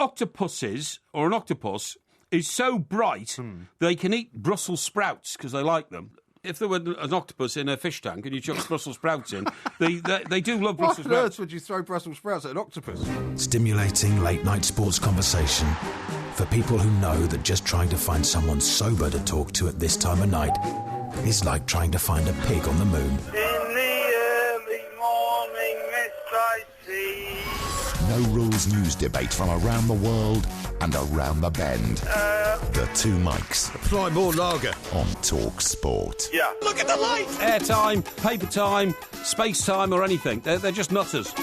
octopuses, or an octopus, is so bright they can eat Brussels sprouts because they like them. If there were an octopus in a fish tank and you chuck Brussels sprouts in, they do love Brussels sprouts. What on earth would you throw Brussels sprouts at an octopus? Stimulating late-night sports conversation for people who know that just trying to find someone sober to talk to at this time of night is like trying to find a pig on the moon. In the early morning mist I see. No rules news debate from around the world and around the bend. The Two Mics Apply more lager on Talk Sport. Yeah. Look at the light. Airtime, paper time, space time, or anything. They're just nutters.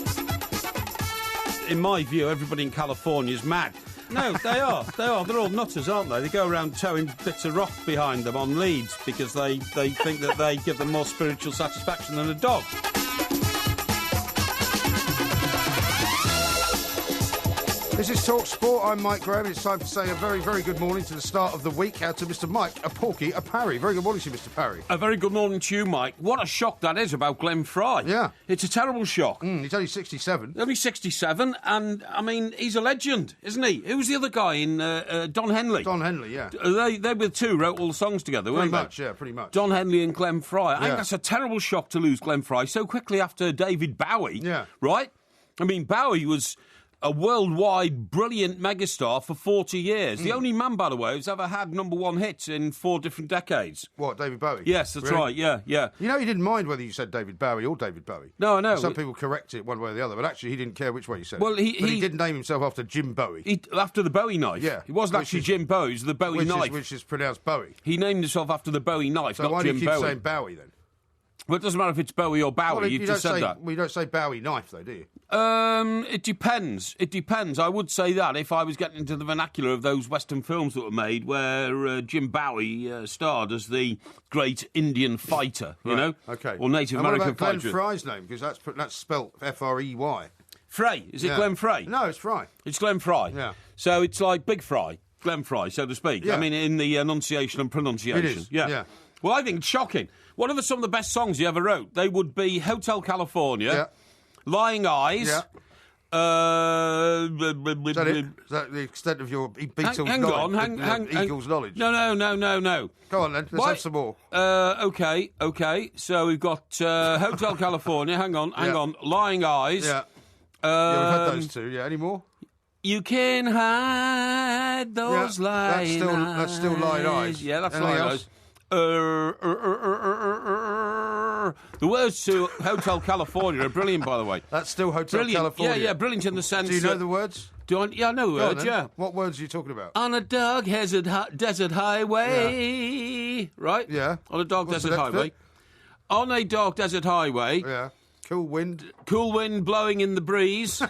In my view, everybody in California is mad. No, they are. They're all nutters, aren't they? They go around towing bits of rock behind them on leads because they think that they give them more spiritual satisfaction than a dog. This is Talk Sport. I'm Mike Graham. It's time to say a very, very good morning to the start of the week to Mr. Mike Parry. Very good morning to you, Mr. Parry. A very good morning to you, Mike. What a shock that is about Glenn Fry. Yeah. It's a terrible shock. He's only 67. Only 67, and, I mean, he's a legend, isn't he? Who's the other guy in Don Henley? Don Henley, yeah. They with two wrote all the songs together, weren't they? Pretty much. Don Henley and Glenn Fry. I Yeah. think that's a terrible shock to lose Glenn Fry so quickly after David Bowie. Yeah. Right? I mean, Bowie was a worldwide brilliant megastar for 40 years. The only man, by the way, who's ever had number one hits in 4 different decades. What, David Bowie? Yes, that's Really? right, yeah. You know, he didn't mind whether you said David Bowie or David Bowie. No, I know. Some people correct it one way or the other, but actually he didn't care which way you said Well, it. he- But he he- did name himself after Jim Bowie. After the Bowie knife. Yeah. It wasn't Which actually is- Jim Bowie, it was the Bowie knife. Which is pronounced Bowie. He named himself after the Bowie knife, So not why do Jim you keep Bowie. saying Bowie then? Well, it doesn't matter if it's Bowie or Bowie, Well, you've just said that. We don't say Bowie knife, though, do you? It depends. It depends. I would say that if I was getting into the vernacular of those Western films that were made where Jim Bowie starred as the great Indian fighter, you know? Okay. Or Native and American what about fighter. Glenn Fry's name? Because that's spelt F-R-E-Y. Frey. Is it Yeah. Glenn Frey? No, it's Fry. It's Glenn Fry. Yeah. So it's like Big Fry, Glenn Fry, so to speak. Yeah. I mean, in the enunciation and pronunciation. It is, Yeah. yeah. Well, I think it's shocking. What are some of the best songs you ever wrote? They would be Hotel California, Yeah. Lying Eyes. Yeah. Is Is that the extent of your Beatles hang knowledge? on, hang Eagles knowledge? No. Go on then, let's have some more. Okay. So we've got Hotel California. Hang on. Lying Eyes. Yeah. Yeah, we've had those two. Yeah, any more? You can hide those lying eyes. That's still Lying Eyes. Yeah, that's Anything Lying else? Eyes. The words to Hotel California are brilliant, by the way. That's still Hotel Brilliant. California. Yeah, brilliant in the sense. Do you know the words? Yeah, I know the Go on words. then. Yeah. What words are you talking about? On a dark desert highway, right? Yeah. On a dark What's the desert next highway. bit? On a dark desert highway. Yeah. Cool wind. Cool wind blowing in the breeze.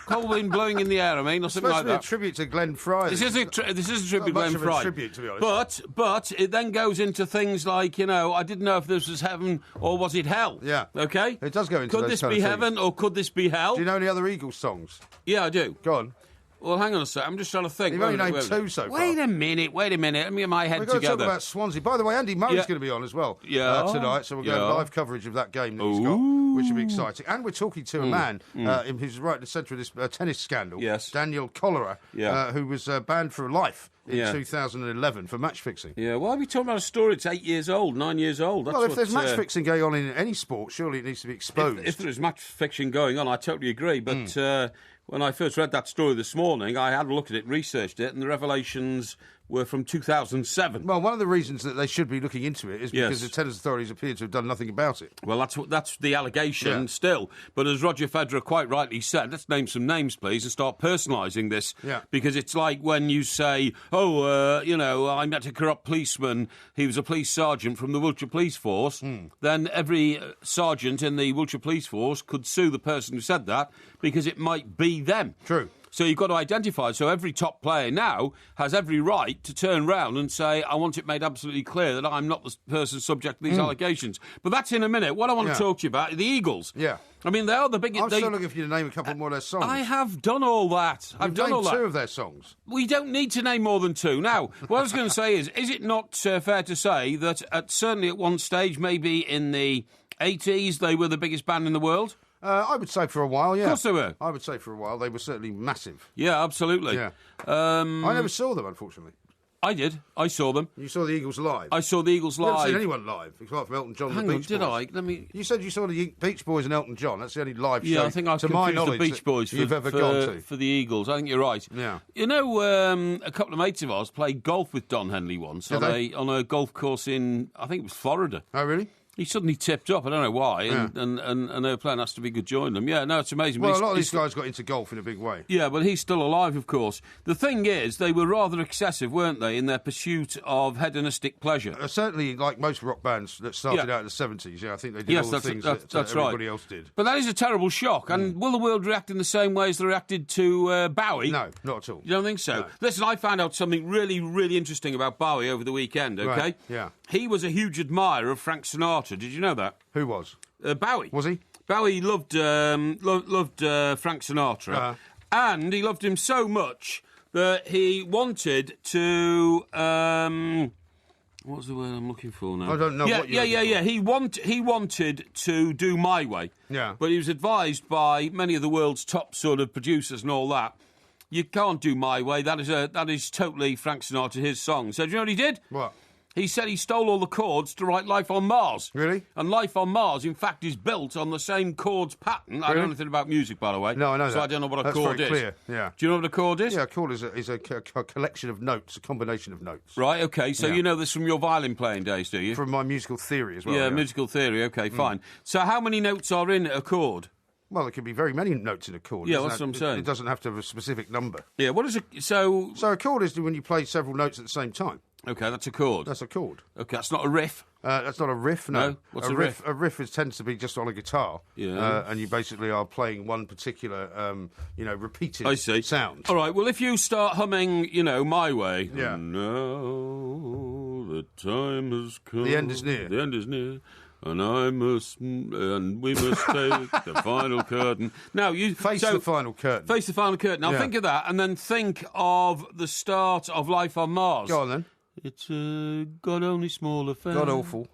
Cold wind blowing in the air, I mean, or something like Supposed to be a that. tribute to Glenn Fry. This is a tribute to Not Glenn much of a Fry. tribute, to be honest. But it then goes into things like, you know, I didn't know if this was heaven or was it hell. Yeah. Okay? It does go into Could those this kind be of heaven things. or could this be hell? Do you know any other Eagles songs? Yeah, I do. Go on. Well, hang on a sec. I'm just trying to think. You've only named two so far. Wait a minute. Let me get my head We've got to together. talk about Swansea. By the way, Andy Murray's Yeah. going to be on as well Yeah. tonight, so we're going to Yeah. have live coverage of that game that he's got, which will be exciting. And we're talking to a man who's right in the centre of this tennis scandal, Yes. Daniel Collera, Yeah. who was banned for life in Yeah. 2011 for match fixing. Yeah, why are we talking about a story that's 8 years old, 9 years old? That's Well, if what, there's match fixing going on in any sport, surely it needs to be exposed. If there is match fiction going on, I totally agree. But when I first read that story this morning, I had a look at it, researched it, and the revelations were from 2007. Well, one of the reasons that they should be looking into it is because Yes. the tennis authorities appear to have done nothing about it. Well, that's the allegation Yeah. still. But as Roger Federer quite rightly said, let's name some names, please, and start personalising this. Yeah. Because it's like when you say, I met a corrupt policeman, he was a police sergeant from the Wiltshire Police Force, then every sergeant in the Wiltshire Police Force could sue the person who said that because it might be them. True. So you've got to identify. So every top player now has every right to turn round and say, I want it made absolutely clear that I'm not the person subject to these allegations. But that's in a minute. What I want Yeah. to talk to you about are the Eagles. Yeah. I mean, they are the biggest... I'm still looking for you to name a couple more of their songs. I have done all that. I've done all named that. two of their songs. We don't need to name more than two. Now, what I was going to say is it not fair to say that certainly at one stage, maybe in the 80s, they were the biggest band in the world? I would say for a while, yeah. Of course they were. I would say for a while. They were certainly massive. Yeah, absolutely. Yeah. I never saw them, unfortunately. I did. I saw them. You saw the Eagles live? I saw the Eagles I've never live. seen anyone live, apart from Elton John and the Beach did Boys. I? Let me... You said you saw the Beach Boys and Elton John. That's the only live show, Yeah, I think I've to my confused knowledge, the Beach Boys you've ever gone to. for the Eagles. I think you're right. Yeah. You know, a couple of mates of ours played golf with Don Henley once on a golf course in, I think it was Florida. Oh, really? He suddenly tipped up. I don't know why, and they were playing Has to Be Good join them. Yeah, no, it's amazing. Well, a lot of these guys got into golf in a big way. Yeah, but he's still alive, of course. The thing is, they were rather excessive, weren't they, in their pursuit of hedonistic pleasure? Certainly, like most rock bands that started out in the 70s, I think they did all the things that everybody else did. But that is a terrible shock. And will the world react in the same way as they reacted to Bowie? No, not at all. You don't think so? No. Listen, I found out something really, really interesting about Bowie over the weekend, okay? Right, yeah. He was a huge admirer of Frank Sinatra. Did you know that? Who was? Bowie. Was he? Bowie loved Frank Sinatra, and he loved him so much that he wanted to. What's the word I'm looking for now? I don't know. Yeah. He wanted to do My Way. Yeah. But he was advised by many of the world's top sort of producers and all that. You can't do My Way. That is totally Frank Sinatra, his song. So do you know what he did? What? He said he stole all the chords to write Life on Mars. Really? And Life on Mars, in fact, is built on the same chords pattern. Really? I don't know anything about music, by the way. No, I know that. So I don't know what That's a chord very is. clear, yeah. Do you know what a chord is? Yeah, a chord is a collection of notes, a combination of notes. Right, OK. So you know this from your violin playing days, do you? From my musical theory as well. Yeah, musical theory. OK, fine. So how many notes are in a chord? Well, there could be very many notes in a chord. Yeah, that's what I'm saying. It doesn't have to have a specific number. Yeah, what is it? So a chord is when you play several notes at the same time. OK, that's a chord. That's a chord. OK, that's not a riff. That's not a riff, no. What's a riff? A riff tends to be just on a guitar. Yeah. And you basically are playing one particular, repeated sound. All right, well, if you start humming, My Way. Yeah. Now the time has come. The end is near. The end is near. And we must take the final curtain. Now you face the final curtain. Face the final curtain. Now think of that, and then think of the start of Life on Mars. Go on then. It's a God only small affair. God awful.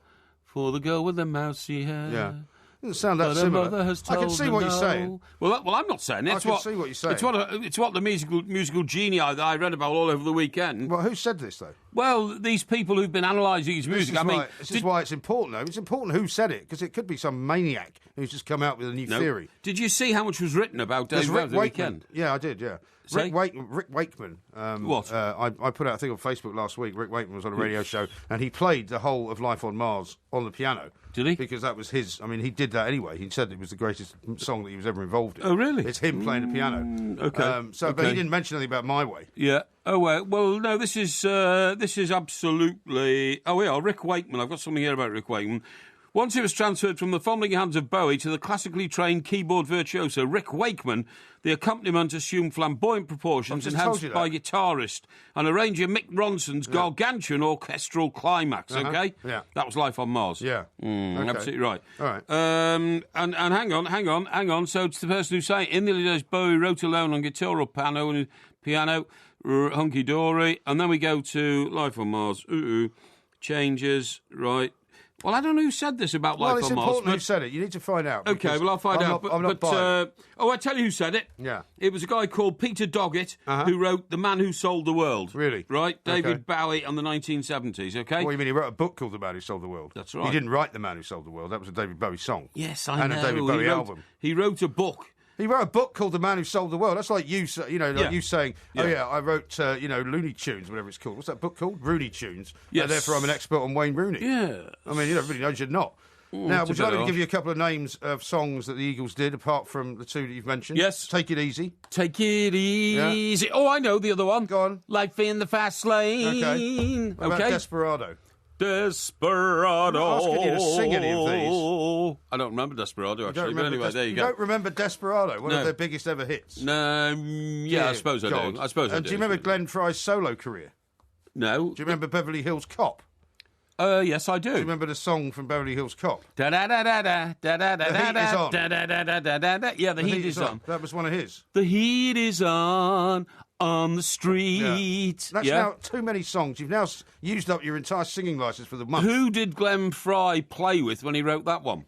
For the girl with the mousy hair. Yeah. Doesn't sound that similar. I can see what you're saying. Well, I'm not saying it. I can see what you're saying. It's what the musical genii that I read about all over the weekend. Well, who said this, though? Well, these people who've been analysing his music. This is why it's important, though. It's important who said it, because it could be some maniac who's just come out with a new theory. Did you see how much was written about Dave over the weekend? Yeah, I did, yeah. Rick Wakeman. What? I put out a thing on Facebook last week. Rick Wakeman was on a radio show, and he played the whole of Life on Mars on the piano. Did he? Because that was his... I mean, he did that anyway. He said it was the greatest song that he was ever involved in. Oh, really? It's him playing the piano. Okay. But he didn't mention anything about My Way. Yeah. Oh, well, no, this is absolutely... Oh, yeah, Rick Wakeman. I've got something here about Rick Wakeman. Once he was transferred from the fumbling hands of Bowie to the classically trained keyboard virtuoso Rick Wakeman, the accompaniment assumed flamboyant proportions enhanced by guitarist and arranger Mick Ronson's gargantuan orchestral climax, OK? Yeah. That was Life on Mars. Yeah. Okay. Absolutely right. All right. And hang on. So it's the person who's saying, in the early days, Bowie wrote alone on guitar or piano, hunky-dory, and then we go to Life on Mars. Changes, right. Well, I don't know who said this about Life on Mars. Well, it's important who said it. You need to find out. OK, well, I'll find out. I'm not buying it. I tell you who said it. Yeah. It was a guy called Peter Doggett who wrote The Man Who Sold the World. Really? Right? David Bowie on the 1970s, OK? What, you mean he wrote a book called The Man Who Sold the World? That's right. He didn't write The Man Who Sold the World. That was a David Bowie song. Yes, I know. And a David Bowie album. He wrote a book. He wrote a book called The Man Who Sold the World. That's like you, you saying, I wrote, Looney Tunes, whatever it's called. What's that book called? Rooney Tunes. Yes. And therefore I'm an expert on Wayne Rooney. Yeah. I mean, everybody knows you're not. Now, would you like me to give you a couple of names of songs that the Eagles did, apart from the two that you've mentioned? Yes. Take It Easy. Take It Easy. Yeah. Oh, I know the other one. Go on. Life in the Fast Lane. Okay. What about Desperado? Desperado. I'm asking you to sing any of these. I don't remember Desperado, actually. But anyway, there you go. You don't remember Desperado, one of their biggest ever hits? No, yeah, I suppose I do. And do you remember Glenn Fry's solo career? No. Do you remember Beverly Hills Cop? Yes, I do. Do you remember the song from Beverly Hills Cop? Da da da da da da da da da da da da da da da da. Yeah, the heat is on. That was one of his. The heat is on the street. That's now too many songs. You've now used up your entire singing license for the month. Who did Glenn Fry play with when he wrote that one?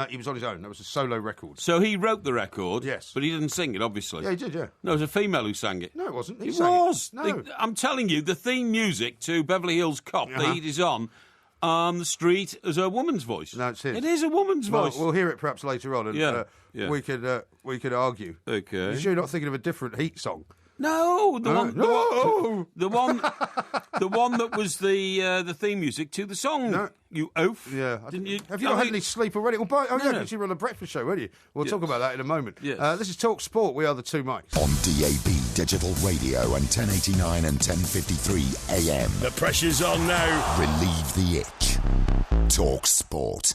He was on his own. That was a solo record. So he wrote the record. Yes. But he didn't sing it, obviously. Yeah, he did, yeah. No, it was a female who sang it. No, it wasn't. It sang was. No. I'm telling you, the theme music to Beverly Hills Cop, The Heat Is On the street, is a woman's voice. No, it's his. It is a woman's voice. We'll hear it perhaps later on, and we could argue. Okay. You sure you're not thinking of a different Heat song? No, the one that was the theme music to the song. No. You oaf. Yeah. Didn't you? Have you not had any sleep already? Yeah, No. because you were on the breakfast show, weren't you? We'll talk about that in a moment. Yes. This is Talk Sport. We are the two mics. On DAB Digital Radio and 1089 and 1053 AM. The pressure's on now. Relieve the itch. Talk Sport.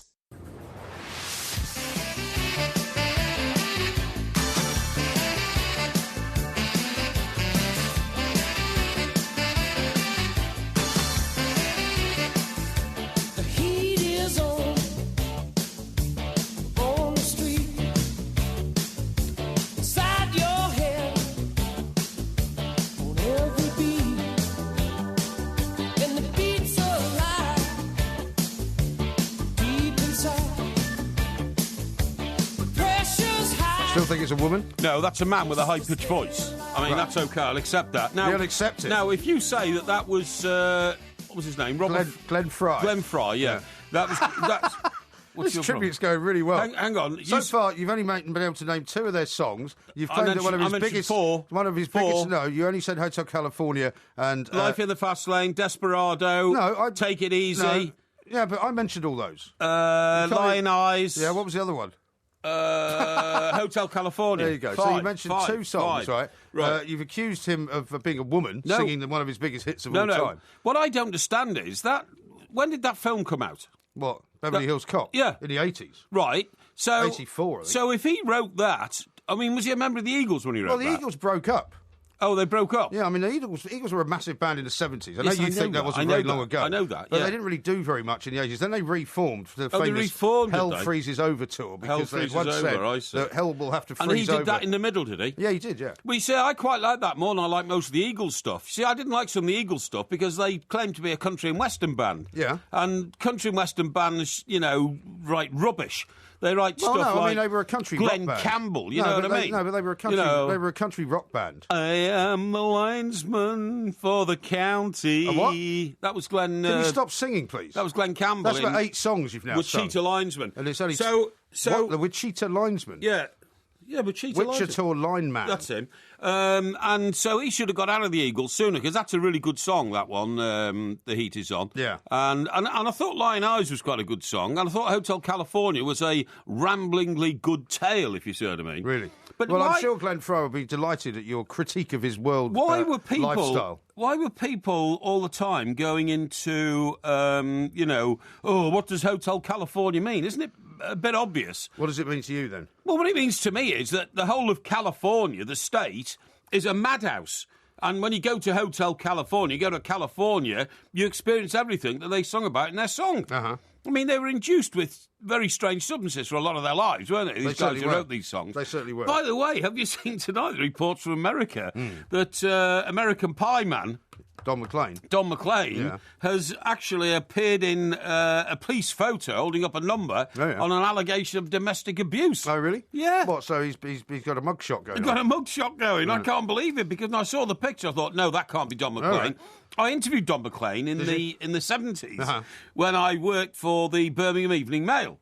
Still think it's a woman? No, that's a man with a high-pitched voice. I mean, that's okay. I'll accept that. Now, You'll accept it? Now, if you say that was... what was his name? Glenn Fry. Glenn Fry, yeah. That's... What's This your tribute's going really well. Hang on. So far, you've only been able to name two of their songs. You've claimed that one of his biggest... four. One of his biggest... No, you only said Hotel California and... Life in the Fast Lane, Desperado, No, Take It Easy. No. Yeah, but I mentioned all those. Lion Eyes. Yeah, what was the other one? Hotel California. There you go. So you mentioned two songs, right? You've accused him of being a woman singing one of his biggest hits of all time. What I don't understand is that... When did that film come out? What? Beverly Hills Cop? Yeah. In the 80s. Right. So 84, I think. So if he wrote that... I mean, was he a member of the Eagles when he wrote that? Well, the Eagles broke up. Oh, they broke up? Yeah, I mean, the Eagles were a massive band in the 70s. I know Yes, you I think know that wasn't very long ago. I know that, But yeah. they didn't really do very much in the 80s. Then they reformed for the Oh, they famous reformed, Hell did they? Freezes Over tour. Because Hell they Freezes once Over, said that Hell will have to freeze over. And he did that in the middle, did he? Yeah, he did, yeah. Well, you see, I quite like that more than I like most of the Eagles stuff. See, I didn't like some of the Eagles stuff because they claimed to be a country and western band. Yeah. And country and western bands, write rubbish. They write stuff I like mean, they were a country Glenn rock band. Campbell, you know what I mean? No, but they were a country. They were a country rock band. I am the linesman for the county. A what? That was Glenn. Can you stop singing, please? That was Glenn Campbell. That's about 8 songs you've now sung. Wichita linesman, and it's only so what, the Wichita linesman. Yeah, Wichita lineman. That's him. And so he should have got out of the Eagles sooner because that's a really good song. That one, The Heat Is On. Yeah. And I thought Lion Eyes was quite a good song, and I thought Hotel California was a ramblingly good tale, if you see what I mean. Really. But I'm sure Glenn Fry would be delighted at your critique of his world lifestyle. Why were people all the time going into, what does Hotel California mean? Isn't it a bit obvious? What does it mean to you then? Well, what it means to me is that the whole of California, the state, is a madhouse. And when you go to Hotel California, you go to California, you experience everything that they sung about in their song. Uh-huh. I mean, they were induced with very strange substances for a lot of their lives, weren't they? These guys who wrote these songs. They certainly were. By the way, have you seen tonight the reports from America that American Pie Man... Don McLean has actually appeared in a police photo holding up a number on an allegation of domestic abuse. Oh, really? Yeah. What, so he's got a mugshot going on? He's got a mugshot going. I can't believe it because when I saw the picture, I thought, no, that can't be Don McLean. Right. I interviewed Don McLean in the 70s when I worked for the Birmingham Evening Mail.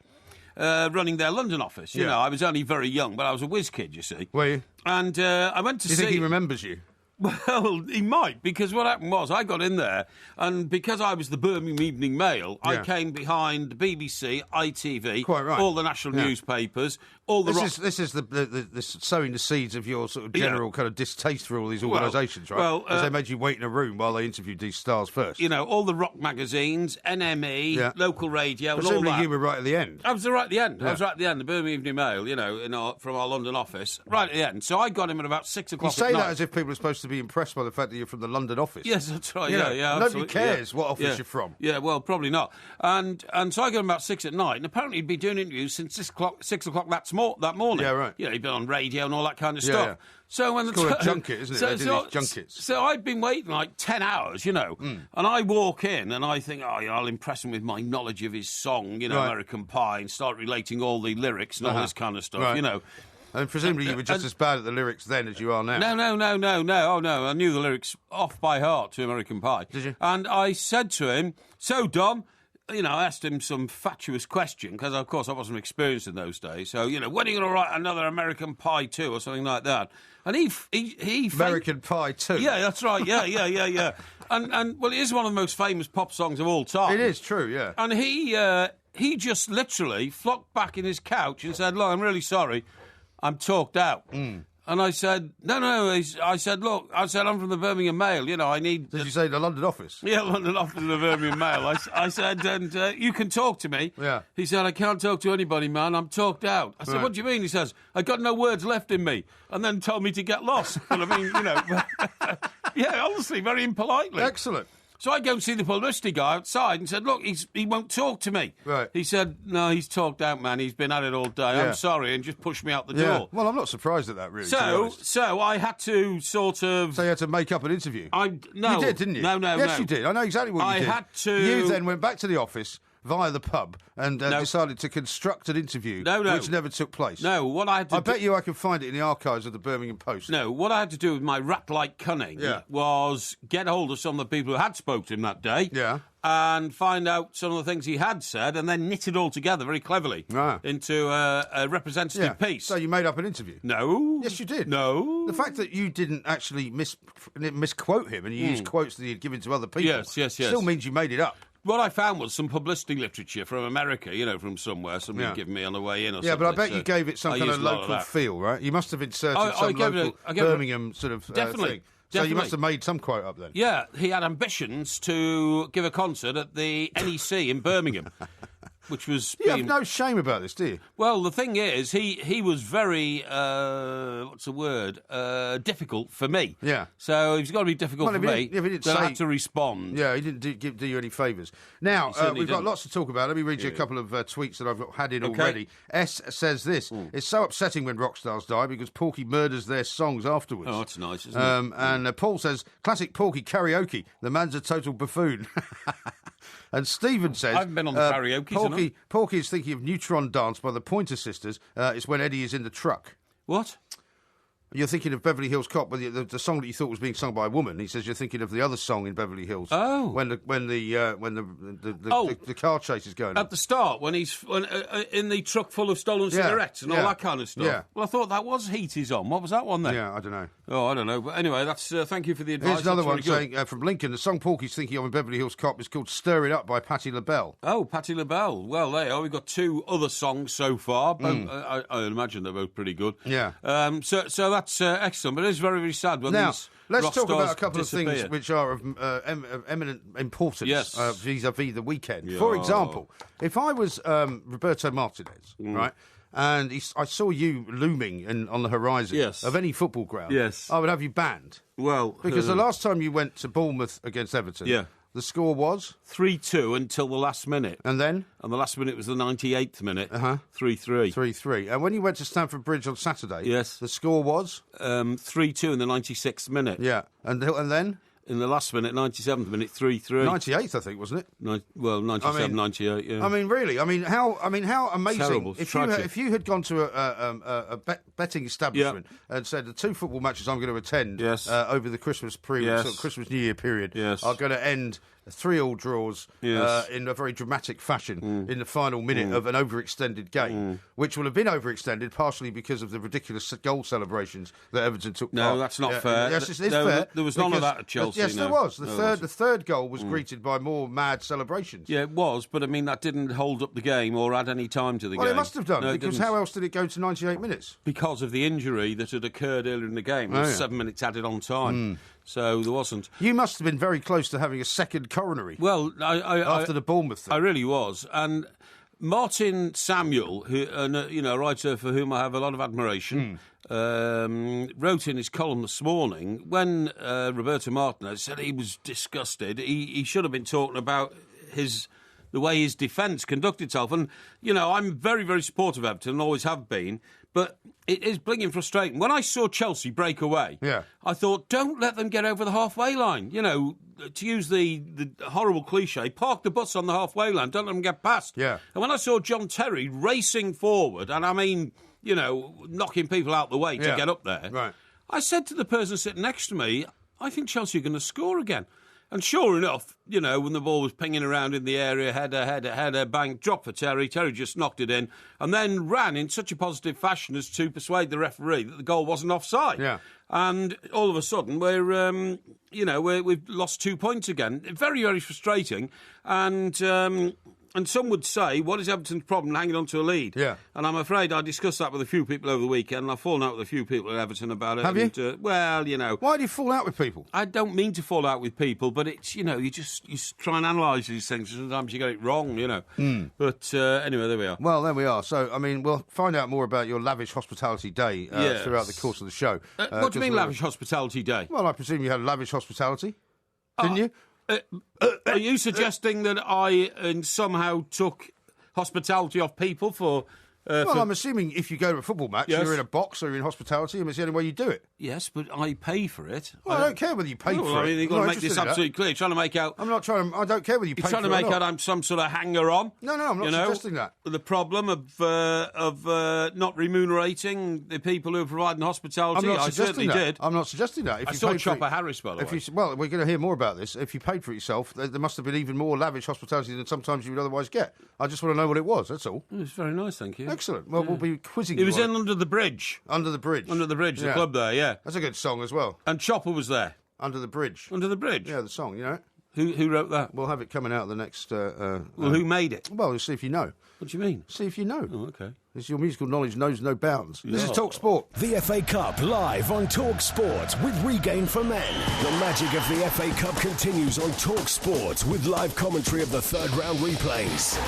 Running their London office. You know, I was only very young, but I was a whiz kid, you see. Were you? And I went to see... Do you think he remembers you? Well, he might, because what happened was I got in there, and because I was the Birmingham Evening Mail, I came behind BBC, ITV, quite right. all the national newspapers, all the... This is the sowing the seeds of your sort of general kind of distaste for all these organisations, right? Well, as they made you wait in a room while they interviewed these stars first. You know, all the rock magazines, NME, local radio, and all presumably that. you were right at the end. I was right at the end. Yeah. I was right at the end, the Birmingham Evening Mail, you know, from our London office, right at the end. So I got him at about 6 o'clock You say at night. that as if people are supposed to be impressed by the fact that you're from the London office. Yes, that's right. Yeah, yeah. Nobody cares what office you're from. Yeah, well, probably not. And so I got him about 6 at night, and apparently he'd been doing interviews since 6 o'clock that that morning. Yeah, right. You know, he'd been on radio and all that kind of stuff. yeah. So when It's called a junket, isn't it? They do these junkets. So I'd been waiting like 10 hours, you know, and I walk in and I think, I'll impress him with my knowledge of his song, you know, Right. American Pie, and start relating all the lyrics and all this kind of stuff, Right. you know. And presumably you were just as bad at the lyrics then as you are now. No. Oh, no. I knew the lyrics off by heart to American Pie. Did you? And I said to him, so, Dom, you know, I asked him some fatuous question, because, of course, I wasn't experienced in those days. So, you know, when are you going to write another American Pie 2 or something like that? And he American Pie 2. Yeah, that's right. Yeah. And well, it is one of the most famous pop songs of all time. It is true, yeah. And he just literally flopped back in his couch and said, look, I'm really sorry. I'm talked out. And I said, no. I said, I'm from the Birmingham Mail. You know, I need... Did you say the London office? Yeah, London office of the Birmingham Mail. I said, and you can talk to me. Yeah. He said, I can't talk to anybody, man. I'm talked out. I said, Right. what do you mean? He says, I got no words left in me. And then told me to get lost. Well, I mean, you know... yeah, honestly, very impolitely. Excellent. So I go and see the publicity guy outside and said, look, he won't talk to me. Right. He said, no, he's talked out, man. He's been at it all day. Yeah. I'm sorry, and just pushed me out the Yeah. door. Well, I'm not surprised at that, really. to be honest. So I had to sort of... So you had to make up an interview? No. You did, didn't you? No. Yes, you did. I know exactly what you did. I had to... You then went back to the office via the pub and decided to construct an interview which never took place. No, what I had to I bet you I can find it in the archives of the Birmingham Post. No, what I had to do with my rat-like cunning was get hold of some of the people who had spoke to him that day and find out some of the things he had said and then knit it all together very cleverly into a representative piece. So you made up an interview? No. Yes, you did. No. The fact that you didn't actually misquote him and you used quotes that he'd given to other people still means you made it up. What I found was some publicity literature from America, you know, from somewhere. Somebody gave me on the way in or something. Yeah, but I bet you gave it some kind of local feel, right? You must have inserted some local Birmingham sort of thing. So you must have made some quote up then. Yeah, he had ambitions to give a concert at the NEC in Birmingham, which was... You have no shame about this, do you? Well, the thing is, he was very, what's the word, difficult for me. Yeah. So he's got to be difficult for me. If he didn't then say... I had to respond. Yeah, he didn't do you any favours. Now, we've got lots to talk about. Let me read you a couple of tweets that I've had in already. S says this. It's so upsetting when rock stars die because Porky murders their songs afterwards. Oh, that's nice, isn't it? And Paul says, classic Porky karaoke. The man's a total buffoon. And Stephen says... I haven't been on the karaoke, Porky is thinking of Neutron Dance by the Pointer Sisters. It's when Eddie is in the truck. What? You're thinking of Beverly Hills Cop, the song that you thought was being sung by a woman. He says you're thinking of the other song in Beverly Hills. Oh, when the car chase is going on. At the start, when he's in the truck full of stolen cigarettes and all that kind of stuff. Yeah. Well, I thought that was Heat Is On. What was that one then? Yeah, I don't know. Oh, I don't know. But anyway, that's thank you for the advice. Here's another one really saying from Lincoln, the song Porky's thinking of in Beverly Hills Cop is called Stir It Up by Patti LaBelle. Oh, Patti LaBelle. Well, there you are. We've got two other songs so far. Both, I imagine they're both pretty good. Yeah. So that's excellent, but it is very, very sad when now, these let's rock talk about stars a couple disappear. of things which are of eminent importance vis-à-vis the weekend. Yeah. For example, if I was Roberto Martinez, right, and I saw you looming on the horizon of any football ground, I would have you banned. Well, because the last time you went to Bournemouth against Everton, the score was 3-2 until the last minute. And then? And the last minute was the 98th minute. 3-3. 3-3. And when you went to Stamford Bridge on Saturday, the score was? 3-2 in the 96th minute. Yeah. And then? In the last minute, 97th minute, 3-3. 98th, I think, wasn't it? 97, 98, yeah. I mean, really, how amazing. Terrible. If you had gone to a betting establishment and said the two football matches I'm going to attend over the Christmas period, sort of Christmas New Year period, are going to end 3-3 draws in a very dramatic fashion in the final minute of an overextended game, which will have been overextended partially because of the ridiculous goal celebrations that Everton took part. No, that's not fair. Yes, it's fair. There was none of that at Chelsea. Yes, there was. The third goal was greeted by more mad celebrations. Yeah, it was, but I mean, that didn't hold up the game or add any time to the game. Well, it must have done, no, because how else did it go to 98 minutes? Because of the injury that had occurred earlier in the game. There was 7 minutes added on time. So there wasn't. You must have been very close to having a second coronary. Well, after the Bournemouth thing. I really was. And Martin Samuel, who, a writer for whom I have a lot of admiration, wrote in his column this morning when Roberto Martinez said he was disgusted. He should have been talking about his the way his defence conducted itself. And, you know, I'm very, very supportive of Everton and always have been, but it is blinking frustrating. When I saw Chelsea break away, I thought, don't let them get over the halfway line. You know, to use the horrible cliche, park the bus on the halfway line, don't let them get past. Yeah. And when I saw John Terry racing forward, and I mean, you know, knocking people out the way to get up there, I said to the person sitting next to me, I think Chelsea are going to score again. And sure enough, you know, when the ball was pinging around in the area, header, bang, drop for Terry. Terry just knocked it in and then ran in such a positive fashion as to persuade the referee that the goal wasn't offside. Yeah. And all of a sudden, we've lost 2 points again. Very, very frustrating. And some would say, what is Everton's problem hanging on to a lead? Yeah. And I'm afraid I discussed that with a few people over the weekend, and I've fallen out with a few people at Everton about it. Have you? Well, you know. Why do you fall out with people? I don't mean to fall out with people, but it's, you know, you try and analyse these things. Sometimes you get it wrong, you know. But anyway, there we are. Well, there we are. So, I mean, we'll find out more about your lavish hospitality day throughout the course of the show. What do you mean lavish hospitality day? Well, I presume you had lavish hospitality, didn't you? Are you suggesting that I somehow took hospitality off people for... I'm assuming if you go to a football match, you're in a box or you're in hospitality, and it's the only way you do it. Yes, but I pay for it. Well, I don't care whether you pay for it. I mean, you've got to make this absolutely clear. You're trying to make out... I don't care whether you pay for it. You're trying to make out I'm some sort of hanger-on. No, I'm not suggesting that. The problem of not remunerating the people who are providing hospitality. I certainly did. I'm not suggesting that. I saw Chopper Harris, by the way. Well, we're going to hear more about this. If you paid for it yourself, there must have been even more lavish hospitality than sometimes you would otherwise get. I just want to know what it was, that's all. It was very nice, thank you. Excellent. Well, we'll be quizzing you. It was in Under the Bridge. Under the Bridge. Under the Bridge, the club there, yeah. That's a good song as well. And Chopper was there. Under the Bridge. Under the Bridge? Yeah, the song, you know. Who wrote that? We'll have it coming out the next... who made it? Well, we'll see if you know. What do you mean? See if you know. Oh, OK. Your musical knowledge knows no bounds. This is Talk Sport. The FA Cup live on Talk Sport with Regain for Men. The magic of the FA Cup continues on Talk Sport with live commentary of the third round replays.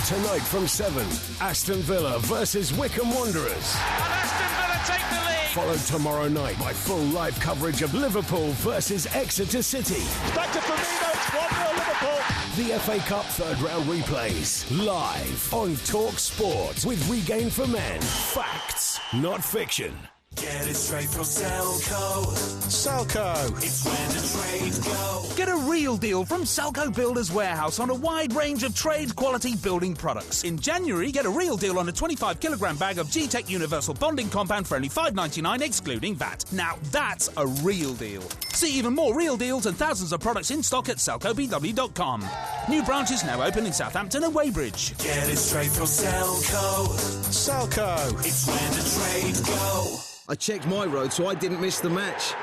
Tonight from 7, Aston Villa versus Wycombe Wanderers. And Aston Villa take the lead. Followed tomorrow night by full live coverage of Liverpool versus Exeter City. Back to Firmino, it's 1-0 Liverpool. The FA Cup third round replays live on Talk Sport with Regain for Men. Facts, not fiction. Get it straight from Selco. Selco. It's where the trades go. Get a real deal from Selco Builders Warehouse on a wide range of trade-quality building products. In January, get a real deal on a 25-kilogram bag of G-Tech Universal Bonding Compound for only $5.99 excluding VAT. Now, that's a real deal. See even more real deals and thousands of products in stock at selcobw.com. New branches now open in Southampton and Weybridge. Get it straight from Selco. Selco. It's where the trades go. I checked my road so I didn't miss the match.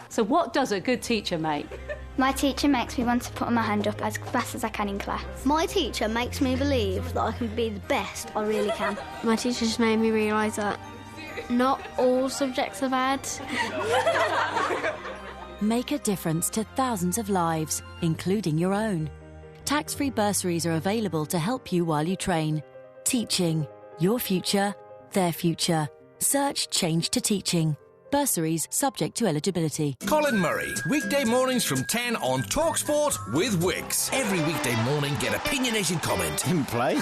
So what does a good teacher make? My teacher makes me want to put my hand up as fast as I can in class. My teacher makes me believe that I can be the best I really can. My teacher just made me realise that not all subjects are bad. Make a difference to thousands of lives, including your own. Tax-free bursaries are available to help you while you train. Teaching. Your future. Their future. Search Change to Teaching. Bursaries subject to eligibility. Colin Murray, weekday mornings from 10 on TalkSport with Wix. Every weekday morning, get opinionated comment. Didn't play?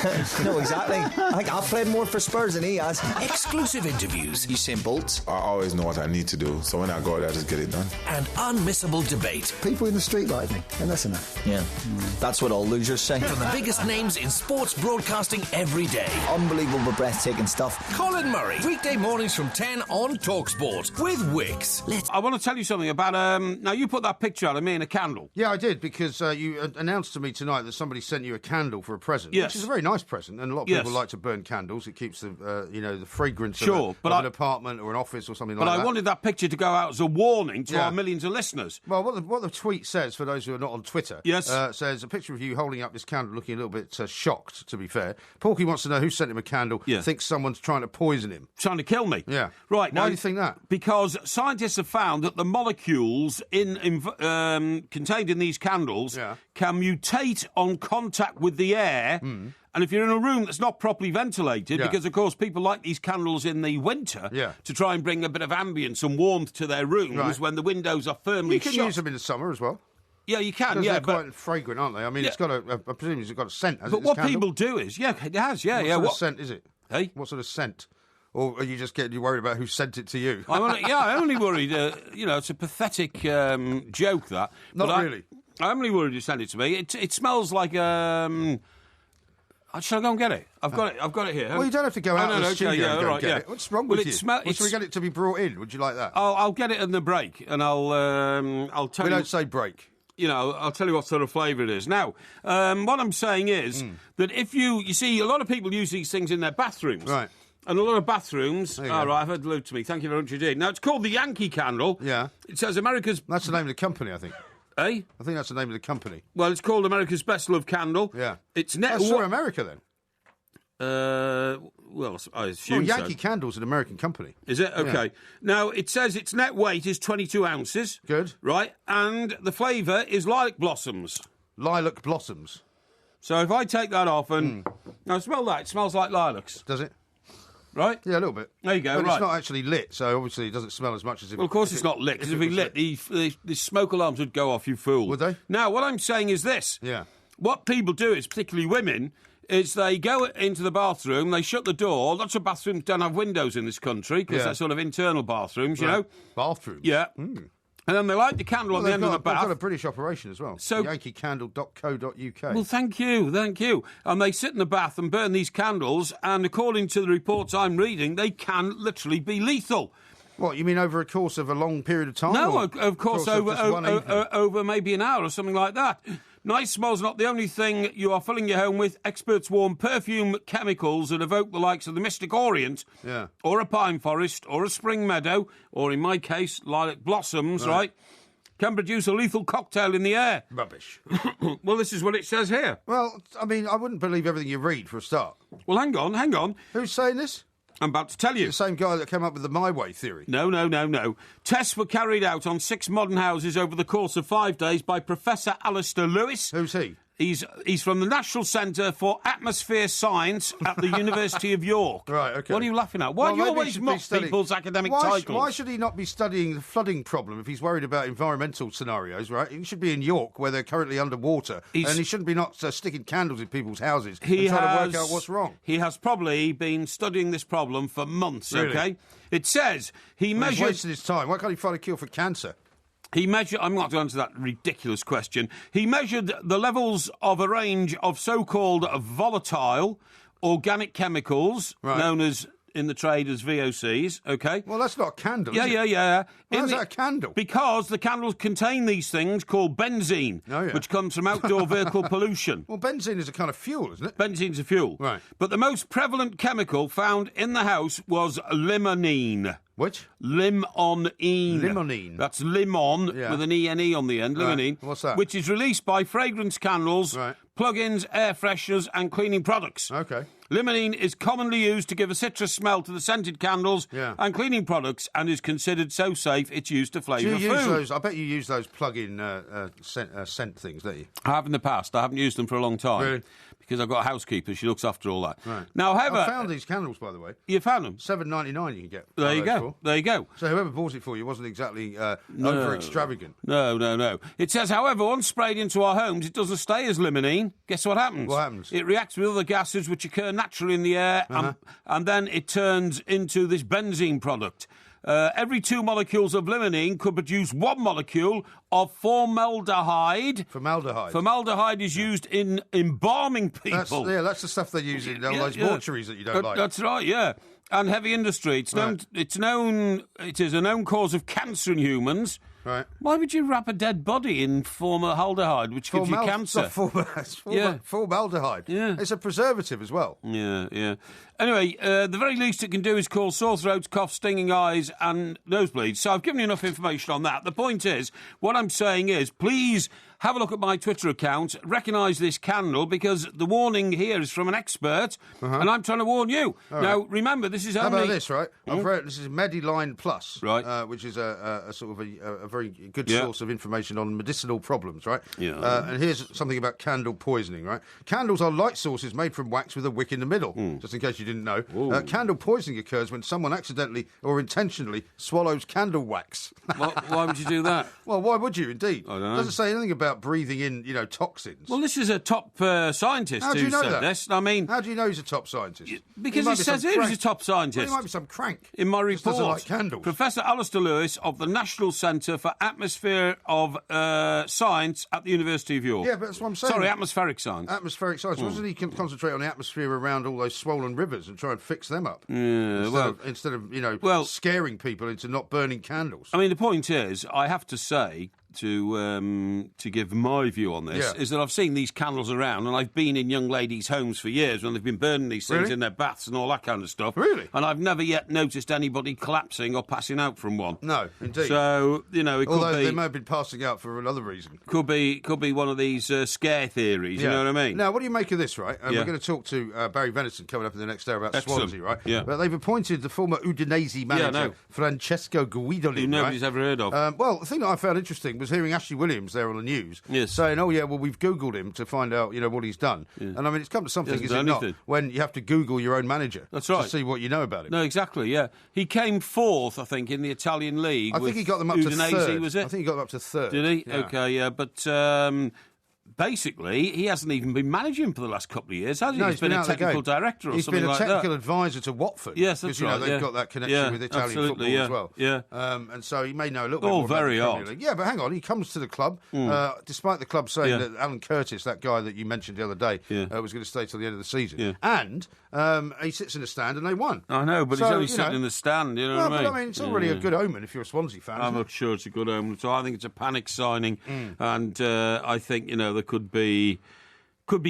No, exactly. I think I've played more for Spurs than he has. Exclusive interviews. Usain Bolt. I always know what I need to do, so when I go there, I just get it done. And unmissable debate. People in the street like me, and listen to yeah. That's what all losers say. From the biggest names in sports broadcasting every day. Unbelievable, breathtaking stuff. Colin Murray, weekday mornings from 10 on TalkSport. With Wix. I want to tell you something about... now, you put that picture out of me in a candle. Yeah, I did, because you announced to me tonight that somebody sent you a candle for a present, which is a very nice present, and a lot of people like to burn candles. It keeps the the fragrance of an apartment or an office or something like that. But I wanted that picture to go out as a warning to our millions of listeners. Well, what the tweet says, for those who are not on Twitter, says a picture of you holding up this candle looking a little bit shocked, to be fair. Porky wants to know who sent him a candle, thinks someone's trying to poison him. Trying to kill me? Yeah. Right. Why do you think that? Because scientists have found that the molecules contained in these candles can mutate on contact with the air. And if you're in a room that's not properly ventilated, because, of course, people like these candles in the winter to try and bring a bit of ambience and warmth to their rooms when the windows are firmly shut. You can use them in the summer as well. Yeah, you can. They're quite fragrant, aren't they? I mean, it's got I presume it's got a scent. But what people do is, it has. What sort of scent is it? Hey, what sort of scent? Or are you just worried about who sent it to you? I'm only worried. It's a pathetic joke that. Not really. I'm only worried you sent it to me. It smells like. Shall I go and get it? I've got it here. Well, you don't have to go out of the studio and go get it. What's wrong with you? Should we get it to be brought in? Would you like that? I'll get it in the break, and I'll tell you. We don't say break. I'll tell you what sort of flavour it is. Now, what I'm saying is that if you see, a lot of people use these things in their bathrooms. Right. And a lot of bathrooms... All right, I've heard delivered to me. Thank you very much indeed. Now, it's called the Yankee Candle. Yeah. It says America's... That's the name of the company, I think. Eh? I think that's the name of the company. Well, it's called America's Best Loved Candle. Yeah. It's That's for America, then? Well, I assume Yankee Candle's an American company. Is it? Okay. Yeah. Now, it says its net weight is 22 ounces. Good. Right, and the flavour is lilac blossoms. Lilac blossoms. So if I take that off and... Now, smell that. It smells like lilacs. Does it? Right? Yeah, a little bit. There you go, but right. it's not actually lit, so obviously it doesn't smell as much as if... Well, of course it's not lit, because if it lit, the smoke alarms would go off, you fool. Would they? Now, what I'm saying is this. Yeah. What people do is, particularly women, is they go into the bathroom, they shut the door. Lots of bathrooms don't have windows in this country, because they're sort of internal bathrooms, you know? Bathrooms? Yeah. And then they light the candle on the end of the bath. They've got a British operation as well. So, yankeecandle.co.uk. Well, thank you. And they sit in the bath and burn these candles, and according to the reports I'm reading, they can literally be lethal. What, you mean over a course of a long period of time? No, of course over maybe an hour or something like that. Night smell's not the only thing you are filling your home with. Experts warn perfume chemicals that evoke the likes of the Mystic Orient, or a pine forest, or a spring meadow, or in my case, lilac blossoms, right, can produce a lethal cocktail in the air. Rubbish. Well, this is what it says here. Well, I mean, I wouldn't believe everything you read for a start. Well, hang on. Who's saying this? I'm about to tell you. The same guy that came up with the My Way theory. No. Tests were carried out on 6 modern houses over the course of 5 days by Professor Alistair Lewis. Who's he? He's from the National Centre for Atmosphere Science at the University of York. Right, OK. What are you laughing at? Why do you always mock people's academic titles? Why should he not be studying the flooding problem if he's worried about environmental scenarios, right? He should be in York, where they're currently underwater, and he shouldn't be sticking candles in people's houses and trying to work out what's wrong. He has probably been studying this problem for months, really? OK? It says he measured... He's wasting his time. Why can't he find a cure for cancer? I'm not going to answer that ridiculous question. He measured the levels of a range of so-called volatile organic chemicals, known as in the trade as VOCs, OK? Well, that's not a candle, is it? Yeah. Why is that a candle? Because the candles contain these things called benzene, which comes from outdoor vehicle pollution. Well, benzene is a kind of fuel, isn't it? Benzene's a fuel. Right. But the most prevalent chemical found in the house was limonene. Which? Limonene. Limonene. That's limon with an E-N-E on the end, limonene. Right. What's that? Which is released by fragrance candles, plug-ins, air fresheners and cleaning products. OK. Limonene is commonly used to give a citrus smell to the scented candles and cleaning products, and is considered so safe it's used to flavour food. Use those? I bet you use those plug-in scent things, don't you? I have in the past. I haven't used them for a long time. Really? Because I've got a housekeeper. She looks after all that. Right. Now, however... I found these candles, by the way. You found them? $7.99 you can get. There you go. There you go. So whoever bought it for you wasn't exactly over-extravagant. No. It says, however, once sprayed into our homes, it doesn't stay as limonene. Guess what happens? What happens? It reacts with other gases which occur naturally in the air, and then it turns into this benzene product. Every 2 molecules of limonene could produce 1 molecule of formaldehyde. Formaldehyde. Formaldehyde is used in embalming people. That's the stuff they use in all those mortuaries that you don't like. That's right, yeah. And heavy industry. It is a known cause of cancer in humans. Right. Why would you wrap a dead body in formaldehyde, which gives you cancer? Formaldehyde. Yeah. It's a preservative as well. Yeah. Anyway, the very least it can do is cause sore throats, cough, stinging eyes and nosebleeds. So I've given you enough information on that. The point is, what I'm saying is, please have a look at my Twitter account, recognise this candle, because the warning here is from an expert, and I'm trying to warn you. Now, remember, this is only... How about this, right? I've read this is Mediline Plus, which is a sort of a very good source of information on medicinal problems, right? Yeah. And here's something about candle poisoning, right? Candles are light sources made from wax with a wick in the middle, just in case you didn't know. Candle poisoning occurs when someone accidentally or intentionally swallows candle wax. Why would you do that? Well, why would you, indeed? I don't know. It doesn't say anything about about breathing in, toxins. Well, this is a top scientist How do you who know said that? this. I mean, how do you know he's a top scientist? Because he says he was a top scientist. Well, he might be some crank. In my Just doesn't report, like candles. Professor Alistair Lewis of the National Centre for Atmosphere of Science at the University of York. Yeah, but that's what I'm saying. Sorry, atmospheric science. Atmospheric science. Wasn't he concentrate on the atmosphere around all those swollen rivers and try and fix them up? Yeah, instead of scaring people into not burning candles. I mean, the point is, I have to say, to give my view on this, is that I've seen these candles around, and I've been in young ladies' homes for years when they've been burning these things in their baths and all that kind of stuff. Really? And I've never yet noticed anybody collapsing or passing out from one. No, indeed. So, it Although could be... they may have been passing out for another reason. Could be one of these scare theories, you know what I mean? Now, what do you make of this, right? We're going to talk to Barry Venison coming up in the next hour about Swansea, right? Yeah. But they've appointed the former Udinese manager, Francesco Guidolin, who nobody's ever heard of. Well, the thing that I found interesting was hearing Ashley Williams there on the news saying, we've Googled him to find out, what he's done. Yeah. And I mean, it's come to something, is it not, when you have to Google your own manager to see what you know about him. No, exactly, yeah. He came fourth, I think, in the Italian league. I think he got them up Udinese, to third. Was it? I think he got them up to third. Did he? Yeah. Okay, yeah, but... basically, he hasn't even been managing for the last couple of years, has he? No, he's been a technical director or something like that. He's been a technical advisor to Watford. Yes, that's right. Because, they've got that connection with Italian football as well. Yeah. And so he may know a little bit more about very the Premier odd. League. Yeah, but hang on, he comes to the club, despite the club saying that Alan Curtis, that guy that you mentioned the other day, was going to stay till the end of the season. Yeah. And he sits in the stand and they won. I know, but he's only sitting in the stand, you know what I mean? But I mean, it's already a good omen if you're a Swansea fan. I'm not sure it's a good omen. So I think it's a panic signing. And I think, there could be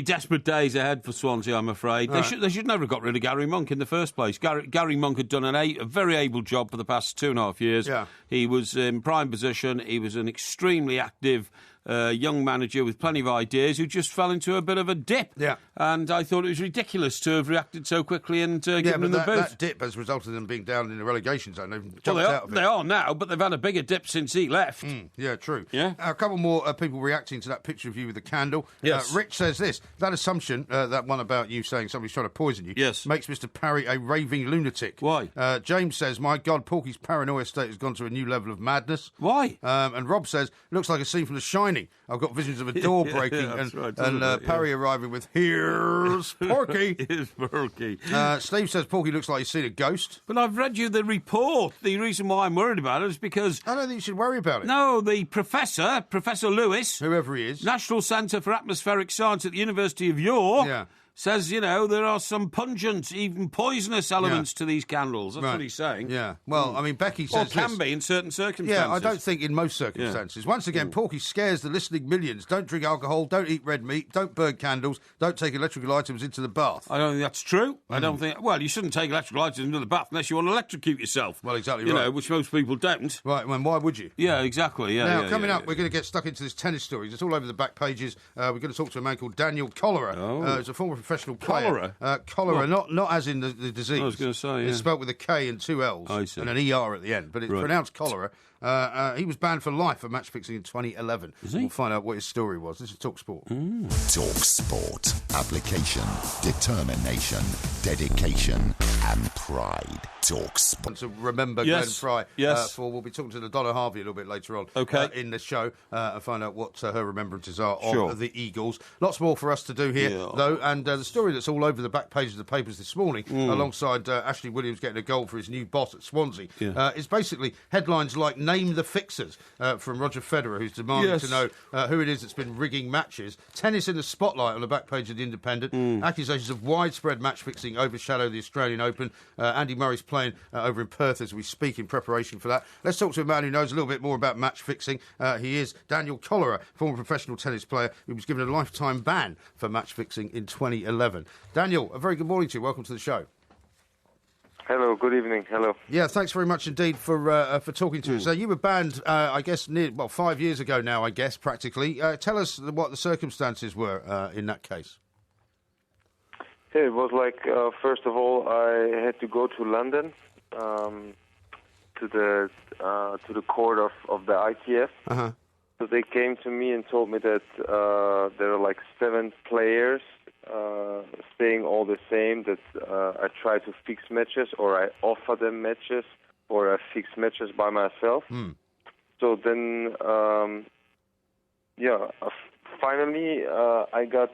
desperate days ahead for Swansea, I'm afraid. They should never have got rid of Gary Monk in the first place. Gary Monk had done a very able job for the past 2.5 years. Yeah. He was in prime position. He was an extremely active young manager with plenty of ideas who just fell into a bit of a dip. Yeah. And I thought it was ridiculous to have reacted so quickly and given him the boot. That dip has resulted in them being down in the relegation zone. They've jumped out of it. They are now, but they've had a bigger dip since he left. Yeah, true. Yeah. A couple more people reacting to that picture of you with the candle. Yes. Rich says this, that assumption, that one about you saying somebody's trying to poison you, makes Mr. Parry a raving lunatic. Why? James says, my God, Porky's paranoia state has gone to a new level of madness. Why? And Rob says, looks like a scene from The Shining. I've got visions of a door breaking and Parry arriving with, here's Porky. Here's Porky. Steve says Porky looks like he's seen a ghost. But I've read you the report. The reason why I'm worried about it is because... I don't think you should worry about it. No, the Professor Lewis... Whoever he is. National Centre for Atmospheric Science at the University of York... says, there are some pungent, even poisonous elements to these candles. That's what he's saying. Yeah. Well, I mean, Becky says can be in certain circumstances. Yeah, I don't think in most circumstances. Once again, Porky scares the listening millions. Don't drink alcohol, don't eat red meat, don't burn candles, don't take electrical items into the bath. I don't think that's true. I don't think... Well, you shouldn't take electrical items into the bath unless you want to electrocute yourself. Well, exactly right. Which most people don't. Right, well, why would you? Yeah, exactly. Now, coming up, we're going to get stuck into this tennis story. It's all over the back pages. We're going to talk to a man called Daniel Cholera. He's a former professional player. Cholera, not as in the disease. I was going to say, It's spelt with a K and two L's and an ER at the end, but it's pronounced cholera. He was banned for life for match fixing in 2011. We'll find out what his story was. This is Talk Sport. Talk Sport. Application, determination, dedication, and pride. Talk Sport. To remember Glenn Fry. We'll be talking to the Donna Harvey a little bit later on in the show and find out what her remembrances are of the Eagles. Lots more for us to do here, though, and the story that's all over the back pages of the papers this morning, alongside Ashley Williams getting a goal for his new boss at Swansea, is basically headlines like Name the Fixers from Roger Federer, who's demanding to know who it is that's been rigging matches. Tennis in the spotlight on the back page of The Independent. Accusations of widespread match fixing overshadow the Australian Open. Andy Murray's playing over in Perth as we speak in preparation for that. Let's talk to a man who knows a little bit more about match fixing. He is Daniel Cholera, former professional tennis player who was given a lifetime ban for match fixing in 2011. Daniel, a very good morning to you. Welcome to the show. Hello, good evening. Hello. Yeah, thanks very much indeed for talking to us. So you were banned, I guess, 5 years ago now, I guess, practically. Tell us what the circumstances were in that case. Yeah, it was like, first of all, I had to go to London to the court of the ITF. So they came to me and told me that there are like 7 players staying all the same, that I try to fix matches or I offer them matches or I fix matches by myself. So then finally I got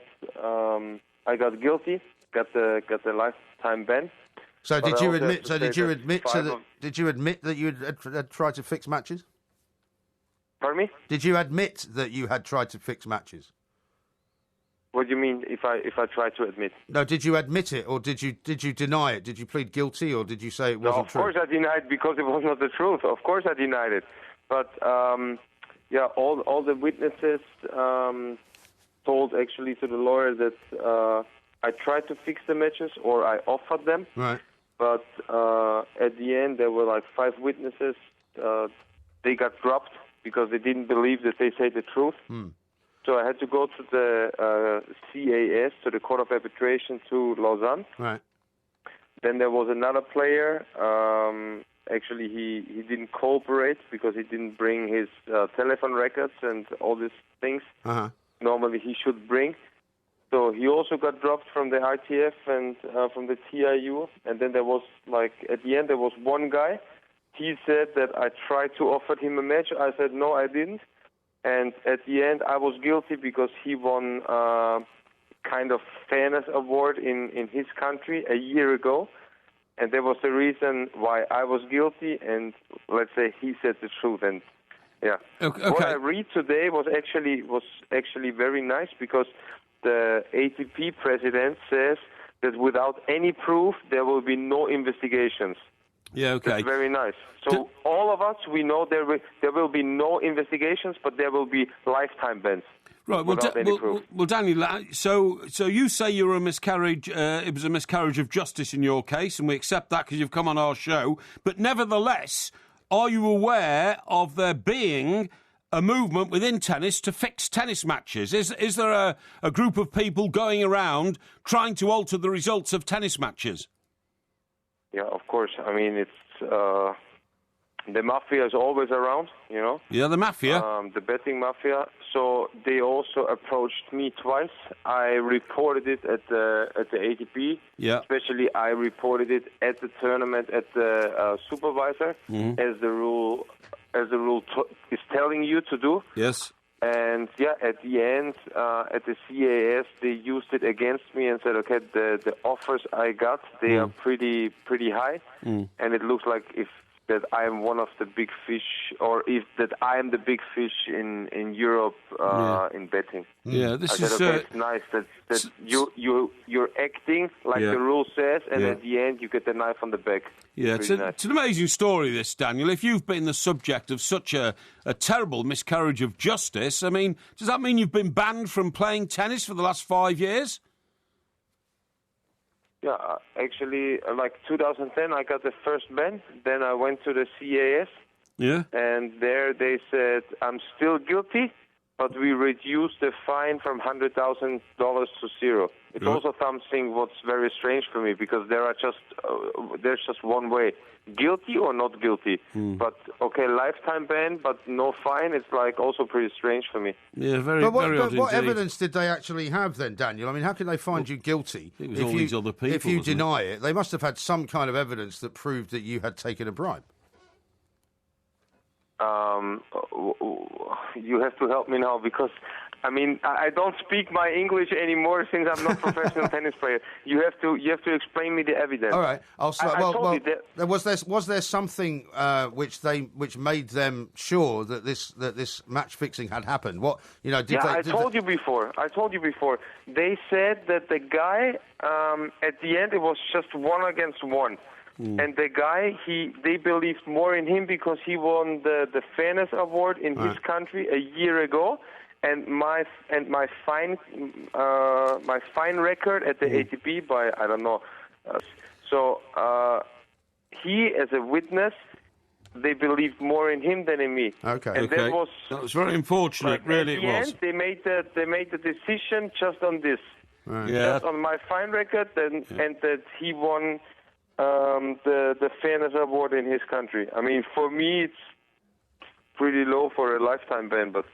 guilty, got the lifetime ban. So did you admit? So did you admit to the? Did you admit that you had tried to fix matches? Pardon me? Did you admit that you had tried to fix matches? What do you mean? If I try to admit? No, did you admit it, or did you deny it? Did you plead guilty, or did you say it wasn't true? Of course I denied because it was not the truth. Of course I denied it. But all the witnesses told actually to the lawyer that I tried to fix the matches, or I offered them. Right. But at the end, there were like 5 witnesses. They got dropped because they didn't believe that they said the truth. So I had to go to the CAS, to the Court of Arbitration, to Lausanne. Right. Then there was another player. Actually, he didn't cooperate because he didn't bring his telephone records and all these things. Normally he should bring. So he also got dropped from the ITF and from the TIU. And then there was, at the end, there was one guy. He said that I tried to offer him a match. I said, no, I didn't. And at the end, I was guilty because he won kind of fairness award in his country a year ago. And that was the reason why I was guilty. And let's say he said the truth. And yeah, okay. What I read today was actually very nice because the ATP president says that without any proof, there will be no investigations. Yeah, okay. That's very nice. So all of us, we know there will be no investigations, but there will be lifetime bans. Right. Well, Daniel. So you say you were a miscarriage. It was a miscarriage of justice in your case, and we accept that because you've come on our show. But nevertheless, are you aware of there being a movement within tennis to fix tennis matches? Is there a group of people going around trying to alter the results of tennis matches? Yeah, of course. I mean, it's the mafia is always around, you know. Yeah, the mafia. The betting mafia. So they also approached me twice. I reported it at the ATP. Yeah. Especially, I reported it at the tournament at the supervisor, as the rule is telling you to do. Yes. And yeah, at the end, at the CAS, they used it against me and said, okay, the offers I got, they are pretty high, and it looks like that I am one of the big fish, or if that I am the big fish in Europe in betting. Yeah, this I said, is okay, it's nice that you're acting like the rule says, and at the end you get the knife on the back. Yeah, it's an amazing story, this, Daniel. If you've been the subject of such a terrible miscarriage of justice, I mean, does that mean you've been banned from playing tennis for the last 5 years? Yeah, actually, like 2010, I got the first ban. Then I went to the CAS. Yeah. And there they said, I'm still guilty, but we reduced the fine from $100,000 to zero. It's also something what's very strange for me because there's just one way, guilty or not guilty. But okay, lifetime ban, but no fine. It's like also pretty strange for me. Yeah, very odd what indeed. evidence did they actually have then, Daniel? I mean, how can they find you guilty it was all these other people, if you deny it? They must have had some kind of evidence that proved that you had taken a bribe. You have to help me now because, I mean, I don't speak my English anymore since I'm not a professional tennis player. You have to explain me the evidence. All right, was there something which made them sure that this match fixing had happened? What I told you before. They said that the guy at the end it was just 1 against 1. And the guy, they believed more in him because he won the fairness award in his country a year ago, and my fine record at the ATP by I don't know. So he, as a witness, they believed more in him than in me. Okay, and that was very unfortunate. Really, it was. End, they made the decision just on this, just on my fine record, and that he won. The fairness award in his country. I mean, for me, it's pretty low for a lifetime ban, but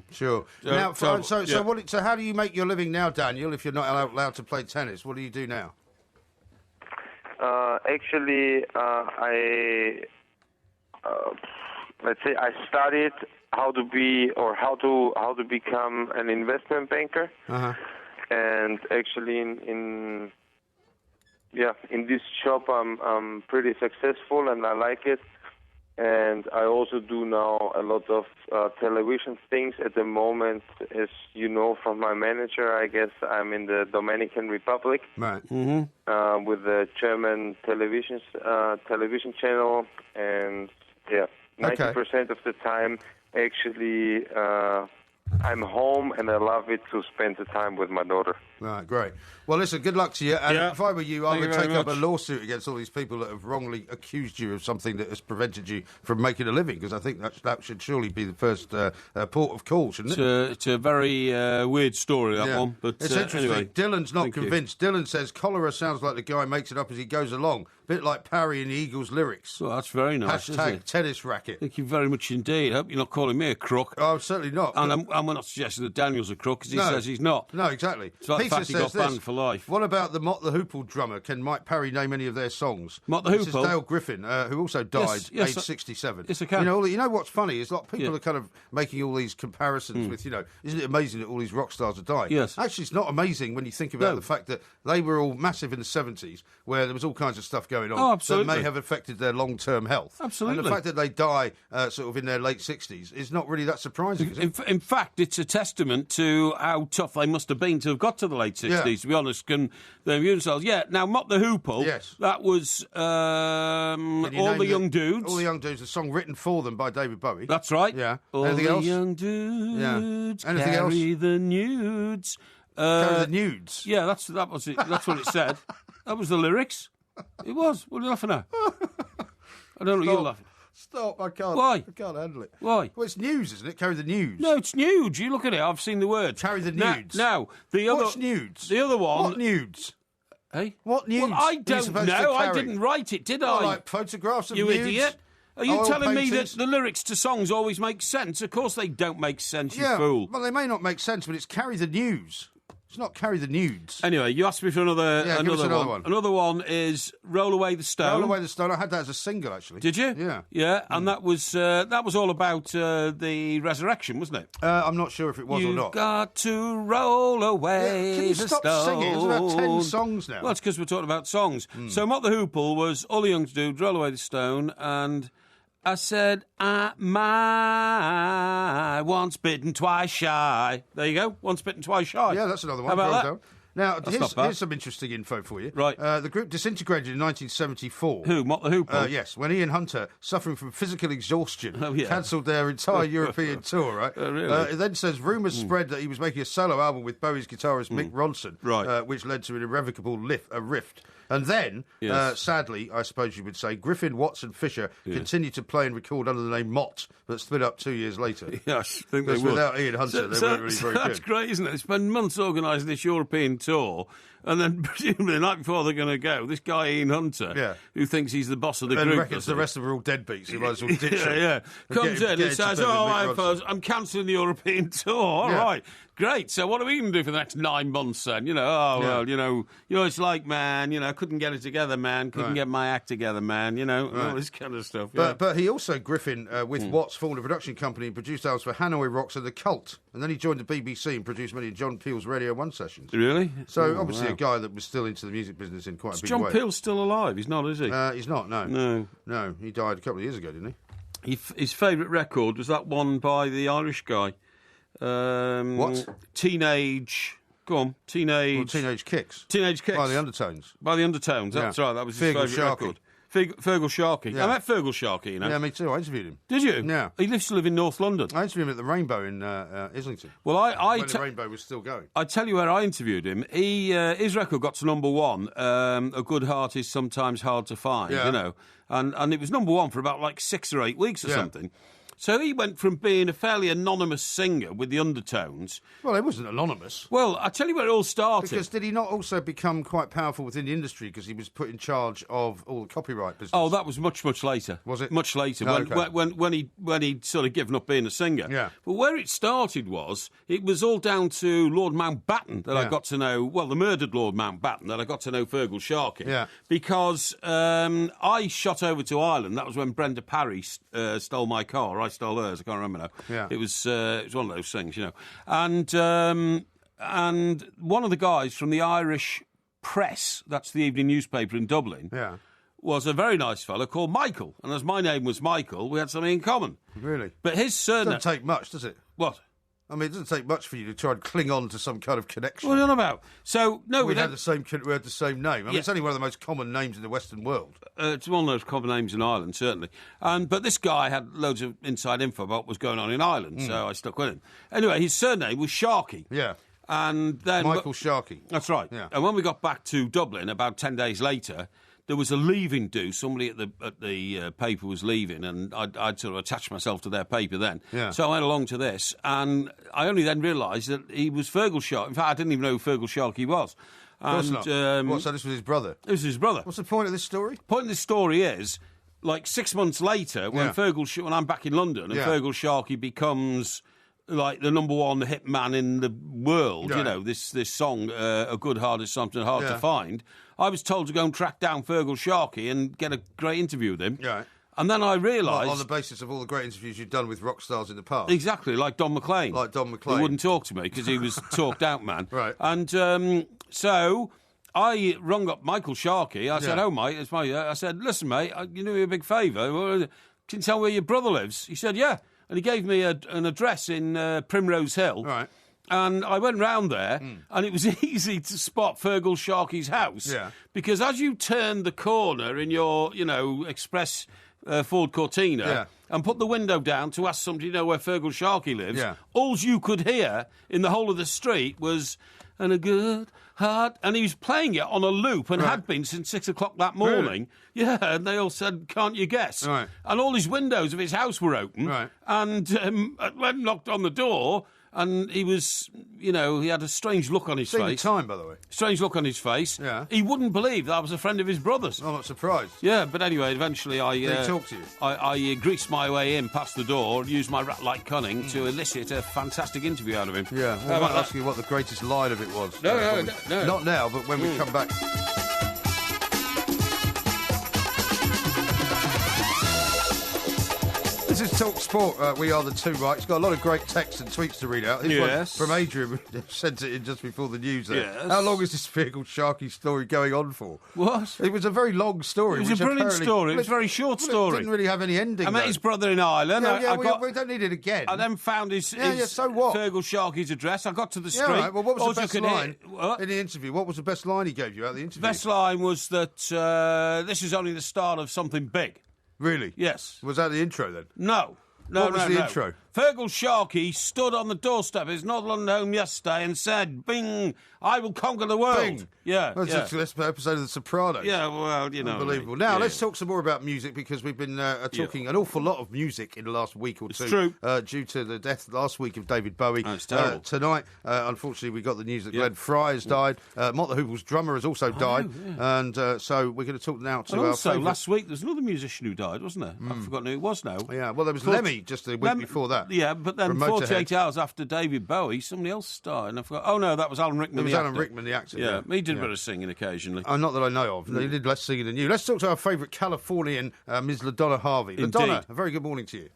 sure. Now, so how do you make your living now, Daniel? If you're not allowed to play tennis, what do you do now? Actually, let's say I studied how to become an investment banker. And actually in this job I'm pretty successful and I like it. And I also do now a lot of television things at the moment. As you know from my manager, I guess I'm in the Dominican Republic. Right. With the German television channel. And 90% of the time actually I'm home and I love it to spend the time with my daughter. Right, great. Well, listen, good luck to you. And if I were you, I would take up a lawsuit against all these people that have wrongly accused you of something that has prevented you from making a living, because I think that should surely be the first port of call, shouldn't it? It's a very weird story, that one. But it's interesting. Anyway, Dylan's not convinced. Dylan says cholera sounds like the guy makes it up as he goes along. A bit like Parry in the Eagles lyrics. Well, that's very nice, isn't it? #tennis racket. Thank you very much indeed. I hope you're not calling me a crook. Oh, certainly not. And we're not suggesting that Daniel's a crook, because he says he's not. No, exactly. It's like the fact he got banned for life. What about the Mott the Hoople drummer? Can Mike Parry name any of their songs? Mott the Hoople? This is Dale Griffin, who also died aged 67. Yes, I can. You know what's funny is like people are kind of making all these comparisons with, isn't it amazing that all these rock stars have died? Yes. Actually, it's not amazing when you think about the fact that they were all massive in the 70s, where there was all kinds of stuff going on. Oh, absolutely. That may have affected their long-term health. Absolutely. And the fact that they die sort of in their late 60s is not really that surprising, is it? In fact, it's a testament to how tough they must have been to have got to the late 60s, to be honest. Can they immune themselves? Yeah, now, Mott the Hoople, that was All the Young Dudes. All the Young Dudes, a song written for them by David Bowie. That's right. Yeah. Anything else? All the Young Dudes, Anything carry else? The nudes. Carry the nudes? Yeah, that was it. That's what it said. That was the lyrics. It was. What are you laughing at? I don't know what you're laughing at. Stop, I can't. Why? I can't handle it. Why? Well, it's news, isn't it? Carry the news. No, it's nudes. You look at it. I've seen the word. Carry the nudes. Now, the other... What's nudes? The other one... What nudes? Hey? What nudes? Well, I don't know. I didn't write it, did I? Like photographs of you nudes? You idiot. Are you telling me that paintings? the lyrics to songs always make sense? Of course they don't make sense, you fool. Well, they may not make sense, but it's carry the news. It's not carry the nudes. Anyway, you asked me for another one. Another one is Roll Away the Stone. Roll Away the Stone. I had that as a single, actually. Did you? Yeah. Yeah, and that was all about the resurrection, wasn't it? I'm not sure if it was or not. You've got to roll away Can you the stop stone. singing? It's about 10 songs now. Well, it's because we're talking about songs. So Mott the Hoople was All the Young Dudes, Roll Away the Stone, and... I said, my once bitten, twice shy. There you go, once bitten, twice shy. Yeah, that's another one. How about that? Now, here's some interesting info for you. Right. The group disintegrated in 1974. Who, Mott the Hoople? Yes, when Ian Hunter, suffering from physical exhaustion, cancelled their entire European tour, right? Really? It then says rumours spread that he was making a solo album with Bowie's guitarist Mick Ronson, which led to an irrevocable rift. And then, sadly, I suppose you would say, Griffin, Watts and Fisher continued to play and record under the name Mott, but split up 2 years later. Yes, I think they would. Without Ian Hunter, they weren't really very good. That's great, isn't it? They spend months organising this European tour, and then presumably the night before they're going to go, this guy Ian Hunter, who thinks he's the boss of the group, reckons the rest of them are all deadbeats. He might as well ditch them. Comes in and says, I'm cancelling the European tour. All right. Great. So what are we going to do for the next 9 months then? It's like, man, couldn't get it together, man. Couldn't get my act together, man. All this kind of stuff. But he also, Griffin, with Watts, formed a production company and produced albums for Hanoi Rocks and The Cult. And then he joined the BBC and produced many of John Peel's Radio 1 sessions. Really? So obviously a guy that was still into the music business in quite a big way. John Peel still alive? He's not, is he? He's not, no. No, he died a couple of years ago, didn't he? His favourite record was that one by the Irish guy. What? Teenage Kicks. Teenage Kicks. By the Undertones. That's right. That was his favourite record. Fergal Sharkey. Yeah. I met Fergal Sharkey, Yeah, me too. I interviewed him. Did you? Yeah. He used to live in North London. I interviewed him at the Rainbow in Islington. Well, when the Rainbow was still going. I tell you where I interviewed him. His record got to number one. A good heart is sometimes hard to find, and it was number one for about like 6 or 8 weeks or something. So he went from being a fairly anonymous singer with the undertones. Well, he wasn't anonymous. Well, I tell you where it all started. Because did he not also become quite powerful within the industry because he was put in charge of all the copyright business? Oh, that was much, much later. Was it? Much later, Oh, when he'd sort of given up being a singer. Yeah. But where it started was, it was all down to Lord Mountbatten that I got to know, well, the murdered Lord Mountbatten, that I got to know Fergal Sharkey. Yeah. Because I shot over to Ireland. That was when Brenda Parry stole my car. I stole hers. I can't remember now. Yeah. It was one of those things, you know. And one of the guys from the Irish Press, that's the evening newspaper in Dublin, was a very nice fellow called Michael. And as my name was Michael, we had something in common. Really? But his surname... Doesn't take much, does it? What? I mean, it doesn't take much for you to try and cling on to some kind of connection. What are you on about? So, no, we had the same name. I mean, it's only one of the most common names in the Western world. It's one of those common names in Ireland, certainly. But this guy had loads of inside info about what was going on in Ireland, so I stuck with him. Anyway, his surname was Sharkey. Yeah. And then Michael Sharkey. That's right. Yeah. And when we got back to Dublin, about 10 days later, there was a leaving do. Somebody at the paper was leaving, and I'd sort of attached myself to their paper then. Yeah. So I went along to this, and I only then realised that he was Fergal Sharkey. In fact, I didn't even know who Fergal Sharkey was. Of course not. What, so this was his brother? It was his brother. What's the point of this story? The point of this story is, like 6 months later, when when I'm back in London, and Fergal Sharkey becomes... like the number one hit man in the world, you know, this song, A Good Heart Is Something Hard to Find, I was told to go and track down Fergal Sharkey and get a great interview with him. Right. And then I realised... on the basis of all the great interviews you've done with rock stars in the past. Exactly, like Don McLean. Like Don McLean. He wouldn't talk to me because he was talked out man. Right. And so... I rung up Michael Sharkey. I said, "Oh, mate, it's my." I said, "Listen, mate, you do me a big favour. Can you tell where your brother lives?" He said, "Yeah," and he gave me an address in Primrose Hill. Right. And I went round there, and it was easy to spot Fergal Sharkey's house. Yeah. Because as you turned the corner in your, express Ford Cortina and put the window down to ask somebody to know where Fergal Sharkey lives, all you could hear in the whole of the street was, "And a good heart," and he was playing it on a loop and had been since 6 o'clock that morning. Really? Yeah, and they all said, "Can't you guess?" Right. And all his windows of his house were open. Right. And I went and knocked on the door, and he was, he had a strange look on his face. Time, by the way. Strange look on his face. Yeah. He wouldn't believe that I was a friend of his brother's. I'm not surprised. Yeah, but anyway, eventually I... Did he talk to you? I greased my way in past the door, used my rat-like cunning to elicit a fantastic interview out of him. Yeah, well, I might ask you what the greatest line of it was. No. Not now, but when we come back... This is Talk Sport. We are the two Mikes. Got a lot of great texts and tweets to read out. Here's one from Adrian, who sent it in just before the news there. Yes. How long is this Fergal Sharkey story going on for? What? It was a very long story. It was a brilliant story. It was a very short story. It didn't really have any ending. I met his brother in Ireland. We don't need it again. I then found his so what? Fergal Sharkey's address. I got to the street. Yeah, right. Well, what was the best line What? in the interview? What was the best line he gave you out of the interview? The best line was that this is only the start of something big. Really? Yes. Was that the intro then? No. What was the intro? Fergal Sharkey stood on the doorstep of his North London home yesterday and said, "Bing, I will conquer the world." Bing. Yeah. That's an episode of The Sopranos. Yeah, well, Unbelievable. Now, let's talk some more about music because we've been talking an awful lot of music in the last week or two. It's true. Due to the death last week of David Bowie. Oh, it's terrible. Tonight, unfortunately, we got the news that Glenn Fry has died. Mott the Hoople's drummer has also died. And so we're going to talk now to our favourite... last week, there's another musician who died, wasn't there? I've forgotten who it was now. Yeah, well, there was Lemmy just the week before that. Yeah, but then 48 hours after David Bowie, somebody else died. And I forgot. Oh, no, that was Alan Rickman, It was Alan Rickman, the actor. Yeah, he did a bit of singing occasionally. Not that I know of. He did less singing than you. Let's talk to our favourite Californian, Ms. LaDonna Harvey. LaDonna, a very good morning to you.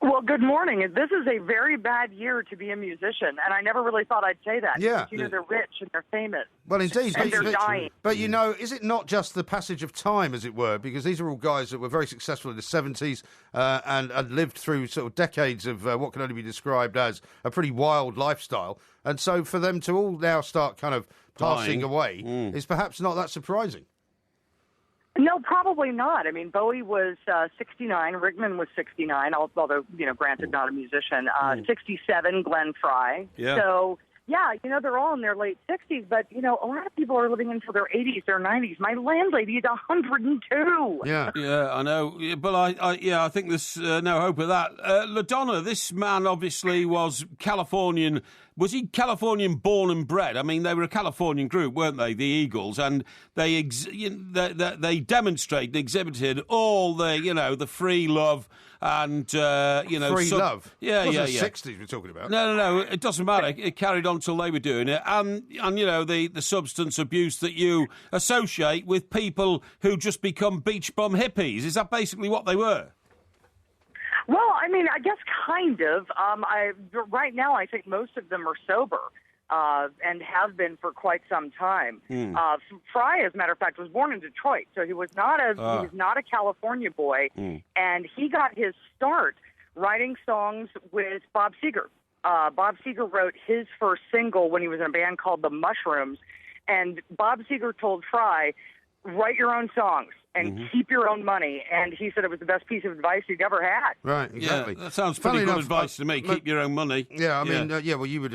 Well, good morning. This is a very bad year to be a musician, and I never really thought I'd say that. Yeah. Because, they're rich and they're famous. Well, indeed. And they're dying. But, is it not just the passage of time, as it were? Because these are all guys that were very successful in the 70s and lived through sort of decades of what can only be described as a pretty wild lifestyle. And so for them to all now start kind of passing away is perhaps not that surprising. No, probably not. I mean, Bowie was 69. Rickman was 69, although, granted, not a musician. 67, Glenn Fry. Yeah. So Yeah, they're all in their late 60s, but, a lot of people are living until their 80s, their 90s. My landlady is 102. Yeah. Yeah, I know. But I think there's no hope of that. LaDonna, this man obviously was Californian. Was he Californian born and bred? I mean, they were a Californian group, weren't they, the Eagles? And they demonstrated, exhibited all the free love and, free love? Yeah, it yeah. The 60s we're talking about. No, it doesn't matter. It carried on till they were doing it. And the substance abuse that you associate with people who just become beach bum hippies. Is that basically what they were? Well, I mean, I guess kind of. Right now, I think most of them are sober and have been for quite some time. Fry, as a matter of fact, was born in Detroit, so he was not a California boy, and he got his start writing songs with Bob Seger. Bob Seger wrote his first single when he was in a band called the Mushrooms, and Bob Seger told Fry, write your own songs and keep your own money. And he said it was the best piece of advice he'd ever had. Right, exactly. Yeah, that sounds pretty good advice to me. Keep your own money. Yeah, I mean, well, you would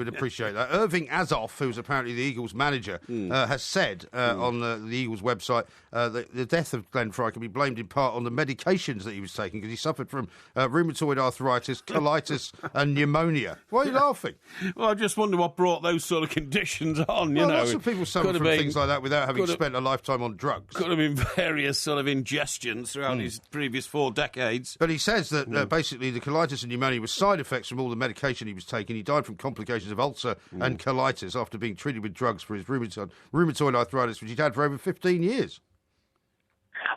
appreciate that. Irving Azoff, who's apparently the Eagles manager, has said on the Eagles website that the death of Glenn Fry can be blamed in part on the medications that he was taking because he suffered from rheumatoid arthritis, colitis, and pneumonia. Why are you laughing? Well, I just wonder what brought those sort of conditions on. Lots of people suffer from things like that without having spent a lifetime on drugs. Could have been various sort of ingestions throughout his previous 4 decades. But he says that basically the colitis and pneumonia were side effects from all the medication he was taking. He died from complications of ulcer and colitis after being treated with drugs for his rheumatoid arthritis, which he'd had for over 15 years.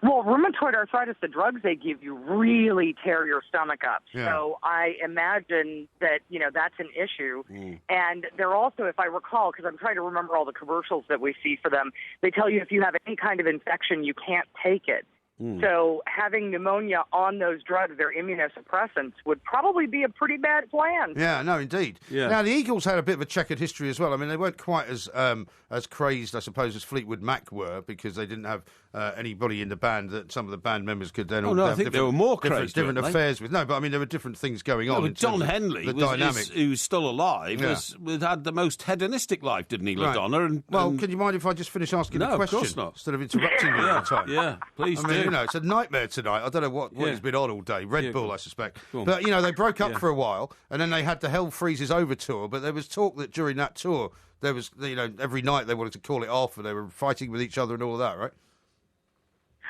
Well, rheumatoid arthritis, the drugs they give you really tear your stomach up. Yeah. So I imagine that, that's an issue. And they're also, if I recall, because I'm trying to remember all the commercials that we see for them, they tell you if you have any kind of infection, you can't take it. So having pneumonia on those drugs, they're immunosuppressants, would probably be a pretty bad plan. Yeah, no, indeed. Yeah. Now, the Eagles had a bit of a checkered history as well. I mean, they weren't quite as crazed, I suppose, as Fleetwood Mac were because they didn't have anybody in the band that some of the band members could then I think they were more crazed. Different affairs with. No, but I mean, there were different things going on. Don Henley, who's still alive, had the most hedonistic life, didn't he, LaDonna? Right. Can you mind if I just finish asking the question? Of course not. Instead of interrupting you all the time. Yeah, please do. It's a nightmare tonight. I don't know what he's been on all day. Red Bull, I suspect. But, they broke up for a while, and then they had the Hell Freezes Over tour, but there was talk that during that tour, there was, every night they wanted to call it off, and they were fighting with each other and all of that, right?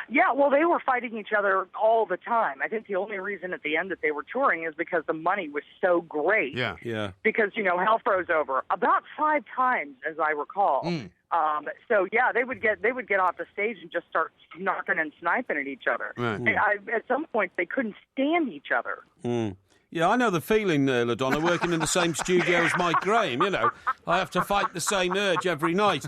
Yeah, well, they were fighting each other all the time. I think the only reason at the end that they were touring is because the money was so great. Yeah. Because, Hell froze over about 5 times, as I recall. So yeah, they would get off the stage and just start knocking and sniping at each other. Right. At some point, they couldn't stand each other. Yeah, I know the feeling, LaDonna, working in the same studio as Mike Graham. I have to fight the same urge every night.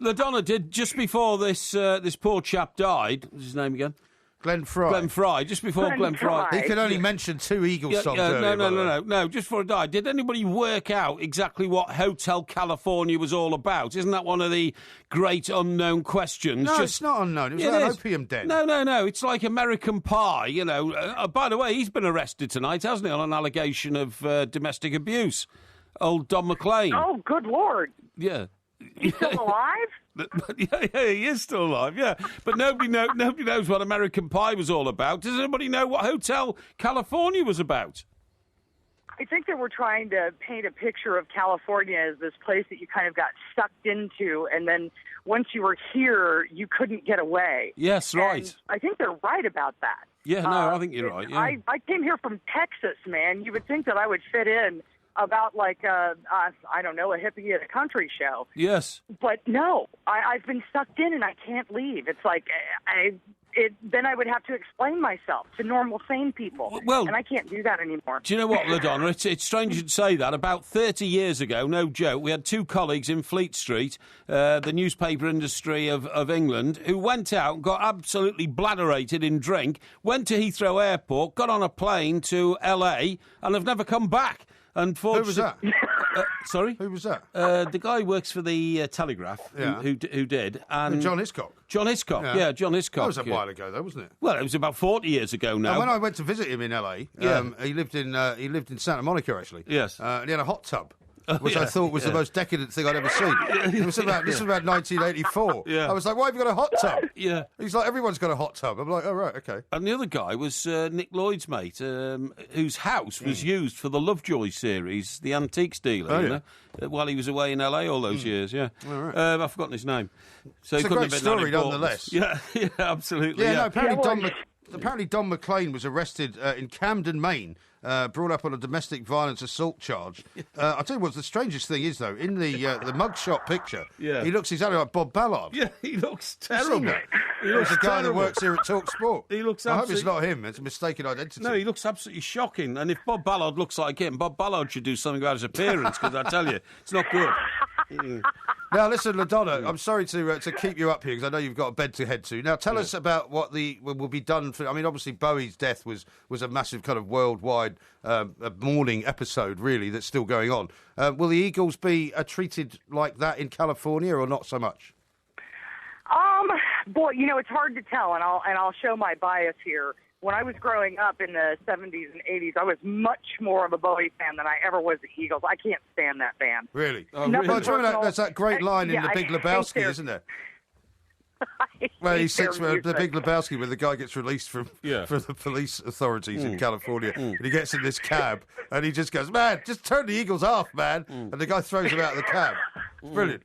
LaDonna, just before this poor chap died, what's his name again? Glenn Fry. Just before Glenn Fry. He could only mention 2 Eagles songs earlier. No, just before he died. Did anybody work out exactly what Hotel California was all about? Isn't that one of the great unknown questions? No, it's not unknown. It was an opium den. No. It's like American Pie, by the way, he's been arrested tonight, hasn't he, on an allegation of domestic abuse. Old Don McLean. Oh, good Lord. Yeah. He's still alive? Yeah, he is still alive, yeah. But nobody knows what American Pie was all about. Does anybody know what Hotel California was about? I think that we're trying to paint a picture of California as this place that you kind of got sucked into, and then once you were here, you couldn't get away. Yes, right. And I think they're right about that. Yeah, no, I think you're right, yeah. I came here from Texas, man. You would think that I would fit in about like a hippie at a country show. Yes. But no, I've been sucked in and I can't leave. It's like then I would have to explain myself to normal, sane people. Well, and I can't do that anymore. Do you know what, LaDonna? It's strange you'd say that. About 30 years ago, no joke, we had 2 colleagues in Fleet Street, the newspaper industry of England, who went out and got absolutely bladderated in drink, went to Heathrow Airport, got on a plane to LA, and have never come back. Who was that? Sorry? Who was that? The guy who works for the Telegraph, who did. And John Hiscock. John Hiscock, yeah, John Hiscock. That was a while ago, though, wasn't it? Well, it was about 40 years ago now. And when I went to visit him in LA, he lived in Santa Monica, actually. Yes. And he had a hot tub. which I thought was the most decadent thing I'd ever seen. This was about 1984. Yeah. I was like, why have you got a hot tub? Yeah. He's like, everyone's got a hot tub. I'm like, oh, right, okay. And the other guy was Nick Lloyd's mate, whose house was used for the Lovejoy series, the antiques dealer, you know, while he was away in LA all those years, yeah. All right. I've forgotten his name. So It's he a couldn't great have been story, that important. nonetheless. Yeah, absolutely. Yeah, no, apparently Don McLean was arrested in Camden, Maine, brought up on a domestic violence assault charge. I'll tell you what, the strangest thing is, though, in the mugshot picture, he looks exactly like Bob Ballard. Yeah, he looks terrible. He looks a guy that works here at Talk Sport. He looks I hope it's not him. It's a mistaken identity. No, he looks absolutely shocking. And if Bob Ballard looks like him, Bob Ballard should do something about his appearance, because I tell you, it's not good. Now, listen, LaDonna, I'm sorry to keep you up here, because I know you've got a bed to head to. Now, tell us about what will be done for... I mean, obviously, Bowie's death was a massive kind of worldwide mourning episode, really, that's still going on. Will the Eagles be treated like that in California, or not so much? Boy, you know, it's hard to tell, and I'll show my bias here. When I was growing up in the 70s and 80s, I was much more of a Bowie fan than I ever was the Eagles. I can't stand that band. Really? Oh, really? Well, there's that great line in The Big Lebowski, isn't there? Well, he sits for The Big Lebowski when the guy gets released from the police authorities in California, and he gets in this cab, and he just goes, "Man, just turn the Eagles off, man," and the guy throws him out of the cab. It's brilliant.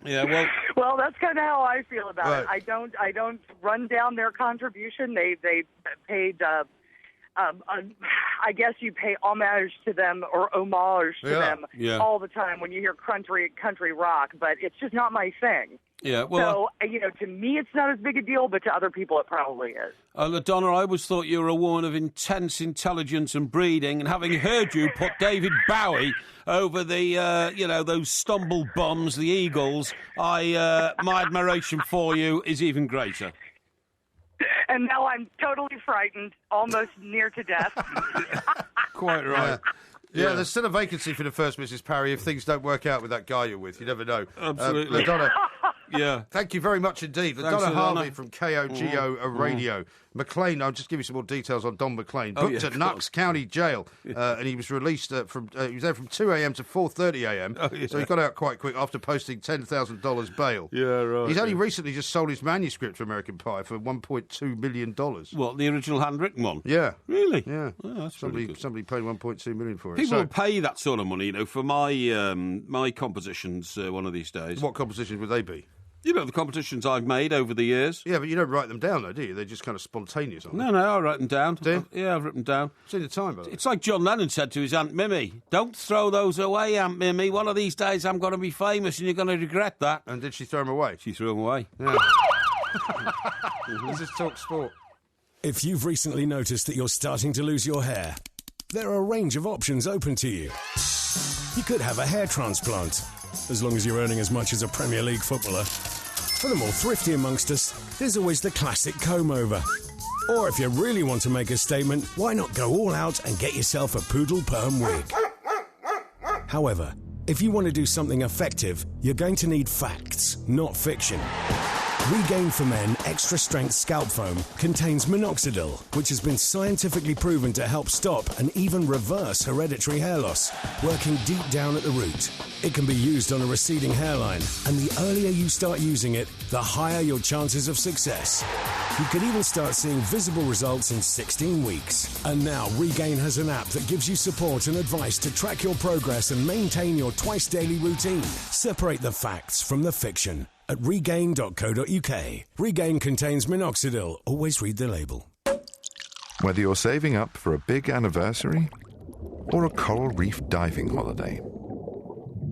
Yeah, well, that's kind of how I feel about it. I don't run down their contribution. They paid. I guess you pay homage to them or homage to them all the time when you hear country rock, but it's just not my thing. Yeah, well, so, you know, to me it's not as big a deal, but to other people it probably is. LaDonna, I always thought you were a woman of intense intelligence and breeding, and having heard you put David Bowie over the, those stumble bums, the Eagles, my admiration for you is even greater. And now I'm totally frightened, almost near to death. Quite right. Yeah, there's still a vacancy for the first Mrs. Parry if things don't work out with that guy you're with. You never know. Absolutely. LaDonna, yeah. Thank you very much indeed. LaDonna Harvey from KOGO Radio. McLean, I'll just give you some more details on Don McLean. Booked at Knox County Jail, and he was released he was there from 2 a.m. to 4:30 a.m. So he got out quite quick after posting $10,000 bail. Yeah, right. He's only recently just sold his manuscript for American Pie for $1.2 million. What, the original handwritten one? Yeah. Really? Yeah. Oh, that's somebody paid $1.2 million for it. People will pay that sort of money, for my compositions one of these days. What compositions would they be? The compositions I've made over the years. Yeah, but you don't write them down, though, do you? They're just kind of spontaneous, aren't they? No, I write them down. Do you? Yeah, I've written them down. See the time, by the way. It's like John Lennon said to his Aunt Mimmy, "Don't throw those away, Aunt Mimmy. One of these days I'm going to be famous and you're going to regret that." And did she throw them away? She threw them away. Yeah. This is Talk Sport. If you've recently noticed that you're starting to lose your hair, there are a range of options open to you. You could have a hair transplant, as long as you're earning as much as a Premier League footballer. For the more thrifty amongst us, there's always the classic comb-over. Or if you really want to make a statement, why not go all out and get yourself a poodle perm wig? However, if you want to do something effective, you're going to need facts, not fiction. Regain for Men Extra Strength Scalp Foam contains minoxidil, which has been scientifically proven to help stop and even reverse hereditary hair loss, working deep down at the root. It can be used on a receding hairline, and the earlier you start using it, the higher your chances of success. You could even start seeing visible results in 16 weeks. And now Regain has an app that gives you support and advice to track your progress and maintain your twice-daily routine. Separate the facts from the fiction at regain.co.uk. Regain contains minoxidil. Always read the label. Whether you're saving up for a big anniversary or a coral reef diving holiday,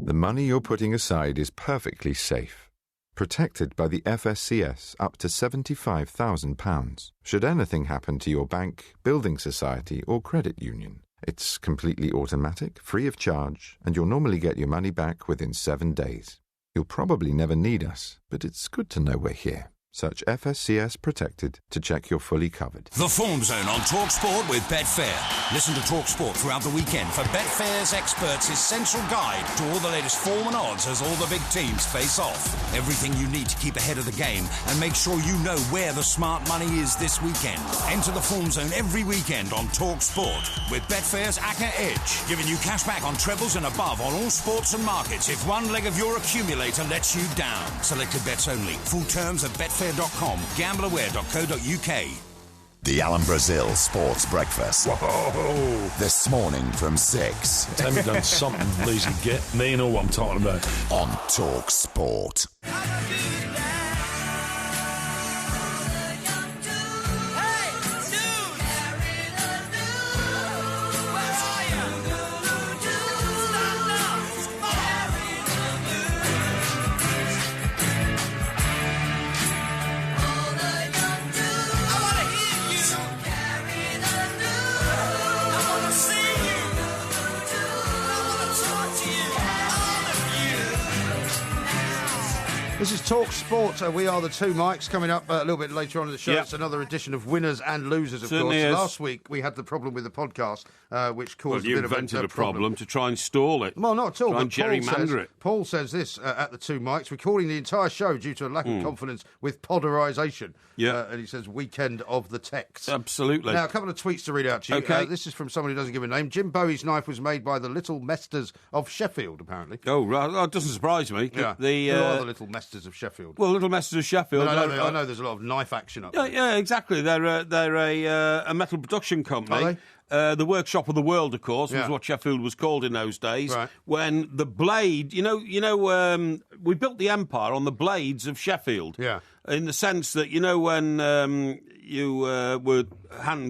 the money you're putting aside is perfectly safe. Protected by the FSCS up to £75,000. Should anything happen to your bank, building society or credit union, it's completely automatic, free of charge, and you'll normally get your money back within 7 days. You'll probably never need us, but it's good to know we're here. Search FSCS Protected to check you're fully covered. The Form Zone on TalkSport with Betfair. Listen to TalkSport throughout the weekend for Betfair's experts' essential guide to all the latest form and odds as all the big teams face off. Everything you need to keep ahead of the game and make sure you know where the smart money is this weekend. Enter the Form Zone every weekend on TalkSport with Betfair's ACCA Edge, giving you cash back on trebles and above on all sports and markets if one leg of your accumulator lets you down. Selected bets only. Full terms at betfair.com. Gambleaware.co.uk. The Alan Brazil Sports Breakfast. Whoa. This morning from 6. Tell me done something, lazy git. Me know what I'm talking about. On Talk Sport. This is Talk Sport. We are the two Mikes. Coming up a little bit later on in the show, Yep. It's another edition of Winners and Losers, of Certainly course. is. Last week we had the problem with the podcast, which caused You a bit invented of a problem to try and stall it. Well, not at all. Try and but gerrymander it. Paul says this at the two Mikes, recording the entire show due to a lack of confidence with podderisation. Yeah. And he says, weekend of the text. Absolutely. Now, a couple of tweets to read out to you. Okay. This is from someone who doesn't give a name. Jim Bowie's knife was made by the Little Mesters of Sheffield, apparently. Oh, right. That doesn't surprise me. Yeah. The, Who are the Little Mesters of Sheffield? Well, Little Masters of Sheffield. I know there's a lot of knife action up there. Yeah, exactly. They're a metal production company. Are they? The Workshop of the World, of course, was Yeah. what Sheffield was called in those days. Right. When the blade, we built the empire on the blades of Sheffield. Yeah. In the sense that, when you were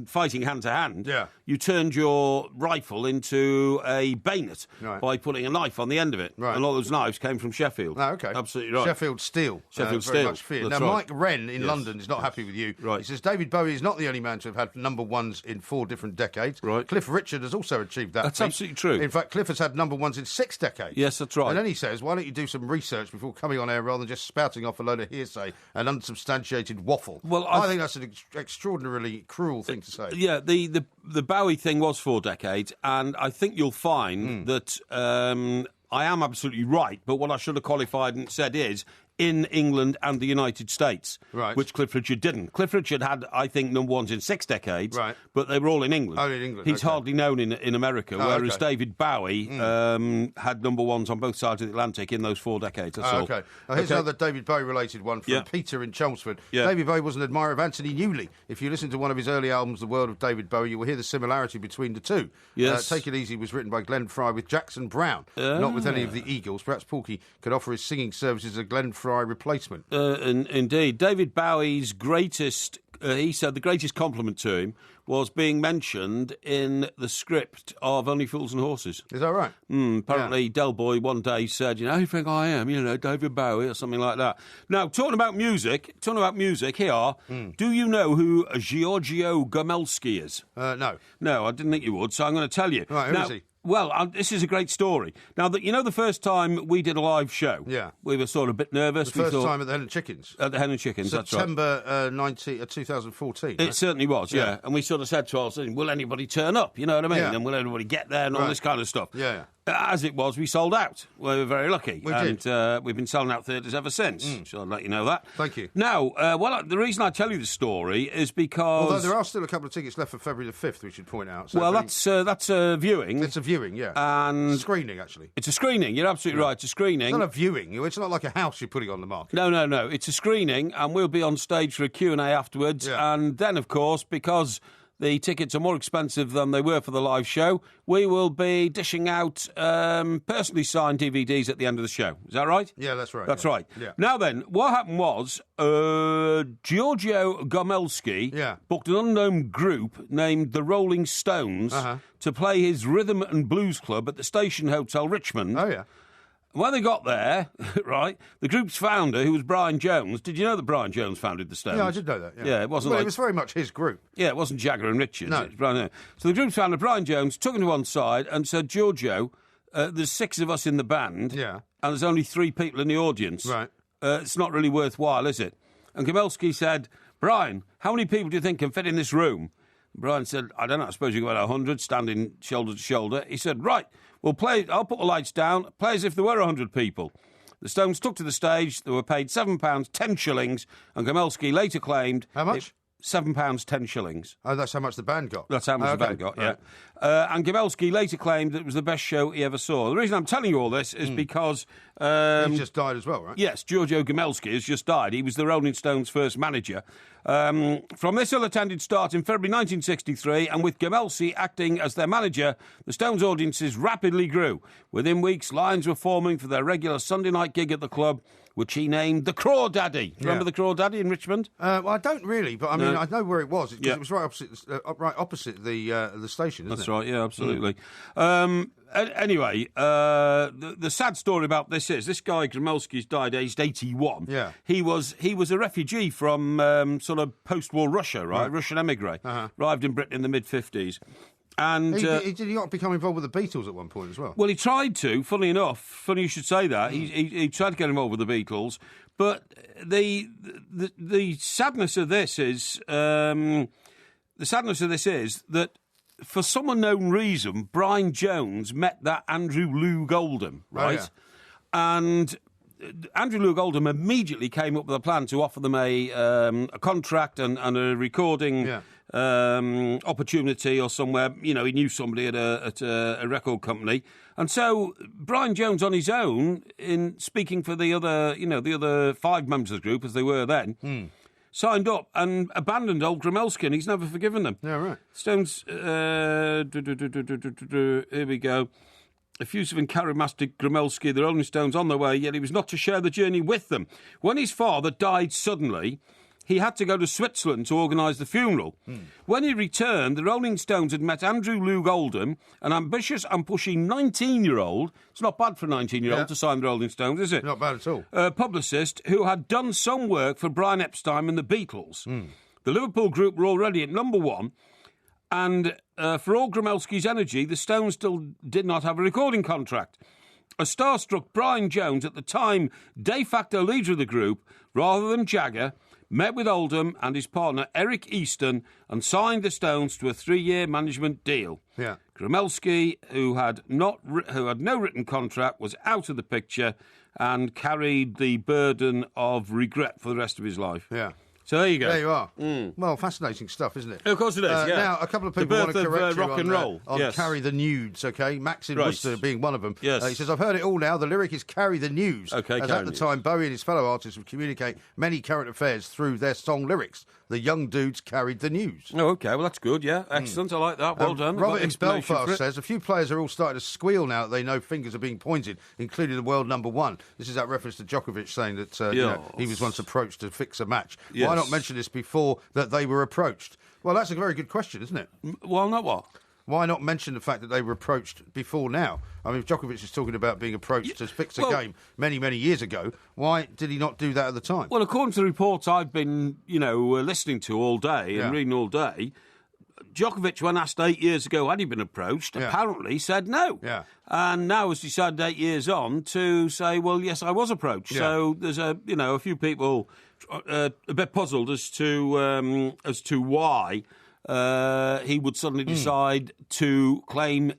fighting hand to hand, Yeah. you turned your rifle into a bayonet Right. by putting a knife on the end of it. Right. And all those knives came from Sheffield. Oh, okay. Absolutely right. Sheffield Steel. Sheffield very Steel. much feared. That's Now, right. Mike Wren in Yes. London is not happy with you. Right. He says David Bowie is not the only man to have had number ones in 4 different decades. Right. Cliff Richard has also achieved that. That's feat. absolutely true. In fact, Cliff has had number ones in 6 decades. Yes, that's right. And then he says, why don't you do some research before coming on air rather than just spouting off a load of hearsay and unsubstantiated waffle? Well, I think that's an extraordinarily cruel thing to say. Yeah, the Bowie thing was 4 decades, and I think you'll find that I am absolutely right, but what I should have qualified and said is in England and the United States, Right. which Cliff Richard didn't. Cliff Richard had, I think, number ones in 6 decades, Right. but they were all in England. Only in England, He's okay. hardly known in America, Oh, whereas okay. David Bowie had number ones on both sides of the Atlantic in those 4 decades. That's all. Okay. Now, here's Okay. another David Bowie-related one from Yeah. Peter in Chelmsford. Yeah. David Bowie was an admirer of Anthony Newley. If you listen to one of his early albums, The World of David Bowie, you will hear the similarity between the two. Yes. Take It Easy was written by Glenn Fry with Jackson Brown, not with any of the Eagles. Perhaps Porky could offer his singing services as a Glenn Fry replacement. Indeed. David Bowie's greatest, he said the greatest compliment to him was being mentioned in the script of Only Fools and Horses. Is that right? Apparently, Del Boy one day said, how do you think I am? David Bowie or something like that. Now, talking about music here, do you know who Giorgio Gomelski is? No. No, I didn't think you would, so I'm going to tell you. Right, who is he? Well, this is a great story. Now, the first time we did a live show, we were sort of a bit nervous. The first time at the Hen and Chickens. At the Hen and Chickens, that's right. September 2014. It certainly was, yeah. And we sort of said to ourselves, will anybody turn up? You know what I mean? Yeah. And will anybody get there and all this kind of stuff? Yeah. As it was, we sold out. We were very lucky. We did. did. We've been selling out theatres ever since. So I'll let you know that. Thank you. Now, the reason I tell you the story is because... Although there are still a couple of tickets left for February the 5th, we should point out. So that's a viewing. It's a viewing, yeah. And screening, actually. It's a screening. You're absolutely right. It's a screening. It's not a viewing. It's not like a house you're putting on the market. No. It's a screening, and we'll be on stage for a Q&A afterwards. Yeah. And then, of course, because the tickets are more expensive than they were for the live show, we will be dishing out personally signed DVDs at the end of the show. Is that right? Yeah, that's right. That's yeah. right. Yeah. Now then, what happened was Giorgio Gomelski booked an unknown group named the Rolling Stones to play his rhythm and blues club at the Station Hotel Richmond. Oh, yeah. When they got there, right, the group's founder, who was Brian Jones, did you know that Brian Jones founded the Stones? Yeah, I did know that. Yeah, it wasn't it was very much his group. Yeah, it wasn't Jagger and Richards. No. It was Brian Jones. So the group's founder, Brian Jones, took him to one side and said, Giorgio, there's 6 of us in the band, and there's only 3 people in the audience. Right. It's not really worthwhile, is it? And Gamelski said, Brian, how many people do you think can fit in this room? Brian said, I don't know, I suppose you've got about 100 standing shoulder to shoulder. He said, right, we'll play, I'll put the lights down, play as if there were 100 people. The Stones took to the stage, they were paid £7, 10 shillings, and Gamelski later claimed... How much? £7, 10 shillings. Oh, that's how much the band got? That's how much the band got, yeah. And Gamelski later claimed that it was the best show he ever saw. The reason I'm telling you all this is because... he just died as well, right? Yes, Giorgio Gamelski has just died. He was the Rolling Stones' first manager. From this ill-attended start in February 1963, and with Gamelski acting as their manager, the Stones' audiences rapidly grew. Within weeks, lines were forming for their regular Sunday night gig at the club, which he named the Craw Daddy. Remember the Craw Daddy in Richmond? Well, I don't really, but I mean, I know where it was. It was right opposite the station, isn't it? That's right, yeah, absolutely. Anyway, the sad story about this is this guy Gamelski's died aged 81. Yeah, he was a refugee from sort of post-war Russia, right? Russian emigre, arrived in Britain in the mid-50s. And did he not become involved with the Beatles at one point as well? Well, he tried to. Funnily enough, funny you should say that. He tried to get involved with the Beatles, but the sadness of this is that for some unknown reason, Brian Jones met that Andrew Lou Goldham, right? Oh, yeah. And Andrew Lou Goldham immediately came up with a plan to offer them a contract and a recording opportunity or somewhere. You know, he knew somebody at a record company. And so Brian Jones on his own, in speaking for the other 5 members of the group, as they were then, signed up and abandoned old Gamelski, and he's never forgiven them. Yeah, right. Stones, here we go. Effusive and charismatic Gamelski, the Rolling Stones on their way, yet he was not to share the journey with them. When his father died suddenly, he had to go to Switzerland to organise the funeral. When he returned, the Rolling Stones had met Andrew Lou Goldham, an ambitious and pushing 19-year-old. It's not bad for a 19-year-old to sign the Rolling Stones, is it? Not bad at all. Publicist who had done some work for Brian Epstein and the Beatles. The Liverpool group were already at number 1, and for all Gamelski's energy, the Stones still did not have a recording contract. A starstruck Brian Jones, at the time de facto leader of the group, rather than Jagger, met with Oldham and his partner Eric Easton and signed the Stones to a 3-year management deal. Yeah. Gamelski, who had no written contract, was out of the picture and carried the burden of regret for the rest of his life. Yeah. So there you go. There you are. Well, fascinating stuff, isn't it? Of course it is, yeah. Now, a couple of people want to correct you rock and roll. on Carry the Nudes, OK? Max in Worcester being one of them. Yes. He says, I've heard it all now. The lyric is Carry the News. OK, as at the time, Bowie and his fellow artists would communicate many current affairs through their song lyrics. The young dudes carried the news. Oh, OK, well, that's good, yeah. Excellent, I like that. Well done. Robert in Belfast says, a few players are all starting to squeal now that they know fingers are being pointed, including the world number 1. This is that reference to Djokovic saying that he was once approached to fix a match. Yes. Why not mention this before that they were approached? Well, that's a very good question, isn't it? Well, not what? Why not mention the fact that they were approached before now? I mean, if Djokovic is talking about being approached to fix a game many, many years ago, why did he not do that at the time? Well, according to the reports I've been, listening to all day and reading all day, Djokovic, when asked 8 years ago had he been approached, apparently said no. Yeah. And now has decided 8 years on to say, well, yes, I was approached. Yeah. So there's a few people a bit puzzled as to why he would suddenly decide to claim.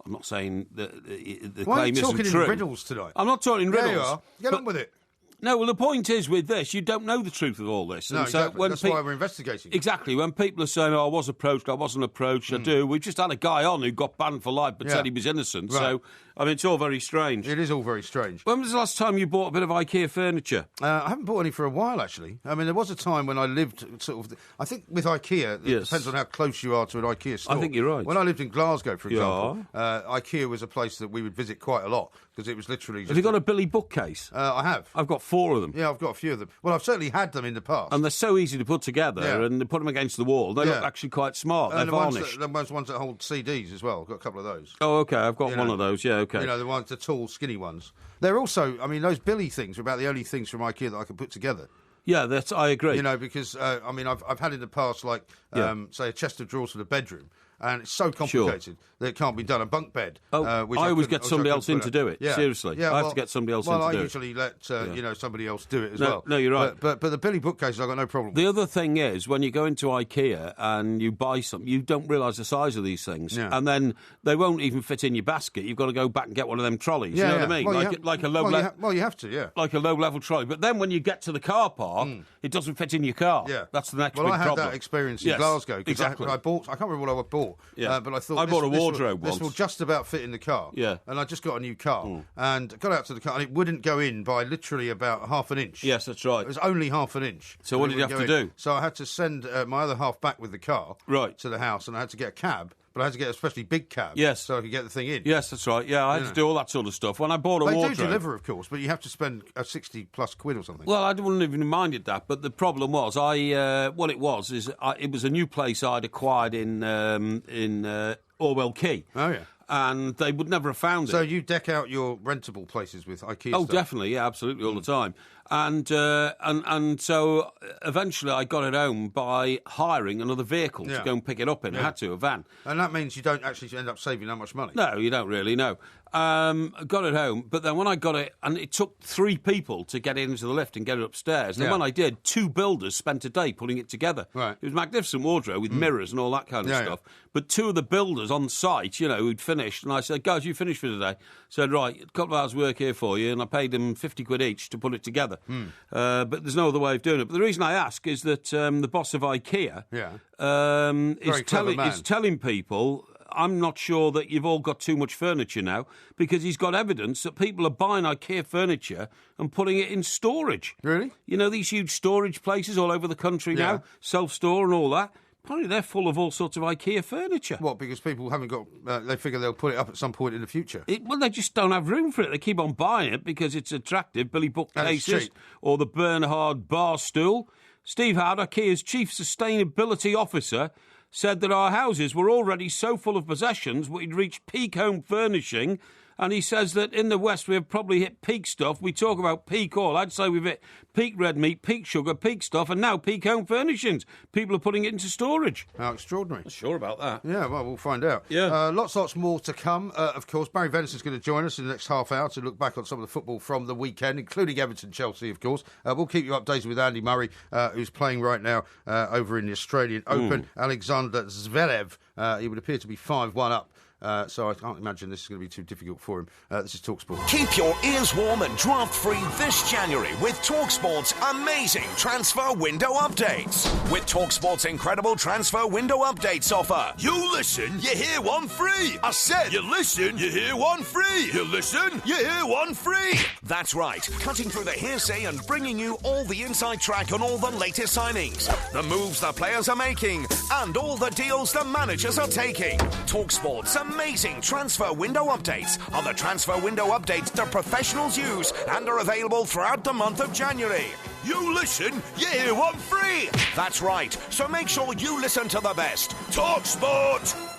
I'm not saying that the claim isn't true. Why are you talking in riddles tonight? I'm not talking in riddles. There you are. Get on with it. No, well, the point is with this, you don't know the truth of all this. No, exactly. That's why we're investigating. Exactly. When people are saying, I was approached, I wasn't approached, I do. We just had a guy on who got banned for life but said he was innocent. Right. So, I mean, it's all very strange. It is all very strange. When was the last time you bought a bit of IKEA furniture? I haven't bought any for a while, actually. I mean, there was a time when I lived I think with IKEA, it depends on how close you are to an IKEA store. I think you're right. When I lived in Glasgow, for example, IKEA was a place that we would visit quite a lot because it was literally... Have you got a Billy bookcase? I have. I've got 4 of them. Yeah, I've got a few of them. Well, I've certainly had them in the past. And they're so easy to put together and they put them against the wall. They look actually quite smart. They're varnished. The ones that hold CDs as well. I've got a couple of those. Oh, OK. I've got one of those. Yeah, OK. You know, the tall, skinny ones. They're also... I mean, those Billy things are about the only things from IKEA that I can put together. Yeah, I agree. You know, because, I've had in the past, say, a chest of drawers for the bedroom. and it's so complicated that it can't be done. A bunk bed. Which I always get somebody else in to do it. Yeah. Seriously, yeah, I have to get somebody else in to do it. Well, I usually let somebody else do it as well. No, you're right. But the Billy bookcases, I've got no problem. The other thing is, when you go into IKEA and you buy something, you don't realise the size of these things, and then they won't even fit in your basket. You've got to go back and get one of them trolleys. Yeah, you know what I mean? Well, like a low level. Well, you have to, yeah. Like a low level trolley. But then when you get to the car park, it doesn't fit in your car. Yeah, that's the next big problem. Well, I had problem. that experience in Glasgow. Exactly. I can't remember what I bought. Yeah. But I thought I bought a wardrobe once. This will just about fit in the car. Yeah. And I just got a new car and got out to the car and it wouldn't go in by literally about half an inch. Yes, that's right. It was only half an inch. So what did you have to do? So I had to send my other half back with the car to the house, and I had to get a cab. But I had to get a especially big cab, so I could get the thing in. Yes, that's right. Yeah, I had to do all that sort of stuff. When I bought a wardrobe... They do deliver, of course, but you have to spend £60+ or something. Well, I wouldn't even minded that, but the problem was, it was a new place I'd acquired in Orwell Quay. Oh, yeah. And they would never have found it. So you deck out your rentable places with IKEA stuff? Oh, definitely, yeah, absolutely, all the time. And so eventually I got it home by hiring another vehicle to go and pick it up in. I had to, a van. And that means you don't actually end up saving that much money? No, you don't really, no. Got it home, but then when I got it, and it took 3 people to get it into the lift and get it upstairs. And when I did, 2 builders spent a day putting it together. Right. It was a magnificent wardrobe with mirrors and all that kind of stuff. But 2 of the builders on site, who'd finished, and I said, guys, you finished for today? Said, right, a couple of hours work here for you, and I paid them 50 quid each to put it together. But there's no other way of doing it. But the reason I ask is that the boss of IKEA is telling people, I'm not sure that you've all got too much furniture now, because he's got evidence that people are buying IKEA furniture and putting it in storage. Really? You know, these huge storage places all over the country now, self-store and all that. Apparently they're full of all sorts of IKEA furniture. What, because people haven't got... they figure they'll put it up at some point in the future? Well, they just don't have room for it. They keep on buying it because it's attractive. Billy bookcases or the Bernhard bar stool. Steve Howard, IKEA's chief sustainability officer, said that our houses were already so full of possessions we'd reached peak home furnishing. And he says that in the West we have probably hit peak stuff. We talk about peak oil. I'd say we've hit peak red meat, peak sugar, peak stuff, and now peak home furnishings. People are putting it into storage. How extraordinary. Not sure about that. Yeah, well, we'll find out. Yeah. Lots more to come. Of course, Barry Venison's going to join us in the next half hour to look back on some of the football from the weekend, including Everton-Chelsea, of course. We'll keep you updated with Andy Murray, who's playing right now over in the Australian Open. Alexander Zverev, he would appear to be 5-1 up. So I can't imagine this is going to be too difficult for him. This is TalkSport. Keep your ears warm and draft-free this January with TalkSport's amazing transfer window updates. With TalkSport's incredible transfer window updates offer. You listen, you hear one free. I said, you listen, you hear one free. You listen, you hear one free. That's right, cutting through the hearsay and bringing you all the inside track on all the latest signings, the moves the players are making, and all the deals the managers are taking. TalkSport's amazing transfer window updates are the transfer window updates that professionals use and are available throughout the month of January. You listen, you hear one free. That's right, so make sure you listen to the best. TalkSport.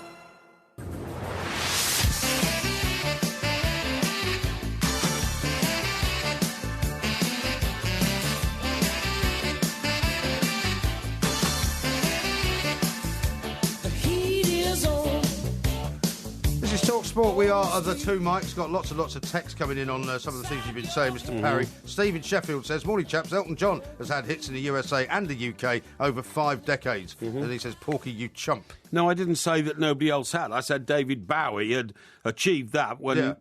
This is TalkSport. We are the two Mikes. Got lots and lots of text coming in on some of the things you've been saying, Mr. Parry. Stephen Sheffield says, morning chaps, Elton John has had hits in the USA and the UK over 5 decades. And he says, Porky, you chump. No, I didn't say that nobody else had. I said David Bowie had achieved that when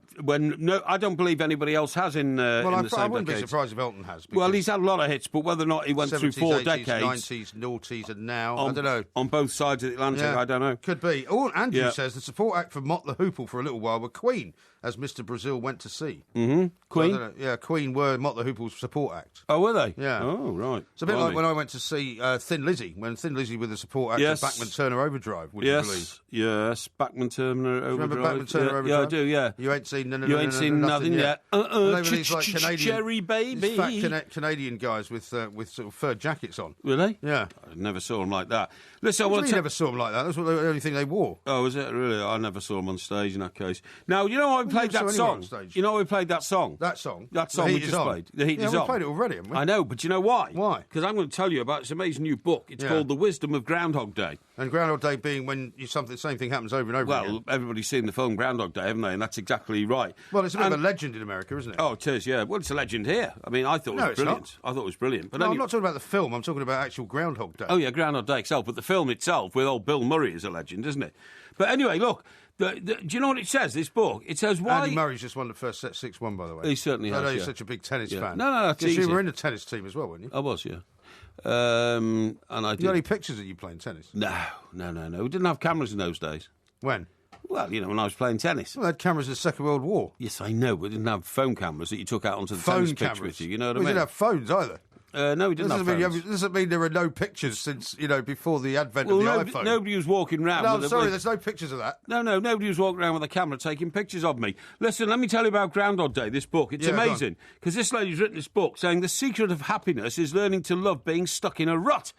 no, I don't believe anybody else has in the same decades. I wouldn't be surprised if Elton has. Well, he's had a lot of hits, but whether or not he went 70s, through 4 80s, decades... 90s, noughties and now, I don't know. On both sides of the Atlantic, I don't know. Could be. Oh, Andrew says the support act for Mott the Hoople for a little while were Queen, as Mr. Brazil went to see. Queen? So Queen were Mott the Hoople's support act. Oh, were they? Yeah. Oh, right. It's a bit like when I went to see Thin Lizzy, when Thin Lizzy with the support act of Bachman Turner Overdrive, would you believe? Yes, Bachman Turner Overdrive. Remember Bachman Turner Overdrive? Yeah, I do, yeah. You ain't seen nothing yet. These like Canadian, Cherry baby. These fat Canadian guys with sort of fur jackets on. Really? Yeah. I never saw them like that. Listen, I never saw them like that. That's the only thing they wore. Oh, was it? Really? I never saw them on stage. days in that case. Now, you know why we played that song? You know why we played that song? That song? That song we just played. The Heat is on. We played it already, haven't we? I know, but you know why? Why? Because I'm going to tell you about this amazing new book. It's called The Wisdom of Groundhog Day. And Groundhog Day being when the same thing happens over and over again. Well, everybody's seen the film Groundhog Day, haven't they? And that's exactly right. Well, it's a bit of a legend in America, isn't it? Oh, it is, yeah. Well, it's a legend here. I mean, I thought it was brilliant. I thought it was brilliant. But I'm not talking about the film. I'm talking about actual Groundhog Day. Oh, yeah, Groundhog Day itself. But the film itself, with old Bill Murray, is a legend, isn't it? But anyway, look, do you know what it says, this book? It says why... Andy Murray's just won the first set 6-1, by the way. He certainly has, I know you're such a big tennis fan. No, that's easy. You were in the tennis team as well, weren't you? I was, yeah. And I did. You got any pictures of you playing tennis? No. We didn't have cameras in those days. When? Well, when I was playing tennis. Well, they had cameras in the Second World War. Yes, I know, but we didn't have phone cameras that you took out onto the tennis pitch with you. You know what I mean? We didn't have phones either. No, we didn't have phones. This doesn't mean there are no pictures since, before the advent of the iPhone. Nobody was walking around. No, I'm sorry, there's no pictures of that. No, nobody was walking around with a camera taking pictures of me. Listen, let me tell you about Groundhog Day, this book. It's amazing, because this lady's written this book saying the secret of happiness is learning to love being stuck in a rut.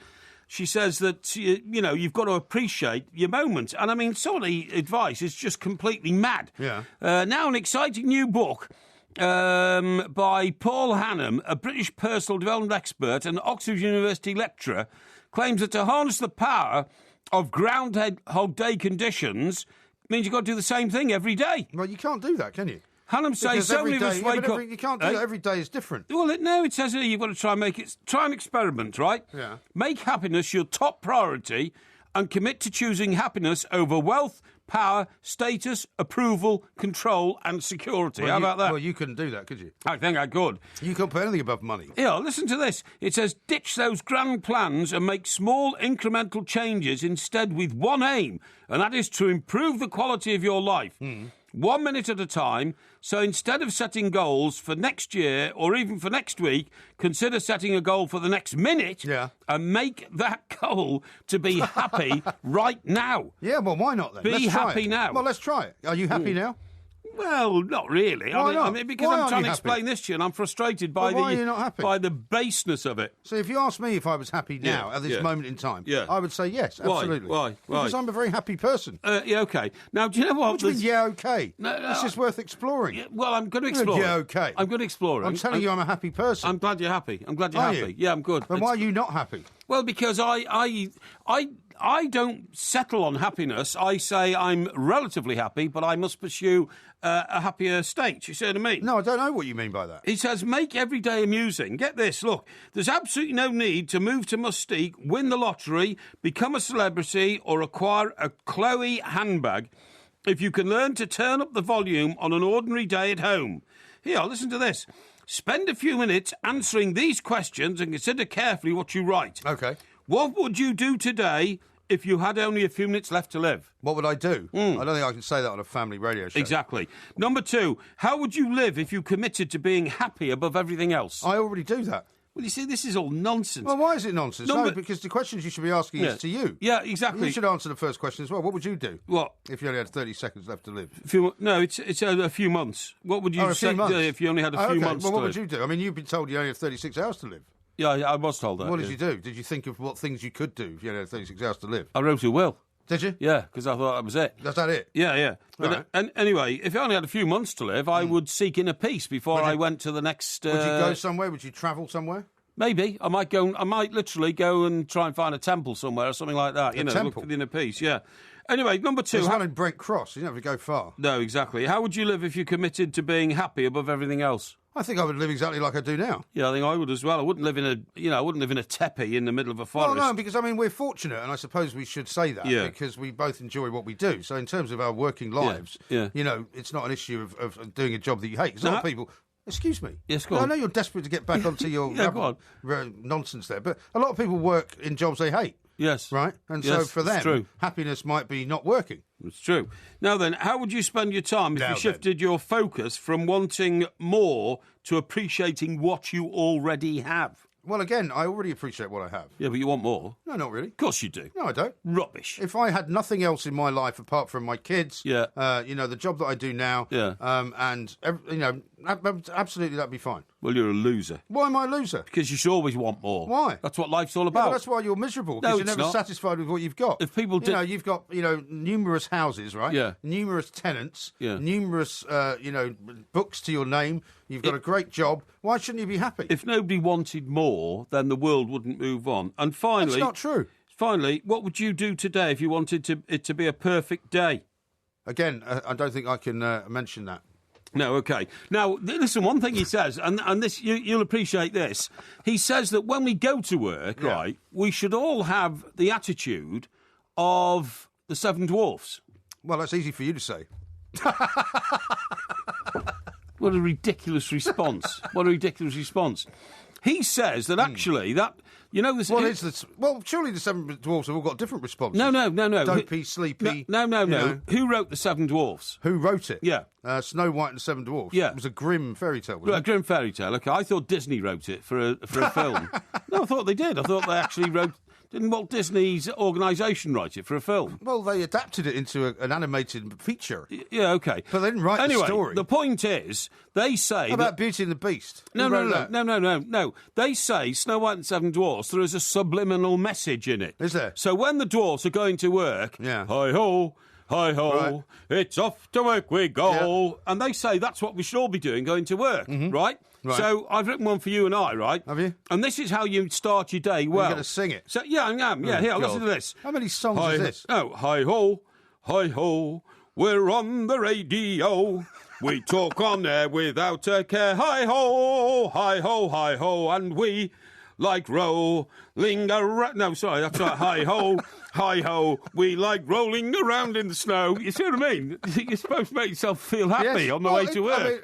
She says that, you've got to appreciate your moment. And, I mean, some of the advice is just completely mad. Yeah. Now, an exciting new book by Paul Hannam, a British personal development expert and Oxford University lecturer, claims that to harness the power of Groundhog Day conditions means you've got to do the same thing every day. Well, you can't do that, can you? Hannam says so many of us wake up... You can't do that. Every day is different. Well, it says here you've got to try an experiment, right? Yeah. Make happiness your top priority and commit to choosing happiness over wealth, power, status, approval, control and security. How about that? Well, you couldn't do that, could you? I think I could. You couldn't put anything above money. Yeah, listen to this. It says, ditch those grand plans and make small incremental changes instead with one aim, and that is to improve the quality of your life. 1 minute at a time. So instead of setting goals for next year or even for next week, consider setting a goal for the next minute and make that goal to be happy right now. Yeah, well, why not then? Be happy now. Well, let's try it. Are you happy now? Well, not really. Why not? I mean, because I'm trying to explain this to you, and I'm frustrated by why are you not happy? By the baseness of it. So, if you ask me if I was happy now at this moment in time, I would say yes, absolutely. Why? Because I'm a very happy person. Yeah, okay. Now, do you know what? What do you mean, yeah, okay? No, this is worth exploring. Yeah, well, I'm going to explore. Yeah, okay. I'm going to explore it. I'm telling you, I'm a happy person. I'm glad you're happy. I'm glad you're happy. You? Yeah, I'm good. Then why are you not happy? Well, because I don't settle on happiness. I say I'm relatively happy, but I must pursue a happier state. You see what I mean? No, I don't know what you mean by that. He says, make every day amusing. Get this, look, there's absolutely no need to move to Mustique, win the lottery, become a celebrity, or acquire a Chloe handbag if you can learn to turn up the volume on an ordinary day at home. Here, listen to this. Spend a few minutes answering these questions and consider carefully what you write. OK. What would you do today if you had only a few minutes left to live? What would I do? I don't think I can say that on a family radio show. Exactly. Number 2, how would you live if you committed to being happy above everything else? I already do that. Well, you see, this is all nonsense. Well, why is it nonsense? No, because the questions you should be asking is to you. Yeah, exactly. You should answer the first question as well. What would you do? What? If you only had 30 seconds left to live. No, it's a few months. What would you say if you only had a few months well, to what live? would you do? I mean, you've been told you only have 36 hours to live. Yeah, I was told that. What did you do? Did you think of what things you could do if you only had 36 hours to live? I wrote a will. Did you? Yeah, because I thought that was it. That's that it? Yeah. But anyway, if I only had a few months to live, I would seek inner peace before I went to the next... Would you go somewhere? Would you travel somewhere? Maybe. I might literally go and try and find a temple somewhere or something like that. Temple? Look for the inner peace, yeah. Anyway, number 2... There's one in Brent Cross. You don't have to go far. No, exactly. How would you live if you committed to being happy above everything else? I think I would live exactly like I do now. Yeah, I think I would as well. I wouldn't live in a teepee in the middle of a forest. Well, no, because, I mean, we're fortunate, and I suppose we should say that, because we both enjoy what we do. So in terms of our working lives, it's not an issue of doing a job that you hate. Because a lot of people... Excuse me. Yes, go on. I know you're desperate to get back onto your nonsense there, but a lot of people work in jobs they hate. Yes. Right? And so for them, happiness might be not working. It's true. Now then, how would you spend your time if you shifted your focus from wanting more to appreciating what you already have? Well, again, I already appreciate what I have. Yeah, but you want more. No, not really. Of course you do. No, I don't. Rubbish. If I had nothing else in my life apart from my kids, the job that I do now, and Absolutely, that'd be fine. Well, you're a loser. Why am I a loser? Because you should always want more. Why? That's what life's all about. Yeah, that's why you're miserable, because you're never satisfied with what you've got. If people you've got, numerous houses, right? Yeah. Numerous tenants. Yeah. Numerous, books to your name. You've got a great job. Why shouldn't you be happy? If nobody wanted more, then the world wouldn't move on. And finally... That's not true. Finally, what would you do today if you wanted it to be a perfect day? Again, I don't think I can mention that. No, OK. Now, listen, one thing he says, and this you'll appreciate this, he says that when we go to work, right, we should all have the attitude of the Seven Dwarfs. Well, that's easy for you to say. What a ridiculous response. What a ridiculous response. He says that actually that... Well, surely the Seven Dwarfs have all got different responses. No. Dopey, sleepy. No. Who wrote the Seven Dwarfs? Who wrote it? Yeah. Snow White and the Seven Dwarfs. Yeah. It was a grim fairy tale, wasn't it? A grim fairy tale, OK. I thought Disney wrote it for a film. No, I thought they did. I thought they actually wrote... Didn't Walt Disney's organisation write it for a film? Well, they adapted it into an animated feature. Yeah, OK. But they didn't write the story. The point is, they say... How about Beauty and the Beast? No. They say Snow White and Seven Dwarfs, there is a subliminal message in it. Is there? So when the dwarfs are going to work, hi-ho, right. It's off to work we go. Yeah. And they say that's what we should all be doing, going to work, right? So I've written one for you and I, right? Have you? And this is how you start your day well. You're going to sing it? So, yeah, I am. Yeah, here, listen to this. How many songs is this? Oh, hi-ho, we're on the radio. We talk on air without a care. Hi-ho, and we like rolling around. No, sorry, that's right. Hi-ho, we like rolling around in the snow. You see what I mean? You're supposed to make yourself feel happy on the way to work.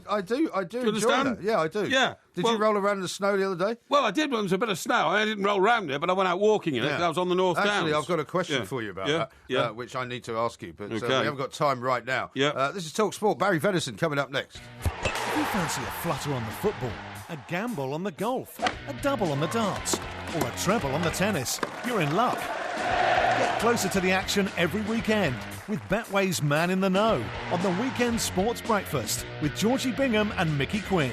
I do enjoy understand? that. Yeah, I do. Yeah. Did you roll around in the snow the other day? Well, I did when there was a bit of snow. I didn't roll around it, but I went out walking in it. I was on the North Downs. Actually, I've got a question for you about that, which I need to ask you, but we haven't got time right now. This is Talk Sport. Barry Venison coming up next. If you fancy a flutter on the football, a gamble on the golf, a double on the darts, or a treble on the tennis, you're in luck. Get closer to the action every weekend with Betway's Man in the Know on the Weekend Sports Breakfast with Georgie Bingham and Mickey Quinn.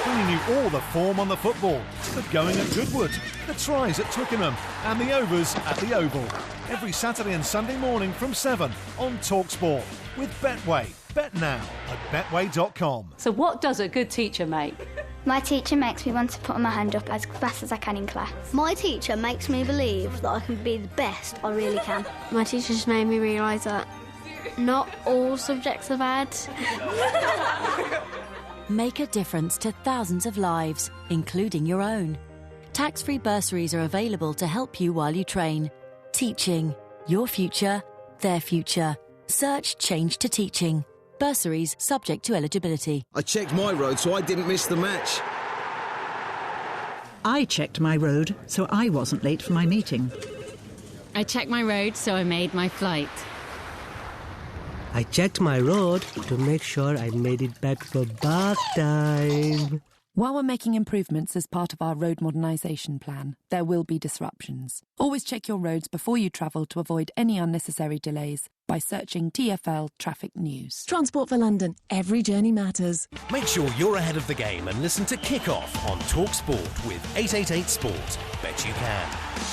Bringing you all the form on the football, the going at Goodwood, the tries at Twickenham and the overs at the Oval. Every Saturday and Sunday morning from 7 on TalkSport with Betway. Bet now at betway.com. So what does a good teacher make? My teacher makes me want to put my hand up as fast as I can in class. My teacher makes me believe that I can be the best I really can. My teacher just made me realise that not all subjects are bad. Make a difference to thousands of lives, including your own. Tax-free bursaries are available to help you while you train. Teaching. Your future. Their future. Search Change to Teaching. Bursaries subject to eligibility. I checked my road so I didn't miss the match. I checked my road so I wasn't late for my meeting. I checked my road so I made my flight. I checked my road to make sure I made it back for bath time. While we're making improvements as part of our road modernisation plan, there will be disruptions. Always check your roads before you travel to avoid any unnecessary delays by searching TfL Traffic News. Transport for London. Every journey matters. Make sure you're ahead of the game and listen to Kick-Off on Talk Sport with 888 Sport. Bet you can.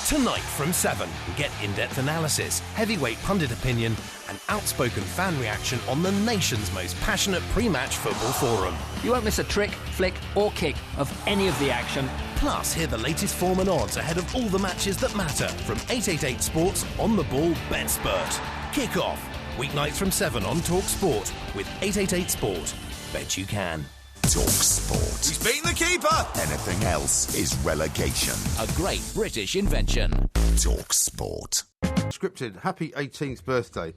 Tonight from 7, get in-depth analysis, heavyweight pundit opinion and outspoken fan reaction on the nation's most passionate pre-match football forum. You won't miss a trick, flick or kick of any of the action. Plus, hear the latest form and odds ahead of all the matches that matter from 888 Sports On The Ball Bet Spurt. Kick Off, weeknights from 7 on Talk Sport with 888 Sport. Bet you can. Talk Sport. He's beaten the keeper. Anything else is relegation. A great British invention. Talk Sport. Scripted happy 18th birthday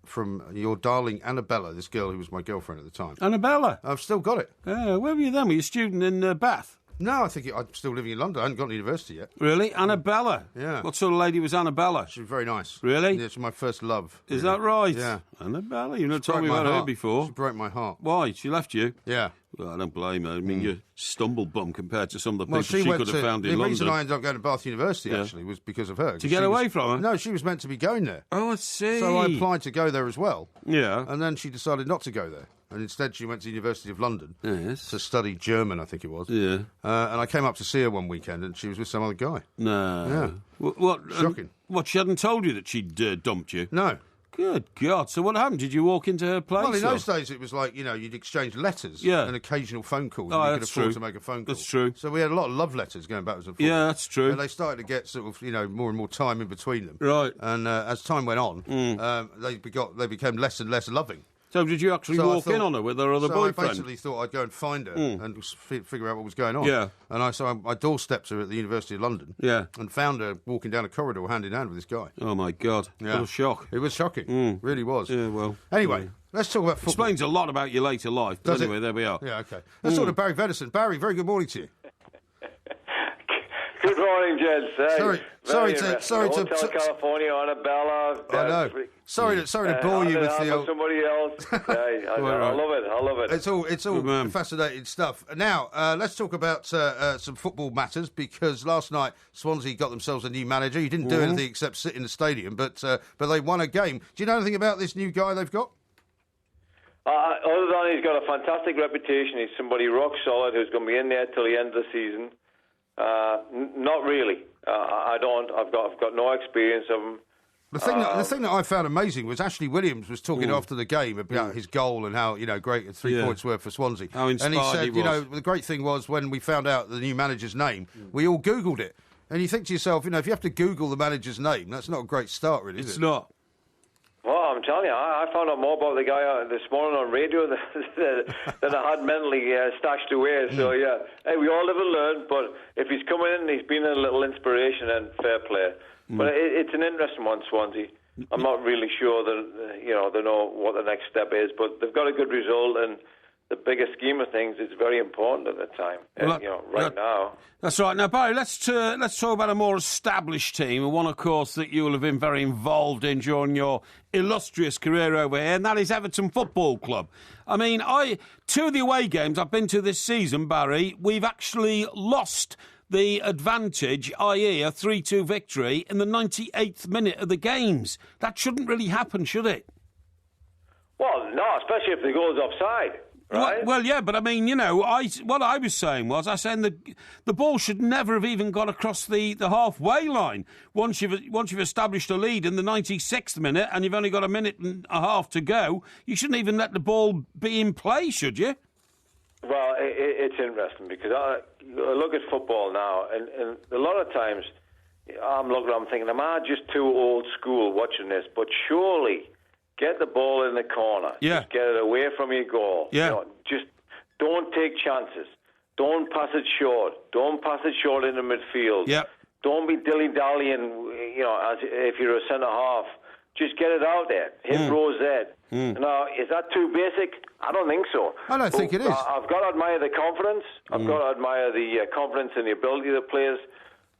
from your darling Annabella, this girl who was my girlfriend at the time. Annabella? I've still got it. Where were you then? Were you a student in Bath? No, I think I'm still living in London. I hadn't gone to university yet. Really? Annabella? Yeah. What sort of lady was Annabella? She was very nice. Really? Yeah, she was my first love. Is that right? Yeah. Annabella? You've not told me about her before. She broke my heart. Why? She left you? Yeah. Well, I don't blame her. I mean, you're stumble bum compared to some of the people she could have found in London. The reason I ended up going to Bath University, actually, was because of her. To get away from her? No, she was meant to be going there. Oh, I see. So I applied to go there as well. Yeah. And then she decided not to go there. and instead she went to the University of London to study German, I think it was. Yeah. And I came up to see her one weekend, and she was with some other guy. No. Yeah. What? Shocking. What, she hadn't told you that she'd dumped you? No. Good God. So what happened? Did you walk into her place? Well, in those days, it was like, you'd exchange letters and occasional phone calls. Oh, and you that's could afford true. to make a phone call. That's true. So we had a lot of love letters going backwards and forwards. Yeah, that's true. And they started to get sort of, more and more time in between them. Right. And as time went on, they became less and less loving. So did you actually walk in on her with her other boyfriend? I basically thought I'd go and find her and figure out what was going on. Yeah. And I doorstepped her at the University of London. Yeah. And found her walking down a corridor hand in hand with this guy. Oh, my God. Yeah. What a shock. It was shocking. Really was. Yeah, well. Anyway, let's talk about football. Explains a lot about your later life. But anyway, there we are. Yeah, OK. Let's talk to Barry Vedison. Barry, very good morning to you. Good morning, gents. Sorry to Hotel California, Annabella. I know. Sorry to bore you with the somebody else. I love it. It's all fascinating stuff. Now, let's talk about some football matters, because last night Swansea got themselves a new manager. He didn't do anything except sit in the stadium, but they won a game. Do you know anything about this new guy they've got? Other than he's got a fantastic reputation, he's somebody rock solid who's going to be in there till the end of the season. Not really. I don't. I've got no experience of him. The thing that I found amazing was Ashley Williams was talking after the game about his goal and how great 3 points were for Swansea. How inspired and he said, he was. the great thing was when we found out the new manager's name, we all Googled it, and you think to yourself, if you have to Google the manager's name, that's not a great start, really. Is it? It's not. Well, I'm telling you, I found out more about the guy this morning on radio than I had mentally stashed away. So, yeah, hey, we all live and learn, but if he's coming in and he's been a little inspiration, and fair play. But it's an interesting one, Swansea. I'm not really sure that, they know what the next step is, but they've got a good result, and the bigger scheme of things is very important at the time, now. That's right. Now, Barry, let's talk about a more established team, and one, of course, that you will have been very involved in during your illustrious career over here, and that is Everton Football Club. I mean, 2 of the away games I've been to this season, Barry, we've actually lost the advantage, i.e. a 3-2 victory, in the 98th minute of the games. That shouldn't really happen, should it? Well, no, especially if the goal's offside. Right? Well, yeah, but I mean, what I was saying was, the ball should never have even got across the halfway line. Once you've established a lead in the 96th minute and you've only got a minute and a half to go, you shouldn't even let the ball be in play, should you? Well, it's interesting because I look at football now, and a lot of times I'm thinking, am I just too old school watching this? But surely, get the ball in the corner. Yeah. Just get it away from your goal. Yeah. Just don't take chances. Don't pass it short. Don't pass it short into midfield. Yeah. Don't be dilly-dallying, as if you're a centre-half. Just get it out there. Hit row Z. Now, is that too basic? I don't think so. I don't think it is. I've got to admire the confidence. I've got to admire the confidence and the ability of the players.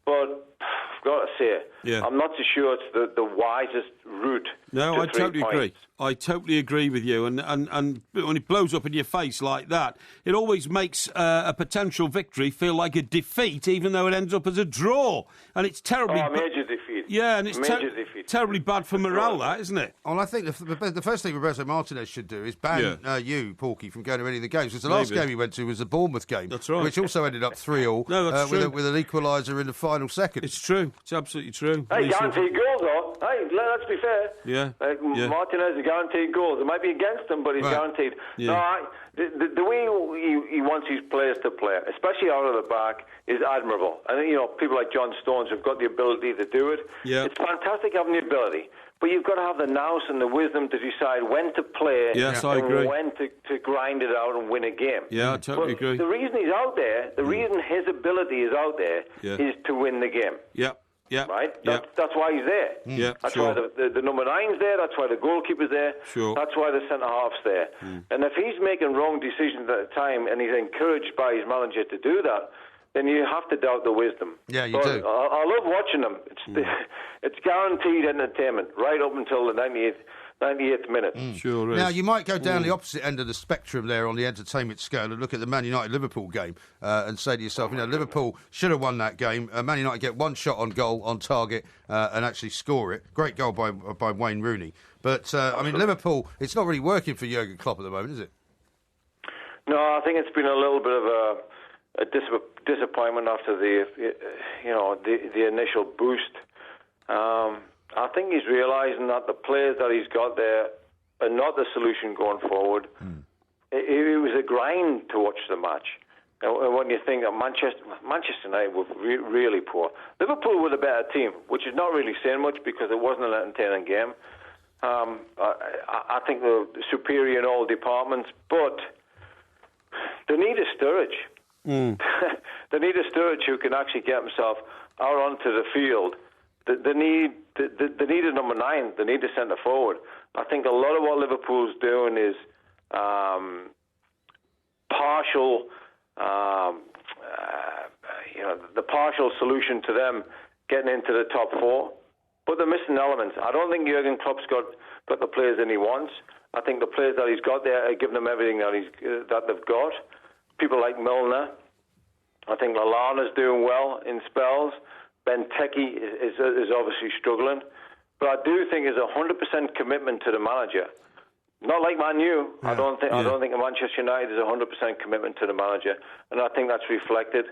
But I've got to say, I'm not so sure it's the wisest route. No, I totally agree. I totally agree with you. And when it blows up in your face like that, it always makes a potential victory feel like a defeat, even though it ends up as a draw. And it's terribly... a major defeat. Yeah, and it's terribly bad for morale, that, isn't it? Well, I think the first thing Roberto Martinez should do is ban you, Porky, from going to any of the games. Because the last game he went to was the Bournemouth game. That's right. Which also ended up 3-3 with an equaliser in the final second. It's true. It's absolutely true. Hey, guaranteed goals, though. Hey, let's be fair. Yeah. Martinez is guaranteed goals. It might be against him, but he's guaranteed. Yeah. No, the way he wants his players to play, especially out of the back, is admirable. And, people like John Stones have got the ability to do it. Yeah. It's fantastic having the ability. But you've got to have the nous and the wisdom to decide when to play I agree. and when to grind it out and win a game. Yeah, I totally agree. The reason he's out there, the reason his ability is out there is to win the game. Yeah. Yeah. Right? That's why he's there. Yeah, that's why the number 9's there. That's why the goalkeeper's there. Sure. That's why the centre-half's there. And if he's making wrong decisions at a time and he's encouraged by his manager to do that, then you have to doubt the wisdom. Yeah, you do. I love watching them. It's guaranteed entertainment right up until the 98th minute. Sure is. Now, you might go down the opposite end of the spectrum there on the entertainment scale and look at the Man United-Liverpool game and say to yourself, Liverpool should have won that game. Man United get one shot on goal, on target, and actually score it. Great goal by Wayne Rooney. But, Liverpool, it's not really working for Jurgen Klopp at the moment, is it? No, I think it's been a little bit of a disappointment after the initial boost. I think he's realising that the players that he's got there are not the solution going forward. It was a grind to watch the match. And when you think that Manchester United were really poor. Liverpool were the better team, which is not really saying much because it wasn't an entertaining game. I think they're superior in all departments, but they need a Sturridge. They need a Sturridge who can actually get himself out onto the field. They need a number 9. They need a centre forward. I think a lot of what Liverpool's doing is partial. The partial solution to them getting into the top 4, but they're missing elements. I don't think Jurgen Klopp's got the players that he wants. I think the players that he's got there are giving them everything that they've got. People like Milner. I think Lallana's doing well in spells. Benteke is obviously struggling, but I do think there's 100% commitment to the manager. Not like Man U. Yeah. I don't think Manchester United is 100% commitment to the manager, and I think that's reflected.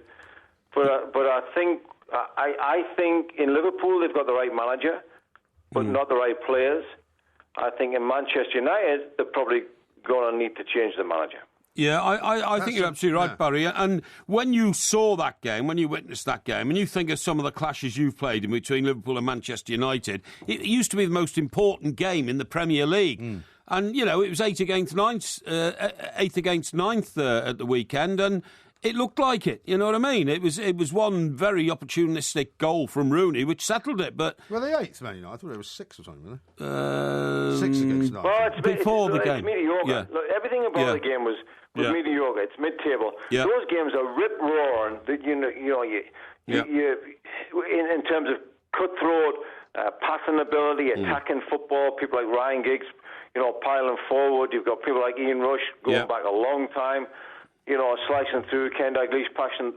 But I think in Liverpool they've got the right manager, but not the right players. I think in Manchester United they're probably going to need to change the manager. Yeah, I think you're absolutely right, Barry. And when you saw that game, when you witnessed that game, and you think of some of the clashes you've played in between Liverpool and Manchester United, it used to be the most important game in the Premier League. And, it was 8th against 9th at the weekend, and it looked like it, you know what I mean? It was one very opportunistic goal from Rooney, which settled it, but... Well, the 8th, Man United, I thought it was 6 or something, wasn't it? 6 against 9. Well, before the game. It's mediocre. Yeah. Look, everything about the game was mediocre. It's mid-table. Yeah. Those games are rip-roaring. In terms of cutthroat, passing ability, attacking football, people like Ryan Giggs, piling forward. You've got people like Ian Rush going back a long time, slicing through. Ken Dalglish passing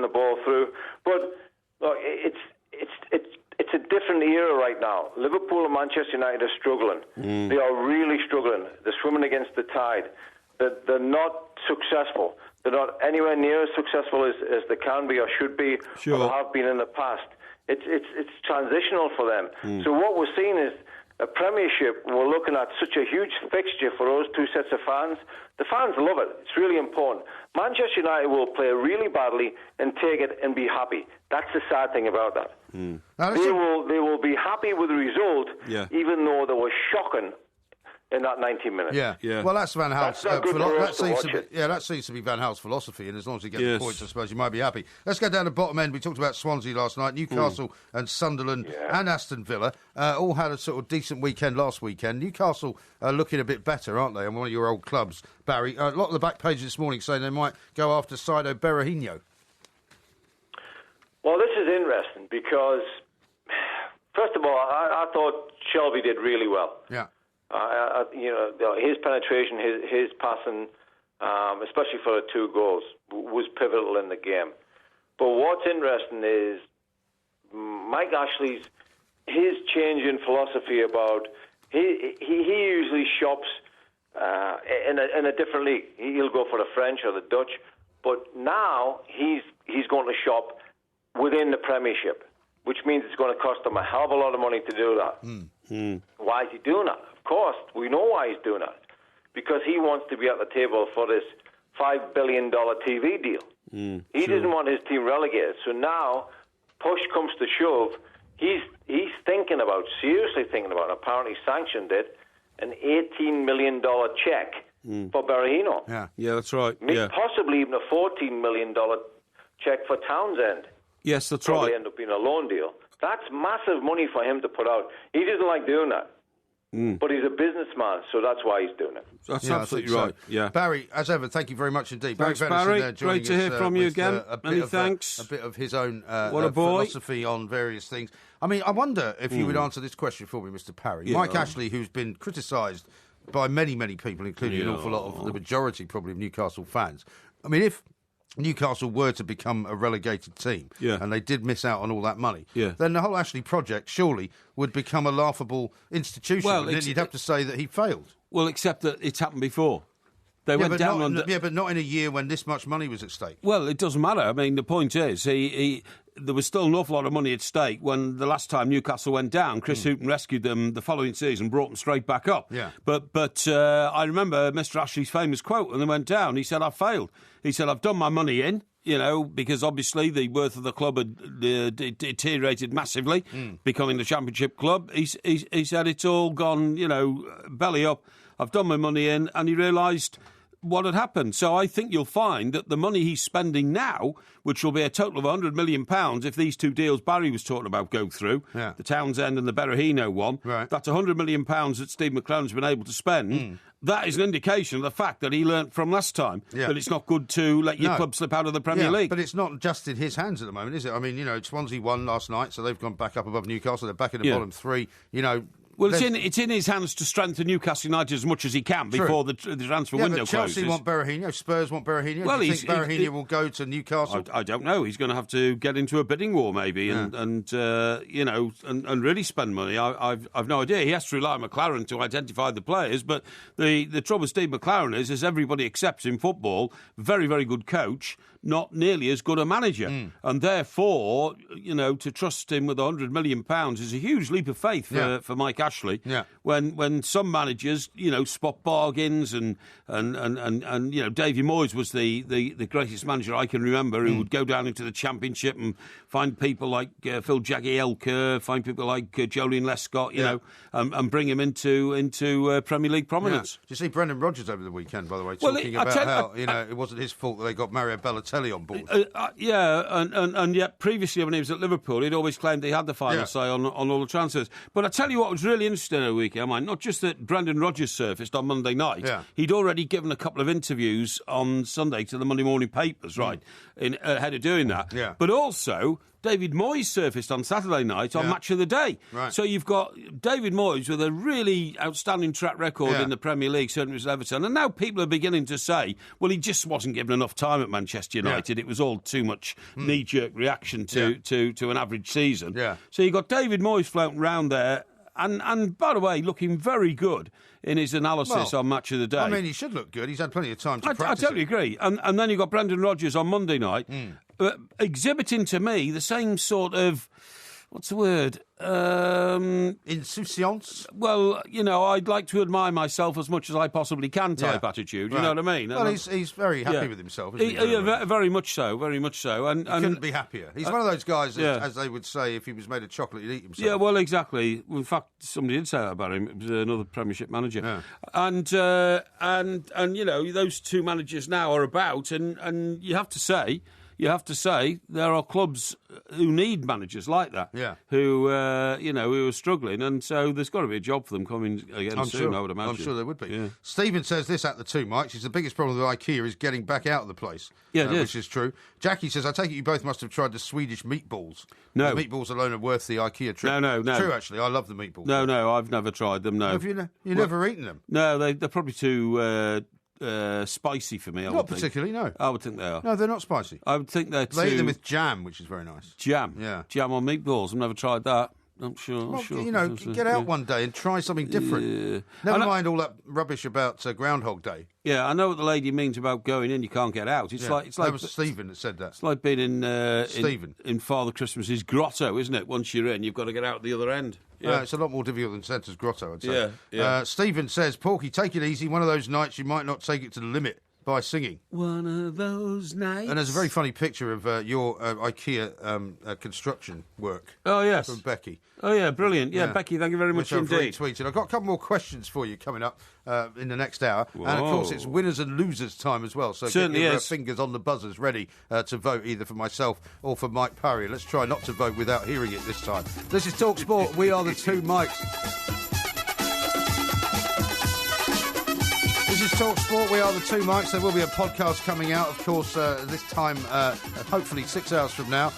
the ball through. But look, it's a different era right now. Liverpool and Manchester United are struggling. They are really struggling. They're swimming against the tide. They're not successful. They're not anywhere near as successful as they can be or should be or have been in the past. It's transitional for them. So what we're seeing is a Premiership. We're looking at such a huge fixture for those two sets of fans. The fans love it. It's really important. Manchester United will play really badly and take it and be happy. That's the sad thing about that. They will be happy with the result, even though they were shocking in that 90 minutes. Yeah. Well, that's Van Gaal's that seems to be Van Gaal's philosophy, and as long as he gets the points, I suppose you might be happy. Let's go down to the bottom end. We talked about Swansea last night. Newcastle and Sunderland and Aston Villa all had a sort of decent weekend last weekend. Newcastle are looking a bit better, aren't they, on one of your old clubs, Barry? A lot of the back pages this morning saying they might go after Saido Berahino. Well, this is interesting because, first of all, I thought Shelby did really well. Yeah. His penetration, his passing, especially for the 2 goals, was pivotal in the game. But what's interesting is Mike Ashley's change in philosophy about he usually shops in a different league. He'll go for the French or the Dutch, but now he's going to shop within the Premiership, which means it's going to cost him a hell of a lot of money to do that. Why is he doing that? Of course, we know why he's doing that. Because he wants to be at the table for this $5 billion TV deal. He doesn't want his team relegated. So now, push comes to shove, he's seriously thinking about, apparently sanctioned it, an $18 million check for Berahino. Yeah, that's right. Possibly even a $14 million check for Townsend. Yes, that's Probably right. end up being a loan deal. That's massive money for him to put out. He doesn't like doing that. But he's a businessman, so that's why he's doing it. That's absolutely right. Yeah, Barry, as ever, thank you very much indeed. Thanks, Barry. Great to hear from you again. Many thanks. A bit of his own what a boy. philosophy on various things. I mean, I wonder if you would answer this question for me, Mr. Parry. Mike Ashley, who's been criticised by many, many people, including an awful lot of the majority, probably, of Newcastle fans. I mean, if Newcastle were to become a relegated team, and they did miss out on all that money, then the whole Ashley project surely would become a laughable institution. Well, you'd have to say that he failed. Well, except that it's happened before. They went down but not in a year when this much money was at stake. Well, it doesn't matter. I mean, the point is, there was still an awful lot of money at stake when the last time Newcastle went down. Chris Hughton rescued them the following season, brought them straight back up. Yeah. But I remember Mr. Ashley's famous quote when they went down. He said, "I've failed." He said, "I've done my money in." Because obviously the worth of the club had deteriorated massively, becoming the Championship club. He said it's all gone, belly up. I've done my money in, and he realised what had happened. So I think you'll find that the money he's spending now, which will be a total of £100 million if these two deals Barry was talking about go through, the Townsend and the Berahino one, that's £100 million that Steve McLaren's been able to spend. That is an indication of the fact that he learnt from last time that it's not good to let your club slip out of the Premier League. But it's not just in his hands at the moment, is it? I mean, Swansea won last night, so they've gone back up above Newcastle. They're back in the bottom three. Well, it's in his hands to strengthen Newcastle United as much as he can before the transfer window but Chelsea closes. want Berahino, Spurs want Berahino. Well, do you think Berahino will go to Newcastle? I don't know. He's going to have to get into a bidding war maybe and really spend money. I've no idea. He has to rely on McLaren to identify the players, but the trouble with Steve McLaren is, as everybody accepts in football, very, very good coach, not nearly as good a manager. And therefore, to trust him with £100 million is a huge leap of faith for Mike Ashley. Yeah. When some managers, spot bargains and Davy Moyes was the greatest manager I can remember who would go down into the Championship and find people like Phil Jagielka, find people like Jolene Lescott, and bring him into Premier League prominence. Did you see Brendan Rodgers over the weekend, by the way, talking about how it wasn't his fault that they got Mario Balotelli on board? And yet previously when he was at Liverpool, he'd always claimed he had the final say on all the transfers. But I tell you what was really interesting over the weekend, Mike, not just that Brendan Rodgers surfaced on Monday night, he'd already given a couple of interviews on Sunday to the Monday morning papers, ahead of doing that. Yeah. But also, David Moyes surfaced on Saturday night on Match of the Day. Right. So you've got David Moyes with a really outstanding track record in the Premier League, certainly with Everton. And now people are beginning to say, well, he just wasn't given enough time at Manchester United. It was all too much knee-jerk reaction to an average season. Yeah. So you've got David Moyes floating around there. And by the way, looking very good in his analysis on Match of the Day. I mean, he should look good. He's had plenty of time to practice. I totally agree. And then you've got Brendan Rodgers on Monday night, exhibiting to me the same sort of, what's the word? Insouciance? Well, I'd like to admire myself as much as I possibly can type attitude. You know what I mean? Well, he's very happy with himself, isn't he? Very much so, very much so. And he couldn't be happier. He's one of those guys, as they would say, if he was made of chocolate, he'd eat himself. Yeah, well, exactly. In fact, somebody did say that about him. It was another Premiership manager. Yeah. And those two managers now are about, and you have to say, there are clubs who need managers like that, who are struggling, and so there's got to be a job for them coming again soon, I would imagine. I'm sure there would be. Yeah. Stephen says this at the two mics. He says the biggest problem with IKEA is getting back out of the place. Yeah, which is true. Jackie says, I take it you both must have tried the Swedish meatballs. No. The meatballs alone are worth the IKEA trip. No. It's true, actually. I love the meatballs. No, I've never tried them, no. Have you never eaten them? No, they're probably too... spicy for me, I would think. Not particularly, no. I would think they are. No, they're not spicy. I would think they're too... They eat them with jam, which is very nice. Jam? Yeah. Jam on meatballs. I've never tried that. I'm sure. Get out one day and try something different. Yeah. Never mind all that rubbish about Groundhog Day. Yeah, I know what the lady means about going in, you can't get out. It's like that was Stephen that said that. It's like being in Father Christmas's grotto, isn't it? Once you're in, you've got to get out the other end. Yeah. It's a lot more difficult than Santa's grotto, I'd say. Yeah. Stephen says, Porky, take it easy. One of those nights you might not take it to the limit by singing. One of those nights. And there's a very funny picture of your IKEA construction work. Oh, yes. From Becky. Oh, yeah, brilliant. Yeah, Becky, thank you very much indeed. Which I've retweeted. I've got a couple more questions for you coming up in the next hour. Whoa. And, of course, it's winners and losers time as well. So certainly get your fingers on the buzzers ready to vote either for myself or for Mike Parry. Let's try not to vote without hearing it this time. This is Talk Sport. We are the two mics. This is Talk Sport. We are the two mics. There will be a podcast coming out, of course, this time, hopefully 6 hours from now.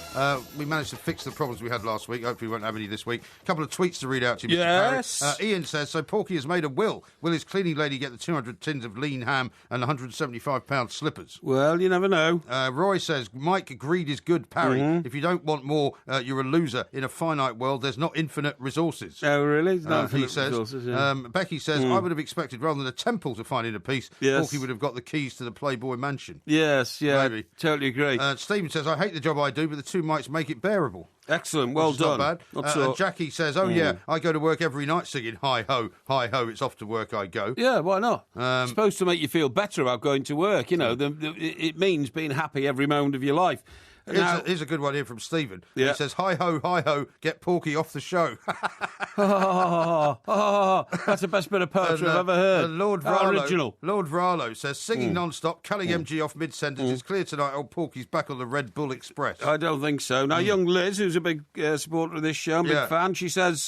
We managed to fix the problems we had last week. Hopefully we won't have any this week. A couple of tweets to read out to you, Mr. Yes. Parry. Ian says, so Porky has made a will. Will his cleaning lady get the 200 tins of lean ham and £175 slippers? Well, you never know. Roy says, Mike, greed is good, Parry. Mm-hmm. If you don't want more, you're a loser. In a finite world, there's not infinite resources. Oh, really? He says. Resources, yeah. Becky says, I would have expected, rather than a temple to find in in a piece, Yes. Porky would have got the keys to the Playboy mansion. Yes, yeah, Maybe. totally agree. Stephen says, I hate the job I do, but the two mics make it bearable. Excellent, well done. Not bad. And Jackie says, I go to work every night singing, hi-ho, hi-ho, it's off to work I go. Yeah, why not? It's supposed to make you feel better about going to work, you know. It means being happy every moment of your life. Here's a good one here from Stephen. Yeah. He says, hi-ho, get Porky off the show. That's the best bit of poetry I've ever heard. Lord Vralo says, singing non-stop, cutting MG off mid-sentence. It's clear tonight old Porky's back on the Red Bull Express. I don't think so. Now, young Liz, who's a big supporter of this show, big fan, she says,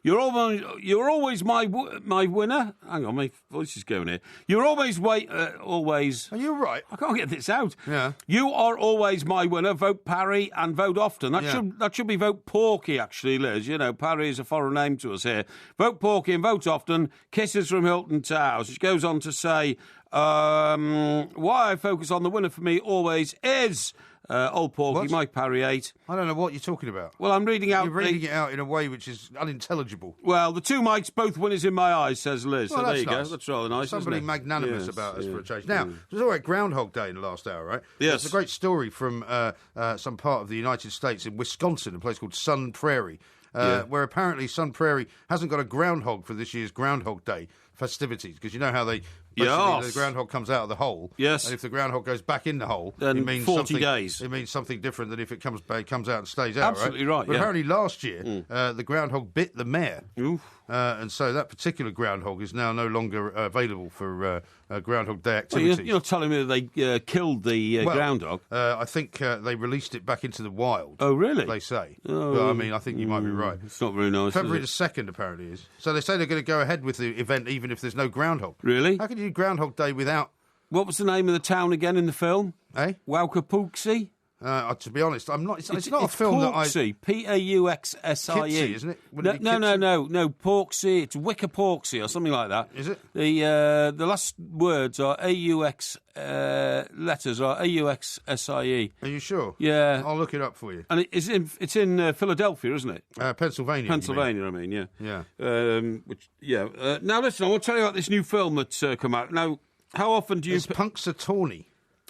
you're always my winner. Hang on, my voice is going here. You're always always... Are you right? I can't get this out. Yeah. You are always my winner. Vote Parry and vote often. That should be vote Porky, actually, Liz. You know, Parry is a foreign name to us here. Vote Porky and vote often. Kisses from Hilton Towers. She goes on to say, why I focus on the winner for me always is... old Porky, what? Mike Parry 8. I don't know what you're talking about. Well, I'm reading out... You're reading it out in a way which is unintelligible. Well, the two Mikes, both winners in my eyes, says Liz. Well, so there you nice. go. That's rather nice, Somebody magnanimous about us for a change. Now, it was all right, Groundhog Day in the last hour, right? Yes. There's a great story from some part of the United States in Wisconsin, a place called Sun Prairie, where apparently Sun Prairie hasn't got a groundhog for this year's Groundhog Day festivities, because you know how they... The groundhog comes out of the hole. Yes. And if the groundhog goes back in the hole, then it means 40 days. It means something different than if it comes out and stays out. Absolutely right. But apparently last year, the groundhog bit the mare. Oof. And so that particular groundhog is now no longer available for Groundhog Day activities. Well, you're telling me that they killed the groundhog? I think they released it back into the wild. Oh, really? They say. Oh, but, I mean, I think you might be right. It's not very nice. February the 2nd, apparently, is. So they say they're going to go ahead with the event even if there's no groundhog. Really? How can you do Groundhog Day without... What was the name of the town again in the film? Waukapuxie? To be honest, I'm not. It's not a film that I. Pauxie, Poughkeepsie, isn't it? No, Pauxie. It's Wickaporksy or something like that. Is it? The last words are AUX. Letters are AUXSIE. Are you sure? Yeah, I'll look it up for you. And it's in Philadelphia, isn't it? Pennsylvania. Pennsylvania, I mean, yeah. Yeah. Now listen, I want to tell you about this new film that's come out. Now, how often do you? It's Punxsutawney.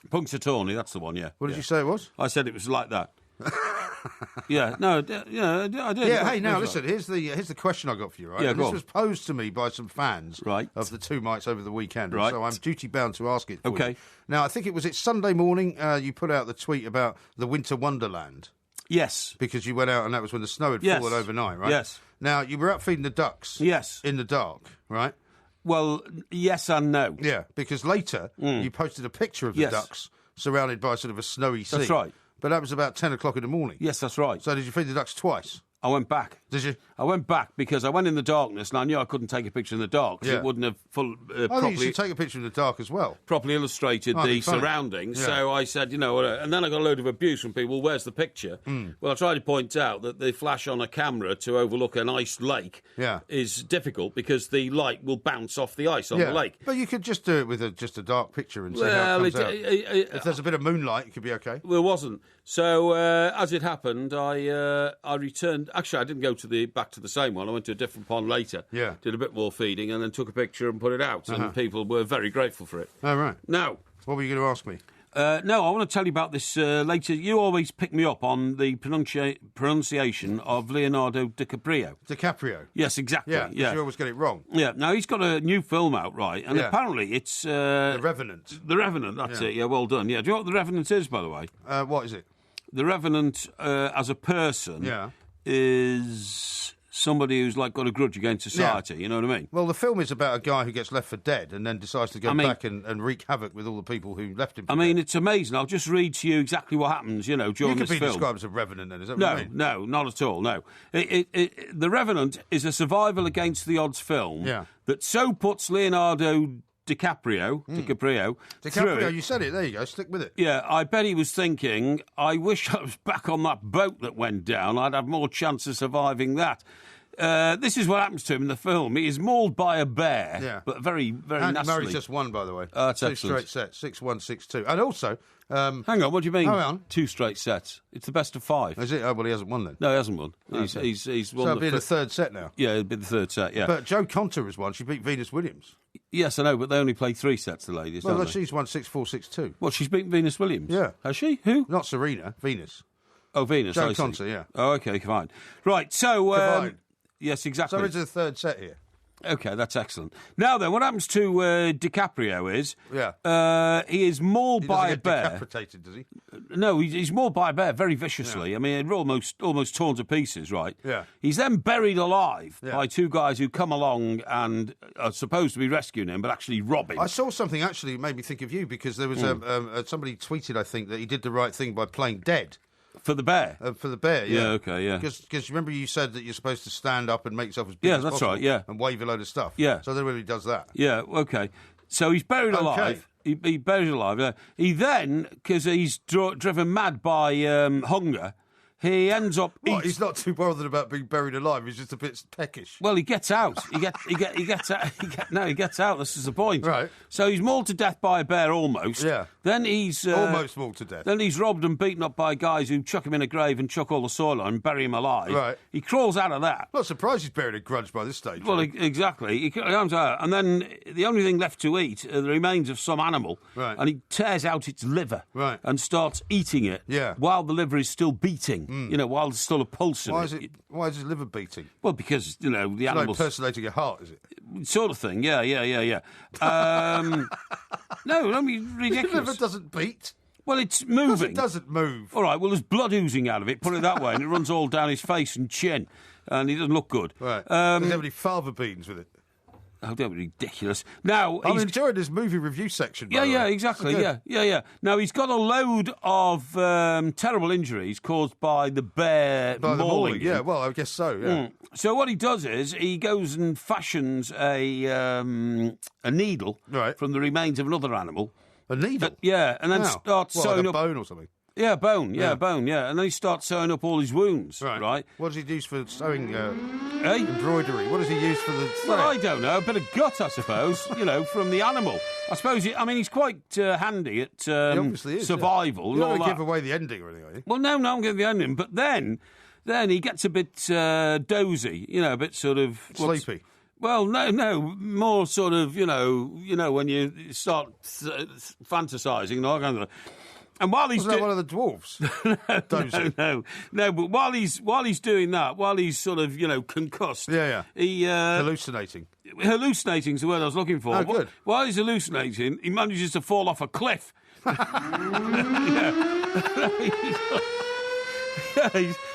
Punxsutawney, that's the one, yeah. What did you say it was? I said it was like that. I did. Yeah, hey, now listen, here's the question I got for you, right? Yeah, and this was posed to me by some fans of the two mics over the weekend, right. So I'm duty-bound to ask it for you. Now, I think it's Sunday morning, you put out the tweet about the Winter Wonderland. Yes. Because you went out and that was when the snow had fallen overnight, right? Yes. Now, you were out feeding the ducks. Yes. In the dark, right? Well, yes and no. Yeah, because later you posted a picture of the ducks surrounded by sort of a snowy sea. That's right. But that was about 10 o'clock in the morning. Yes, that's right. So did you feed the ducks twice? I went back. Did you? I went back because I went in the darkness and I knew I couldn't take a picture in the dark because it wouldn't have I think you should take a picture in the dark as well. Properly illustrated the surroundings. Yeah. So I said, and then I got a load of abuse from people, well, where's the picture? Well, I tried to point out that the flash on a camera to overlook an iced lake is difficult because the light will bounce off the ice on the lake. But you could just do it with just a dark picture and see how it comes out. If there's a bit of moonlight, it could be okay. There wasn't. So as it happened, I returned. Actually, I didn't go back to the same one. I went to a different pond later. Yeah. Did a bit more feeding and then took a picture and put it out. And people were very grateful for it. Oh, right. Now, what were you going to ask me? No, I want to tell you about this later. You always pick me up on the pronunciation of Leonardo DiCaprio. DiCaprio? Yes, exactly. Yeah, you always get it wrong. Yeah, now he's got a new film out, right? And apparently it's... The Revenant. The Revenant, that's it. Yeah, well done. Yeah, do you know what The Revenant is, by the way? What is it? The Revenant, as a person, is somebody who's got a grudge against society, you know what I mean? Well, the film is about a guy who gets left for dead and then decides to go back and wreak havoc with all the people who left him for dead. It's amazing. I'll just read to you exactly what happens, during this film. You could be described as a revenant then, is that what you mean? No, not at all, no. The Revenant is a survival against the odds film that so puts Leonardo DiCaprio, through. You said it. There you go. Stick with it. Yeah, I bet he was thinking, I wish I was back on that boat that went down. I'd have more chance of surviving that. this is what happens to him in the film. He is mauled by a bear, but very, very Andy nastily. Murray's just won, by the way. Oh, that's 2 excellent. straight sets, 6-1, 6-2. And also... hang on, what do you mean? Hang on. 2 straight sets. It's the best of 5. Is it? Oh, well, he hasn't won then. No, he hasn't won. Okay. He's won. So it'll be the third set now? Yeah, it'll be the third set, yeah. But Jo Conter has won. She beat Venus Williams. Yes, I know, but they only play 3 sets, the ladies, Well, don't they? she's won 6-4, 6-2. Well, she's beaten Venus Williams? Yeah. Has she? Who? Not Serena, Venus. Oh, Venus, Jo I see. Conter, yeah. Oh, OK, fine. Right, so... yes, exactly. So it's the third set here. OK, that's excellent. Now then, what happens to DiCaprio is... he is mauled by a bear. Decapitated, does he? No, he's mauled by a bear very viciously. I mean, almost torn to pieces, right? Yeah. He's then buried alive by 2 guys who come along and are supposed to be rescuing him, but actually rob him. I saw something actually that made me think of you, because there was somebody tweeted, I think, that he did the right thing by playing dead. For the bear? For the bear, yeah. Yeah, OK, yeah. Because remember you said that you're supposed to stand up and make yourself as big as possible. Yeah, that's right, yeah. And wave a load of stuff. Yeah. So I don't know whether he does that. Yeah, OK. So he's buried alive. He buried alive. Yeah. He then, because he's driven mad by hunger, he ends up... He's not too bothered about being buried alive. He's just a bit peckish. Well, he gets out. He gets out. He gets out. This is the point. Right. So he's mauled to death by a bear, almost. Yeah. Then he's... almost mauled to death. Then he's robbed and beaten up by guys who chuck him in a grave and chuck all the soil on and bury him alive. Right. He crawls out of that. Not surprised he's buried a grudge by this stage. Well, right? exactly. He comes out, and then the only thing left to eat are the remains of some animal. Right. And he tears out its liver. Right. And starts eating it. Yeah. While the liver is still beating. You know, while there's still a pulse in it. Why is his liver beating? Well, because, the it's animals... like impersonating a heart, is it? Sort of thing, yeah. No, I mean, ridiculous. Your liver doesn't beat. Well, it's moving. It doesn't move. All right, well, there's blood oozing out of it, put it that way, and it runs all down his face and chin, and he doesn't look good. Right. Does he have any fava beans with it? Oh, don't be ridiculous. Now, I'm enjoying this movie review section. By the way. Exactly. Okay. Yeah. Now, he's got a load of terrible injuries caused by the bear mauling him. Yeah, well, I guess so, yeah. So what he does is he goes and fashions a needle from the remains of another animal. A needle? And then starts sewing up... bone or something? Yeah, bone, and then he starts sewing up all his wounds, right? What does he use for sewing embroidery? What does he use for the thread? Well, I don't know, a bit of gut, I suppose, from the animal. I suppose, he's quite handy at survival. You're not going to give away the ending or anything, are you? Well, no, I'm giving the ending, but then he gets a bit dozy, a bit sort of... Sleepy. Well, no, more sort of, when you start fantasising and all kinds of... And while he's Wasn't that one of the dwarves? No. But while he's doing that, while he's sort of concussed, he hallucinating. Hallucinating's the word I was looking for. Oh, good. While he's hallucinating, he manages to fall off a cliff.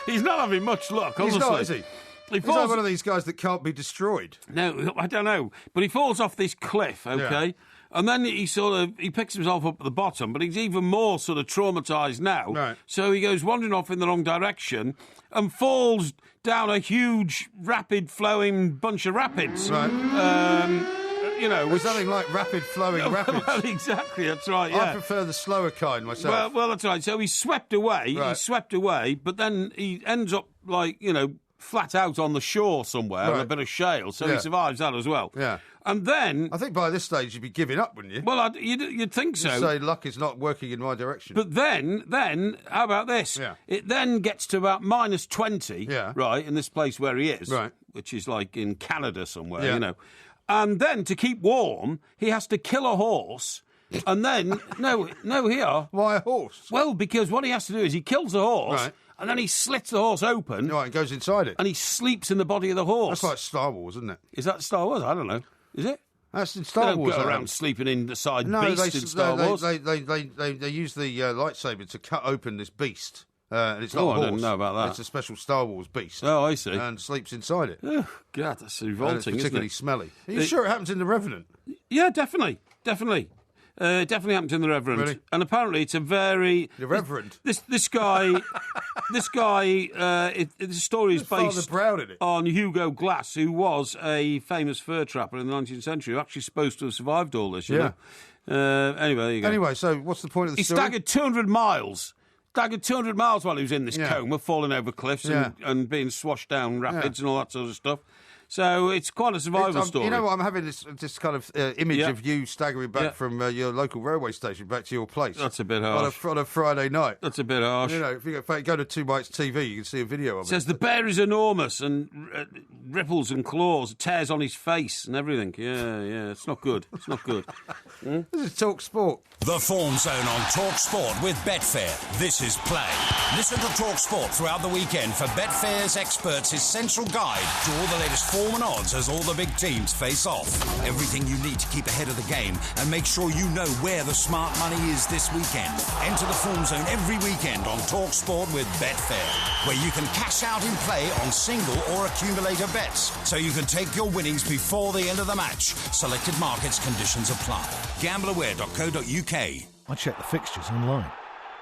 He's not having much luck. Honestly. He's not, is he? He's not one of these guys that can't be destroyed. No, I don't know. But he falls off this cliff, okay? Yeah. And then he picks himself up at the bottom, but he's even more sort of traumatised now. Right. So he goes wandering off in the wrong direction and falls down a huge, rapid-flowing bunch of rapids. Right. There's nothing like rapid-flowing rapids. Well, exactly, that's right, yeah. I prefer the slower kind myself. Well, that's right. So he's swept away, but then he ends up, flat out on the shore somewhere with a bit of shale, so he survives that as well. Yeah. And then... I think by this stage you'd be giving up, wouldn't you? Well, you'd think so. You'd say luck is not working in my direction. But then, how about this? Yeah. It then gets to about minus 20, right, in this place where he is, right, which is like in Canada somewhere, And then, to keep warm, he has to kill a horse... And then, here... Why a horse? Well, because what he has to do is he kills the horse... Right. And then he slits the horse open. Right, and goes inside it. And he sleeps in the body of the horse. That's like Star Wars, isn't it? Is that Star Wars? I don't know. Is it? That's in Star Wars. They don't go around sleeping in the side beast in Star Wars. They use the lightsaber to cut open this beast. And it's not a horse. I didn't know about that. It's a special Star Wars beast. Oh, I see. And sleeps inside it. Oh, God, that's revolting, and it's particularly isn't it? smelly. Are you sure it happens in The Revenant? Yeah, definitely. Definitely happened in The Reverend. Really? And apparently it's a very... The Reverend? This guy... this story is based on Hugo Glass, who was a famous fur trapper in the 19th century, who actually supposed to have survived all this, you know. Anyway, there you go. Anyway, so what's the point of the story? He staggered 200 miles staggered 200 miles while he was in this coma, falling over cliffs and being swashed down rapids and all that sort of stuff. So it's quite a survival story. You know what? I'm having this kind of image of you staggering back from your local railway station back to your place. That's a bit harsh. On a Friday night. That's a bit harsh. You know, if you go to Tue Mike's TV, you can see a video of it. It says the bear is enormous and ripples and claws, tears on his face and everything. Yeah, it's not good. It's not good. This is Talk Sport. The Form Zone on Talk Sport with Betfair. This is Play. Listen to Talk Sport throughout the weekend for Betfair's experts' essential guide to all the latest form and odds as all the big teams face off. Everything you need to keep ahead of the game and make sure you know where the smart money is this weekend. Enter the Form Zone every weekend on Talk Sport with Betfair, where you can cash out in play on single or accumulator bets, so you can take your winnings before the end of the match. Selected markets, conditions apply. Gambleaware.co.uk. I check the fixtures online.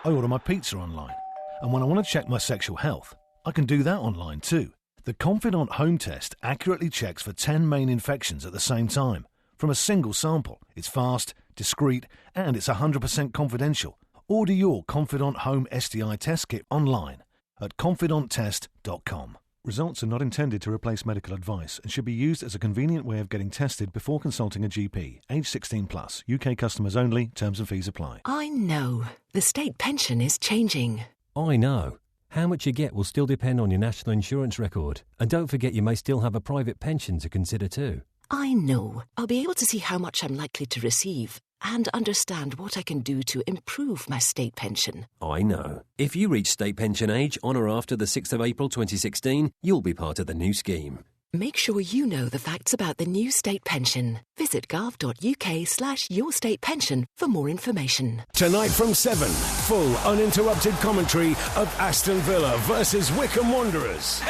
I order my pizza online. And when I want to check my sexual health, I can do that online too. The Confidant Home Test accurately checks for 10 main infections at the same time, from a single sample. It's fast, discreet, and it's 100% confidential. Order your Confidant Home STI test kit online at confidanttest.com. Results are not intended to replace medical advice and should be used as a convenient way of getting tested before consulting a GP. Age 16 plus. UK customers only. Terms and fees apply. I know. The state pension is changing. I know. How much you get will still depend on your national insurance record. And don't forget you may still have a private pension to consider too. I know. I'll be able to see how much I'm likely to receive and understand what I can do to improve my state pension. I know. If you reach state pension age on or after the 6th of April 2016, you'll be part of the new scheme. Make sure you know the facts about the new state pension. Visit gov.uk/yourstatepension for more information. Tonight from 7, full uninterrupted commentary of Aston Villa versus Wycombe Wanderers.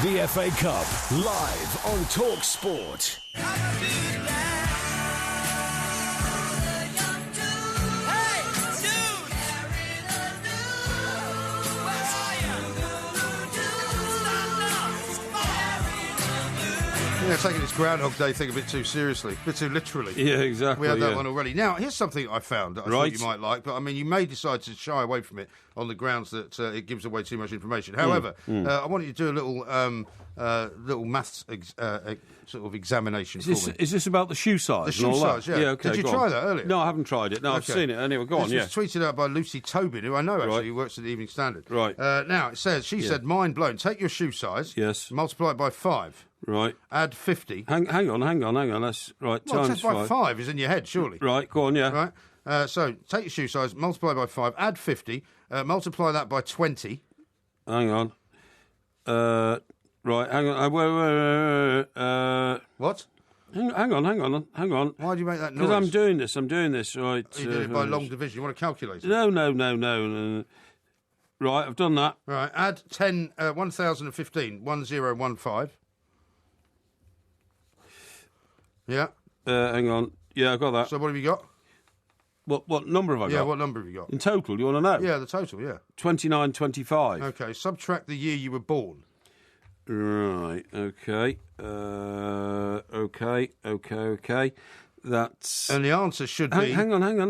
The FA Cup, live on Talk Sport. Taking this Groundhog Day thing a bit too seriously, a bit too literally. Yeah, exactly. We had that one already. Now, here's something I found that I thought you might like, but I mean, you may decide to shy away from it on the grounds that it gives away too much information. However, I want you to do a little maths sort of examination for me. Is this about the shoe size? The shoe size, yeah. Okay, did you try that earlier? No, I haven't tried it. No, I've seen it. Anyway, go on, This was tweeted out by Lucy Tobin, who I know actually, who works at the Evening Standard. Right. Now, it says, she said, mind blown, take your shoe size, multiply it by 5. Right. Add 50. Hang on. That's right. Well, times 5. 5 is in your head, surely. Right, go on, yeah. Right. So take your shoe size, multiply by 5, add 50, multiply that by 20. Hang on. Right, hang on. What? Hang on. Why do you make that noise? Because I'm doing this, right. You did it by long division. You want to calculate it? No. Right, I've done that. Right, add 1,015, 1015. Yeah. Hang on. Yeah, I've got that. So what have you got? What number have I got? Yeah, what number have you got? In total, you want to know? Yeah, the total, yeah. 2925. Okay, subtract the year you were born. Right, okay. Okay. That's... And the answer should be... Hang on. Hang on.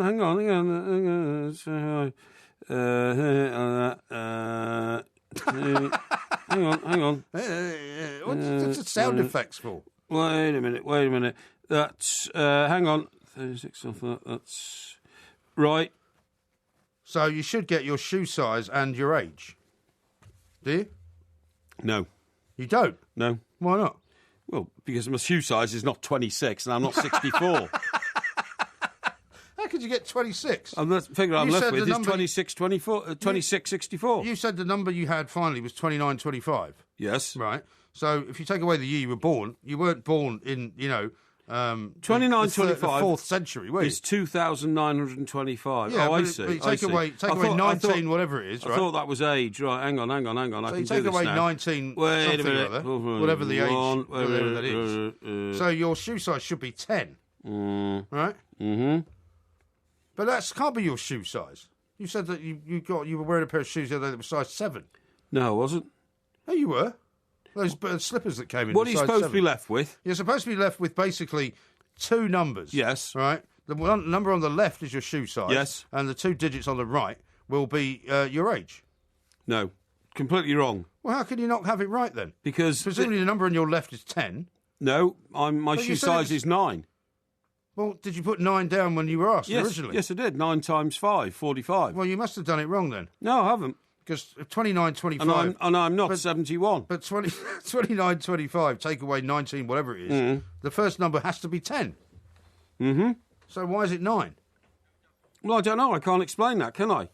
What's the sound effects for? Wait a minute. That's... hang on. 36 off that. That's... Right. So you should get your shoe size and your age. Do you? No. You don't? No. Why not? Well, because my shoe size is not 26 and I'm not 64. How could you get 26? The figure I'm left with is 2664. You said the number you had finally was 2925. Yes. Right. So if you take away the year you were born, you weren't born in, 2925 the 4th century, were you? Is 2,925. Yeah, I see. But take away 19, whatever it is, right? I thought that was age. Right, hang on. So I you can take away 19 Wait a minute. whatever the age, whatever that is. So your shoe size should be 10. Right? Mm-hmm. But that can't be your shoe size. You said that you were wearing a pair of shoes the other day that were size 7. No, I wasn't. No, you were. Those slippers that came in. What are you supposed to be left with? You're supposed to be left with basically 2 numbers. Yes. Right? The one number on the left is your shoe size. Yes. And the 2 digits on the right, will be your age. No, completely wrong. Well, how can you not have it right then? Because presumably the number on your left is 10. No, my shoe size is 9. Well, did you put 9 down when you were asked originally? Yes, I did. 9 times 5, 45. Well, you must have done it wrong then. No, I haven't. Because 29, 25... And I'm not 71. But 29, 25, take away 19, whatever it is, the first number has to be 10. Mm-hmm. So why is it 9? Well, I don't know. I can't explain that, can I?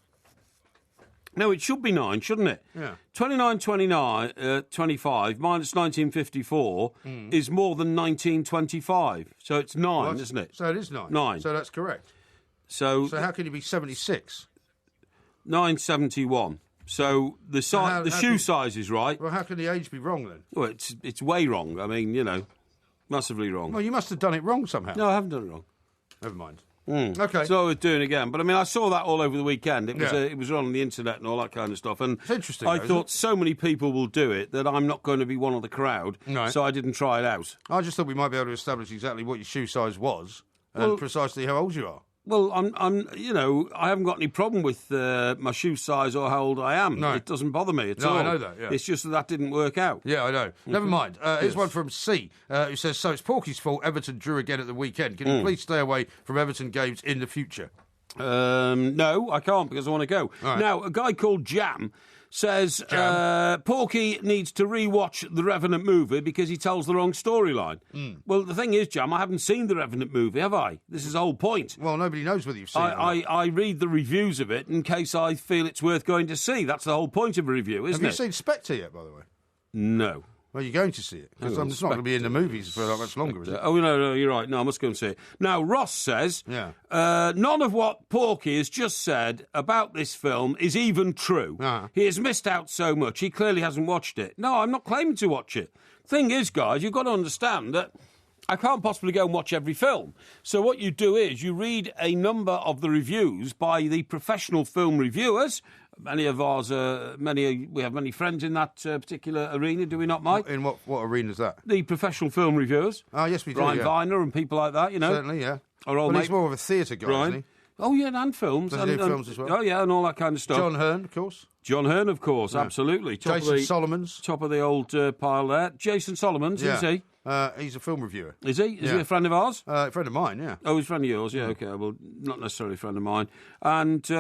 No, it should be 9, shouldn't it? Yeah. 29, 25 minus 1954 is more than 1925. So it's 9, isn't it? So it is 9. 9. So that's correct. So how can you be 76? 971. So the shoe size is right. Well, how can the age be wrong then? Well, it's way wrong. I mean, massively wrong. Well, you must have done it wrong somehow. No, I haven't done it wrong. Never mind. Okay. So I was doing it again. But, I mean, I saw that all over the weekend. It was on the internet and all that kind of stuff. And it's interesting, I thought so many people will do it that I'm not going to be one of the crowd. Right. So I didn't try it out. I just thought we might be able to establish exactly what your shoe size was and precisely how old you are. Well, I haven't got any problem with my shoe size or how old I am. No. It doesn't bother me at all. I know that, yeah. It's just that didn't work out. Yeah, I know. Never mind. Here's one from C, who says, so it's Porky's fault Everton drew again at the weekend. Can you please stay away from Everton games in the future? No, I can't because I want to go. Right. Now, a guy called Jam says Porky needs to re-watch the Revenant movie because he tells the wrong storyline. Well, the thing is, Jam, I haven't seen the Revenant movie, have I? This is the whole point. Well, nobody knows whether you've seen it. I read the reviews of it in case I feel it's worth going to see. That's the whole point of a review, isn't it? Have you seen Spectre yet, by the way? No. Well, you're going to see it, because I'm just not going to be in the movies for that much longer, is it? Oh, no, you're right. No, I must go and see it. Now, Ross says, none of what Porky has just said about this film is even true. He has missed out so much. He clearly hasn't watched it. No, I'm not claiming to watch it. Thing is, guys, you've got to understand that I can't possibly go and watch every film. So what you do is you read a number of the reviews by the professional film reviewers. Many of ours, we have many friends in that particular arena, do we not, Mike? In what arena is that? The professional film reviewers. Oh, yes, we do, Brian Viner and people like that, Certainly, yeah. He's more of a theatre guy, isn't he? Oh, yeah, and films. Does he do films as well? Oh, yeah, and all that kind of stuff. John Hearn, of course. John Hearn, of course, absolutely. Jason Solomons. Top of the old pile there. Jason Solomons, is he? He's a film reviewer. Is he? Is he a friend of ours? A friend of mine, yeah. Oh, he's a friend of yours, yeah, okay. Well, not necessarily a friend of mine. And,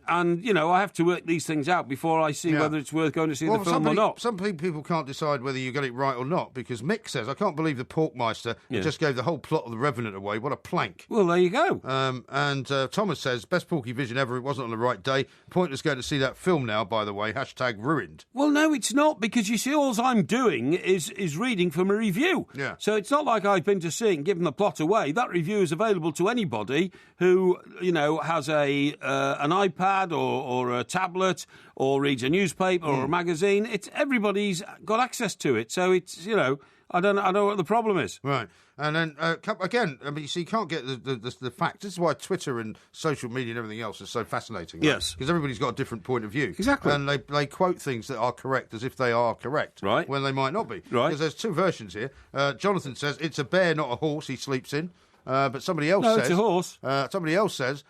I have to work these things out before I see whether it's worth going to see the film or not. Some people can't decide whether you got it right or not, because Mick says, I can't believe the Porkmeister just gave the whole plot of The Revenant away. What a plank. Well, there you go. And Thomas says, best Porky vision ever. It wasn't on the right day. Pointless going to see that film now, by the way. #ruined. Well, no, it's not, because you see, all I'm doing is reading from a review. Yeah. So it's not like I've been to see it and given the plot away. That review is available to anybody who, has an iPad or a tablet or reads a newspaper or a magazine. Everybody's got access to it. So it's, I don't know what the problem is. Right. And then, again, I mean, you see, you can't get the facts. This is why Twitter and social media and everything else is so fascinating. Right? Yes. Because everybody's got a different point of view. Exactly. And they quote things that are correct as if they are correct. Right. When they might not be. Right. Because there's two versions here. Jonathan says, it's a bear, not a horse he sleeps in. But somebody else says... it's a horse. Somebody else says...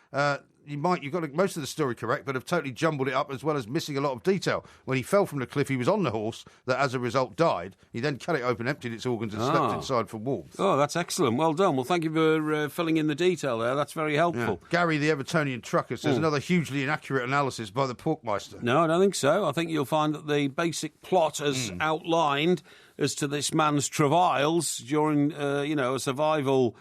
you've got most of the story correct, but have totally jumbled it up, as well as missing a lot of detail. When he fell from the cliff, he was on the horse that, as a result, died. He then cut it open, emptied its organs, and slept inside for warmth. Oh, that's excellent. Well done. Well, thank you for filling in the detail there. That's very helpful. Yeah. Gary, the Evertonian trucker, says another hugely inaccurate analysis by the Porkmeister. No, I don't think so. I think you'll find that the basic plot as outlined as to this man's travails during, a survival...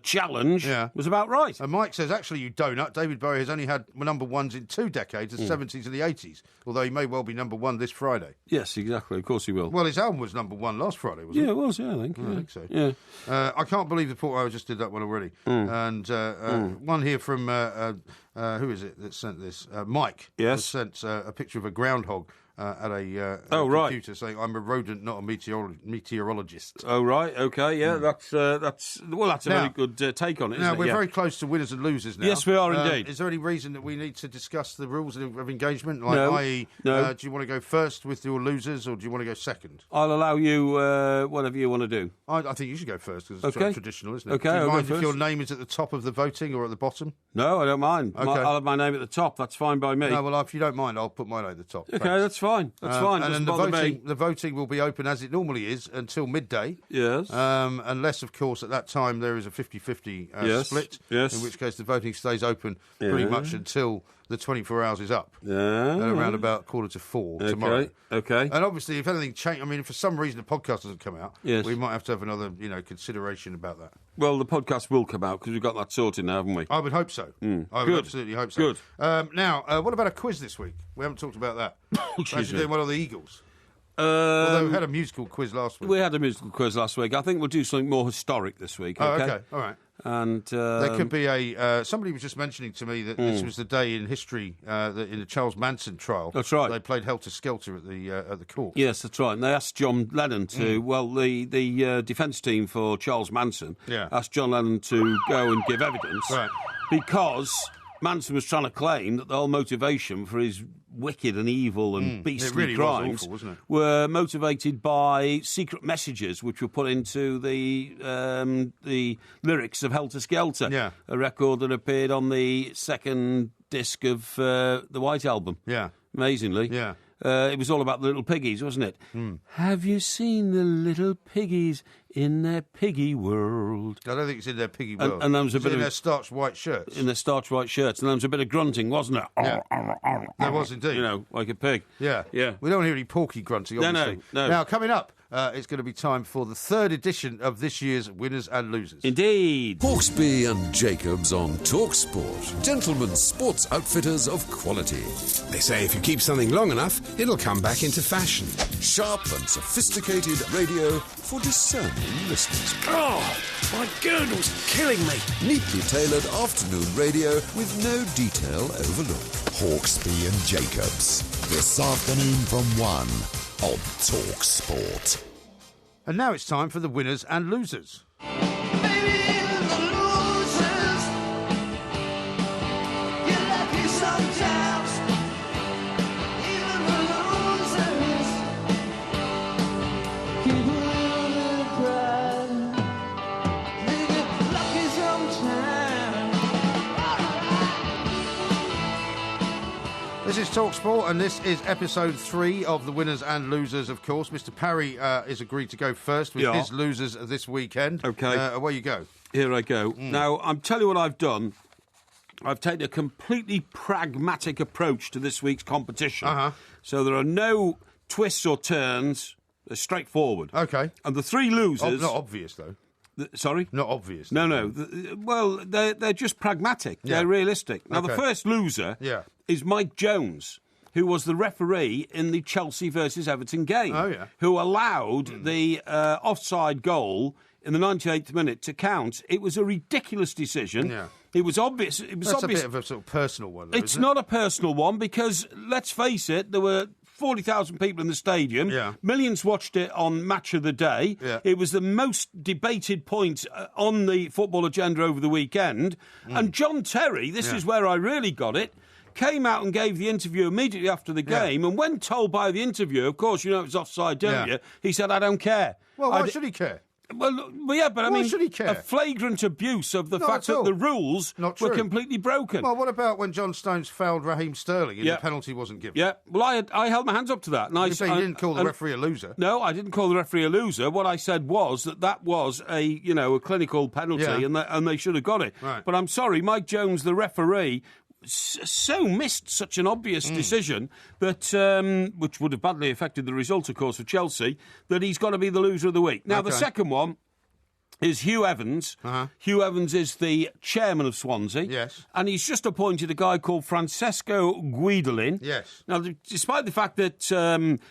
challenge was about right. And Mike says, actually, you donut, David Bowie has only had number ones in 2 decades, the 70s and the 80s, although he may well be number one this Friday. Yes, exactly. Of course he will. Well, his album was number one last Friday, wasn't it? Yeah, it was, I think. I think so. Yeah. I can't believe the Port. I just did that one already. And one here from, who is it that sent this? Mike. Yes. Sent a picture of a groundhog at a computer saying I'm a rodent, not a meteorologist. Oh, right, OK, yeah, that's a very good take on it, Now, isn't it? we're very close to winners and losers now. Yes, we are indeed. Is there any reason that we need to discuss the rules of engagement? Like, No. i.e., No. do you want to go first with your losers, or do you want to go second? I'll allow you whatever you want to do. I think you should go first, because it's traditional, isn't it? OK, do you I'll mind go if first. your name is at the top of the voting or at the bottom? No, I don't mind. Okay. I'll have my name at the top. That's fine by me. No, well, if you don't mind, I'll put mine at the top. OK, Thanks. that's fine. That's fine. And then Doesn't bother me. the voting will be open as it normally is until midday. Yes. Unless, of course, at that time there is a 50-50 split. Yes. In which case the voting stays open pretty much until the 24 hours is up. Yeah. At around about 3:45 tomorrow. OK. And obviously, if anything changes, I mean, if for some reason the podcast doesn't come out, Yes. we might have to have another, consideration about that. Well, the podcast will come out because we've got that sorted now, haven't we? I would hope so. I would absolutely hope so. Good. Now, what about a quiz this week? We haven't talked about that. We're actually doing one of the Eagles. Although we had a musical quiz last week. We had a musical quiz last week. I think we'll do something more historic this week. Oh, OK. okay. All right. And there could be somebody was just mentioning to me that this was the day in history in the Charles Manson trial. That's right. They played Helter Skelter at the court. Yes, that's right. And they asked John Lennon to. Well, the defence team for Charles Manson asked John Lennon to go and give evidence, right? Because Manson was trying to claim that the whole motivation for his wicked and evil and beastly really crimes was awful, wasn't it? were motivated by secret messages which were put into the lyrics of Helter Skelter, a record that appeared on the second disc of the White Album. Yeah. Amazingly. Yeah. It was all about the little piggies, wasn't it? Have you seen the little piggies in their piggy world? I don't think it's in their piggy world. And there was a bit in of their starched white shirts. In their starched white shirts, and there was a bit of grunting, wasn't it? Yeah. There was indeed. You know, like a pig. Yeah. Yeah. We don't want to hear any porky grunting, obviously. No. Now, coming up, it's going to be time for the third edition of this year's Winners and Losers. Indeed. Hawksby and Jacobs on TalkSport. Gentlemen sports outfitters of quality. They say if you keep something long enough, it'll come back into fashion. Sharp and sophisticated radio for discerning listeners. Oh, my girdle's killing me. Neatly tailored afternoon radio with no detail overlooked. Hawksby and Jacobs. This afternoon from 1 on TalkSport. And now it's time for the Winners and Losers. This is TalkSport, and this is episode 3 of the Winners and Losers, of course. Mr. Parry is agreed to go first with his losers this weekend. OK. Away you go. Here I go. Now, I'm telling you what I've done. I've taken a completely pragmatic approach to this week's competition. So there are no twists or turns. They're straightforward. OK. And the 3 losers... not obvious, though. Sorry? Not obvious. No. Well, they're just pragmatic. Yeah. They're realistic. Now, the first loser is Mike Jones, who was the referee in the Chelsea versus Everton game. Oh, yeah. Who allowed the offside goal in the 98th minute to count. It was a ridiculous decision. Yeah. It was obvious. That's a bit of a sort of personal one, though, It's not a personal one because, let's face it, there were 40,000 people in the stadium. Yeah. Millions watched it on Match of the Day. Yeah. It was the most debated point on the football agenda over the weekend. And John Terry, this is where I really got it, came out and gave the interview immediately after the game. And when told by the interviewer, of course, you know it was offside, don't you? He said, I don't care. Well, why should he care? Well, yeah, but I mean, should he care? A flagrant abuse of the fact that the rules were completely broken. Well, what about when John Stones fouled Raheem Sterling and the penalty wasn't given? Yeah, well, I held my hands up to that. And you didn't call the referee a loser. No, I didn't call the referee a loser. What I said was that was a clinical penalty, and they should have got it. Right. But I'm sorry, Mike Jones, the referee, so missed such an obvious decision that which would have badly affected the result, of course, of Chelsea, that he's got to be the loser of the week. Now, the second one is Hugh Evans. Hugh Evans is the chairman of Swansea. Yes. And he's just appointed a guy called Francesco Guidolin. Yes. Now, despite the fact that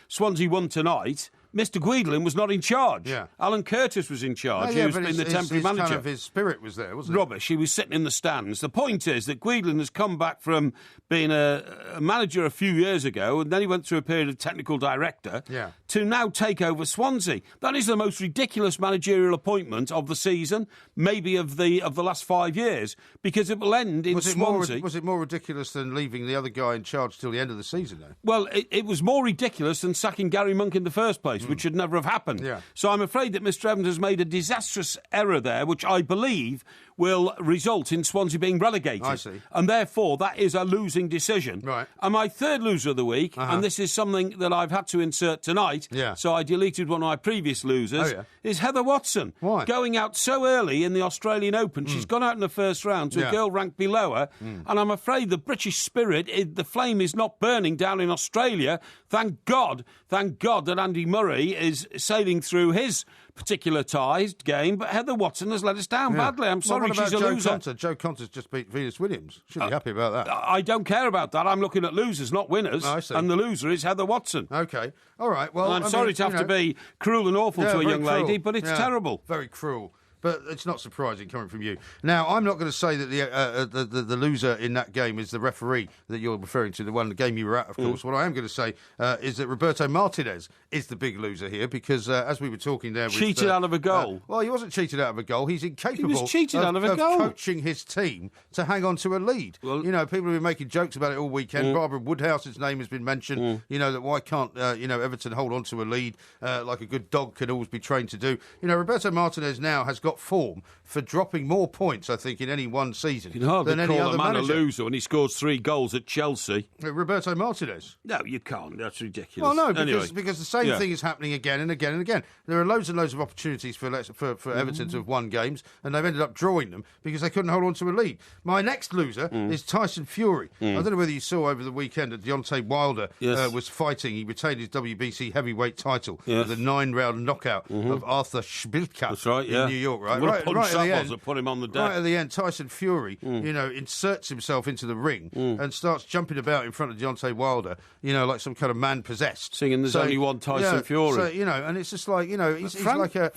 Swansea won tonight, Mr. Guidlin was not in charge. Yeah. Alan Curtis was in charge. He was been the temporary manager. Kind of his spirit was there, wasn't it? Rubbish. He was sitting in the stands. The point is that Guidlin has come back from being a manager a few years ago, and then he went through a period of technical director to now take over Swansea. That is the most ridiculous managerial appointment of the season, maybe of the last 5 years, because it will end in Swansea. Was it more ridiculous than leaving the other guy in charge till the end of the season, though? Well, it was more ridiculous than sacking Gary Monk in the first place, which should never have happened. Yeah. So I'm afraid that Mr. Evans has made a disastrous error there, which I believe will result in Swansea being relegated. I see. And therefore, that is a losing decision. Right. And my third loser of the week, and this is something that I've had to insert tonight, so I deleted one of my previous losers, is Heather Watson. Why? Going out so early in the Australian Open. She's gone out in the first round to a girl ranked below her, and I'm afraid the British spirit, the flame is not burning down in Australia. Thank God that Andy Murray is sailing through his particular ties game, but Heather Watson has let us down badly. I'm sorry, what about she's a loser. Conter? Joe Conter's just beat Venus Williams. Should be happy about that. I don't care about that. I'm looking at losers, not winners. I see. And the loser is Heather Watson. Okay. All right. Well, I'm sorry to have to be cruel and awful to a young lady, but it's terrible. Very cruel. But it's not surprising coming from you. Now, I'm not going to say that the loser in that game is the referee that you're referring to, the game you were at, of course. What I am going to say is that Roberto Martinez is the big loser here because, as we were talking there... Cheated out of a goal. Well, he wasn't cheated out of a goal. He's incapable He was cheated out of a goal. coaching his team to hang on to a lead. Well, people have been making jokes about it all weekend. Barbara Woodhouse's name has been mentioned. That why can't, Everton hold on to a lead like a good dog can always be trained to do. Roberto Martinez now has got form for dropping more points, I think, in any one season you can hardly than any call other a man manager. a loser when he scores 3 goals at Chelsea. Roberto Martinez. No, you can't. That's ridiculous. Well, no, anyway. because the same thing is happening again and again and again. There are loads and loads of opportunities for Everton to have won games, and they've ended up drawing them because they couldn't hold on to a lead. My next loser is Tyson Fury. I don't know whether you saw over the weekend that Deontay Wilder was fighting. He retained his WBC heavyweight title with a 9-round knockout of Arthur Szpilka in New York, right? Right at the end, that put him on the deck. Right at the end, Tyson Fury, inserts himself into the ring and starts jumping about in front of Deontay Wilder, like some kind of man possessed. Singing "There's only one Tyson Fury." So, and it's just like, he's like an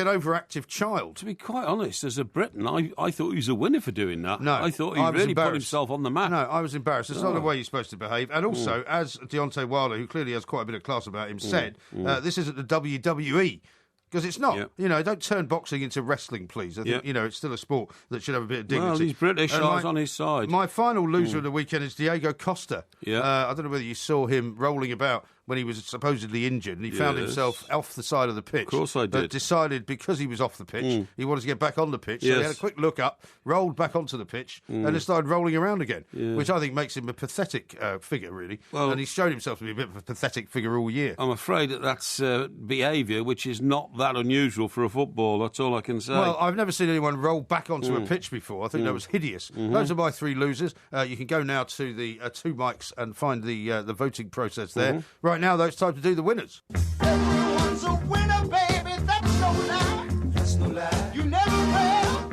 overactive child. To be quite honest, as a Briton, I thought he was a winner for doing that. No, I thought he really put himself on the map. No, I was embarrassed. It's not the way you're supposed to behave. And also, as Deontay Wilder, who clearly has quite a bit of class about him, said, this isn't the WWE. Because it's not. Don't turn boxing into wrestling, please. I think, it's still a sport that should have a bit of dignity. Well, he's British, I was on his side. My final loser of the weekend is Diego Costa. Yeah. I don't know whether you saw him rolling about when he was supposedly injured, and he found himself off the side of the pitch. Of course I did. But decided, because he was off the pitch, he wanted to get back on the pitch. So he had a quick look up, rolled back onto the pitch, and then started rolling around again, which I think makes him a pathetic figure, really. Well, and he's shown himself to be a bit of a pathetic figure all year. I'm afraid that's behaviour which is not that unusual for a football. That's all I can say. Well, I've never seen anyone roll back onto a pitch before. I think that was hideous. Those are my 3 losers. You can go now to the 2 mics and find the voting process there. Right now, though, it's time to do the winners. Everyone's a winner, baby. That's no lie. That's no lie. You never fail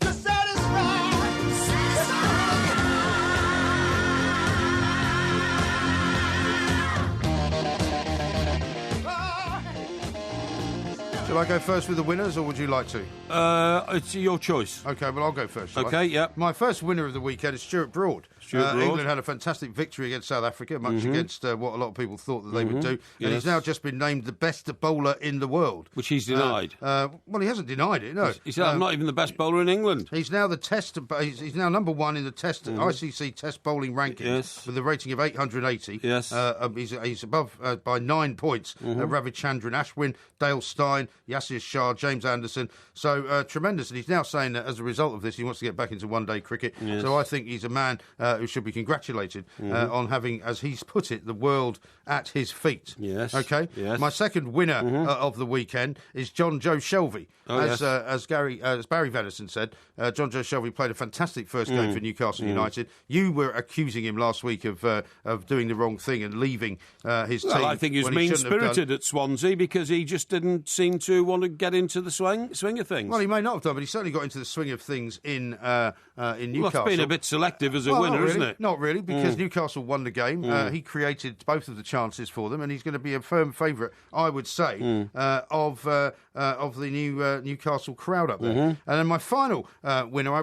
to satisfy. Shall I go first with the winners, or would you like to? It's your choice. Okay, well, I'll go first. Okay, yeah. My first winner of the weekend is Stuart Broad. England had a fantastic victory against South Africa, much against what a lot of people thought that they would do. And he's now just been named the best bowler in the world. Which he's denied. Well, he hasn't denied it, no. He said, I'm not even the best bowler in England. He's now he's now number 1 in the ICC Test bowling rankings with a rating of 880. Yes. He's above by 9 points Ravichandran Ashwin, Dale Steyn, Yasir Shah, James Anderson. So tremendous. And he's now saying that as a result of this, he wants to get back into one-day cricket. Yes. So I think he's a man who should be congratulated on having, as he's put it, the world at his feet. Yes. Okay. Yes. My second winner of the weekend is John Joe Shelvey. As Barry Venison said, John Joe Shelvey played a fantastic first game for Newcastle United. You were accusing him last week of doing the wrong thing and leaving his team. Well, I think he was mean-spirited at Swansea because he just didn't seem to to want to get into the swing of things. Well, he may not have done, but he certainly got into the swing of things in Newcastle. Well, it's been a bit selective as a winner, really, isn't it? Not really, because Newcastle won the game. He created both of the chances for them, and he's going to be a firm favourite, I would say, of the new Newcastle crowd up there. And then my final winner, I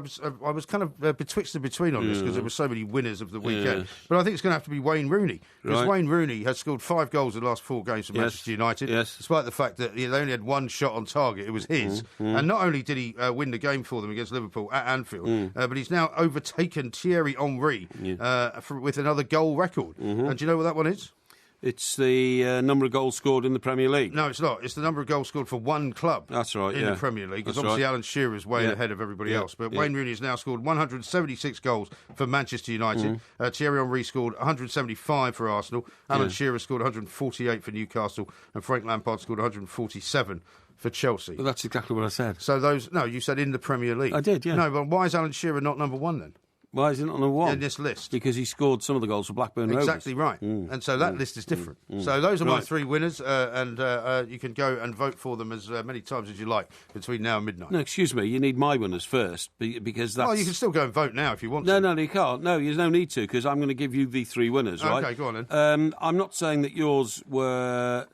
was kind of betwixt and between on this because there were so many winners of the weekend. But I think it's going to have to be Wayne Rooney, because Wayne Rooney has scored 5 goals in the last 4 games for Manchester United, despite the fact that they only had 1 shot on target. It was his. And not only did he win the game for them against Liverpool at Anfield, but he's now overtaken Thierry Henry with another goal record. And do you know what that one is? It's the number of goals scored in the Premier League. No, it's not. It's the number of goals scored for one club. That's right, in the Premier League. Because obviously Alan Shearer is way ahead of everybody else. But Wayne Rooney has now scored 176 goals for Manchester United. Thierry Henry scored 175 for Arsenal. Alan Shearer scored 148 for Newcastle. And Frank Lampard scored 147 for Chelsea. Well, that's exactly what I said. So those... No, you said in the Premier League. I did, yeah. No, but why is Alan Shearer not number 1 then? Why is he not number 1? In this list. Because he scored some of the goals for Blackburn Rovers. Exactly right. And so that list is different. So those are my 3 winners, and you can go and vote for them as many times as you like between now and midnight. No, excuse me, you need my winners first, because that's... Well, you can still go and vote now if you want to. No, you can't. No, there's no need to, because I'm going to give you the 3 winners, right? OK, go on then. I'm not saying that yours were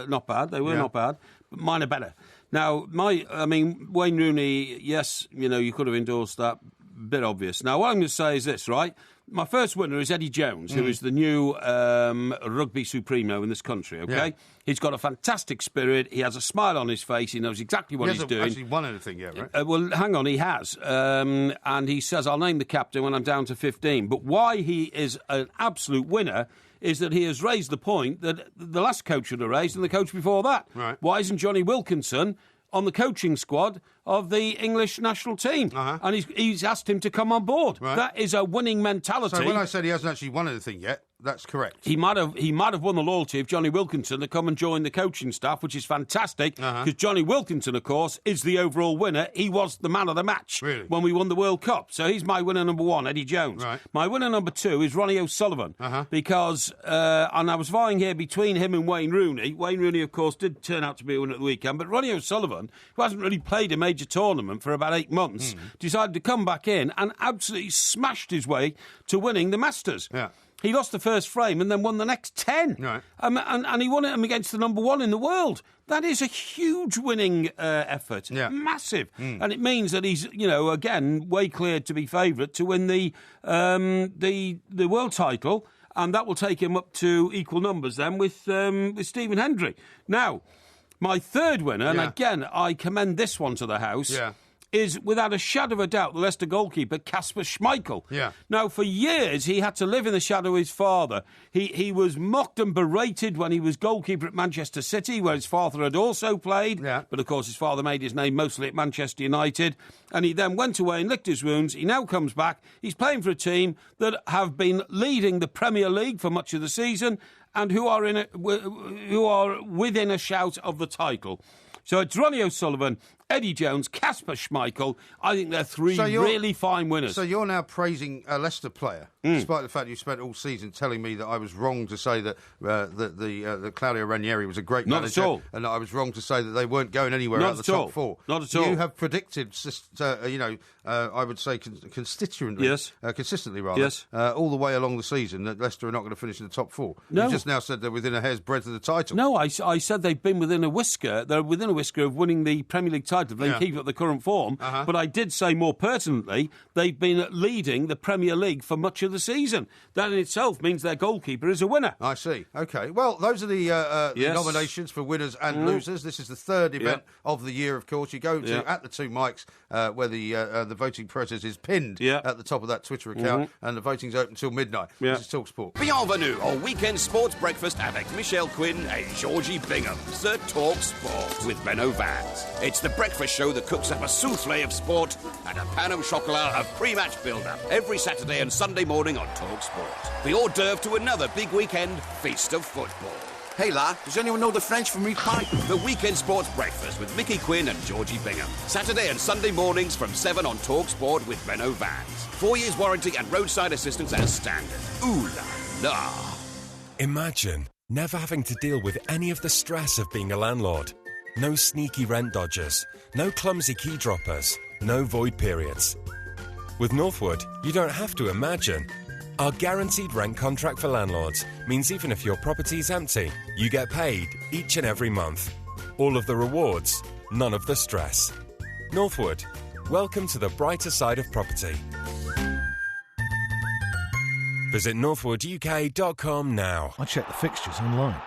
not bad. They were not bad, but mine are better. Now, Wayne Rooney, yes, you could have endorsed that. Bit obvious. Now, what I'm going to say is this, right? My first winner is Eddie Jones, who is the new rugby supremo in this country, OK? Yeah. He's got a fantastic spirit. He has a smile on his face. He knows exactly what he's doing. He hasn't actually won anything yet, right? Well, hang on, he has. And he says, I'll name the captain when I'm down to 15. But why he is an absolute winner is that he has raised the point that the last coach should have raised and the coach before that. Right. Why isn't Johnny Wilkinson on the coaching squad of the English national team? And he's asked him to come on board. Right. That is a winning mentality. So when I said he hasn't actually won anything yet, that's correct. He might have won the loyalty of Johnny Wilkinson to come and join the coaching staff, which is fantastic, because Johnny Wilkinson, of course, is the overall winner. He was the man of the match when we won the World Cup. So he's my winner number 1, Eddie Jones. Right. My winner number 2 is Ronnie O'Sullivan, because, and I was vying here between him and Wayne Rooney. Wayne Rooney, of course, did turn out to be a winner at the weekend, but Ronnie O'Sullivan, who hasn't really played a major tournament for about 8 months, decided to come back in and absolutely smashed his way to winning the Masters. Yeah. He lost the first frame and then won the next 10. Right. And he won it against the number 1 in the world. That is a huge winning effort. Yeah. Massive. And it means that he's, again, way cleared to be favourite to win the world title. And that will take him up to equal numbers then with Stephen Hendry. Now, my third winner, and again, I commend this one to the house... Yeah. is, without a shadow of a doubt, the Leicester goalkeeper, Kasper Schmeichel. Yeah. Now, for years, he had to live in the shadow of his father. He was mocked and berated when he was goalkeeper at Manchester City, where his father had also played. Yeah. But, of course, his father made his name mostly at Manchester United. And he then went away and licked his wounds. He now comes back. He's playing for a team that have been leading the Premier League for much of the season and who are within a shout of the title. So it's Ronnie O'Sullivan, Eddie Jones, Kasper Schmeichel. I think they're 3 really fine winners. So you're now praising a Leicester player, despite the fact you spent all season telling me that I was wrong to say that the Claudio Ranieri was a great manager. Not at all. And that I was wrong to say that they weren't going anywhere out of the top 4. Not at all. You have predicted, I would say consistently, all the way along the season that Leicester are not going to finish in the top 4. No. You just now said they're within a hair's breadth of the title. No, I said they've been within a whisker. They're within a whisker of winning the Premier League title if they keep up the current form. But I did say more pertinently, they've been leading the Premier League for much of the season. That in itself means their goalkeeper is a winner. I see. OK. Well, those are the nominations for winners and losers. This is the third event of the year, of course. You go to at the Two Mics, where the voting process is pinned at the top of that Twitter account, and the voting's open till midnight. This is TalkSport. Bienvenue au weekend sports breakfast avec Michelle Quinn and Georgie Bingham. The TalkSport with Benno Vance. It's the breakfast show that cooks up a souffle of sport and a pan au chocolat of pre-match build-up every Saturday and Sunday morning on TalkSport. The hors d'oeuvre to another big weekend feast of football. Hey, La, does anyone know the French for meat pie? The Weekend Sports Breakfast with Mickey Quinn and Georgie Bingham. Saturday and Sunday mornings from 7 on TalkSport with Benno Vance. 4 years warranty and roadside assistance as standard. Ooh la la. Imagine never having to deal with any of the stress of being a landlord. No sneaky rent dodgers. No clumsy key droppers. No void periods. With Northwood, you don't have to imagine. Our guaranteed rent contract for landlords means even if your property's empty, you get paid each and every month. All of the rewards, none of the stress. Northwood, welcome to the brighter side of property. Visit northwooduk.com now. I check the fixtures online.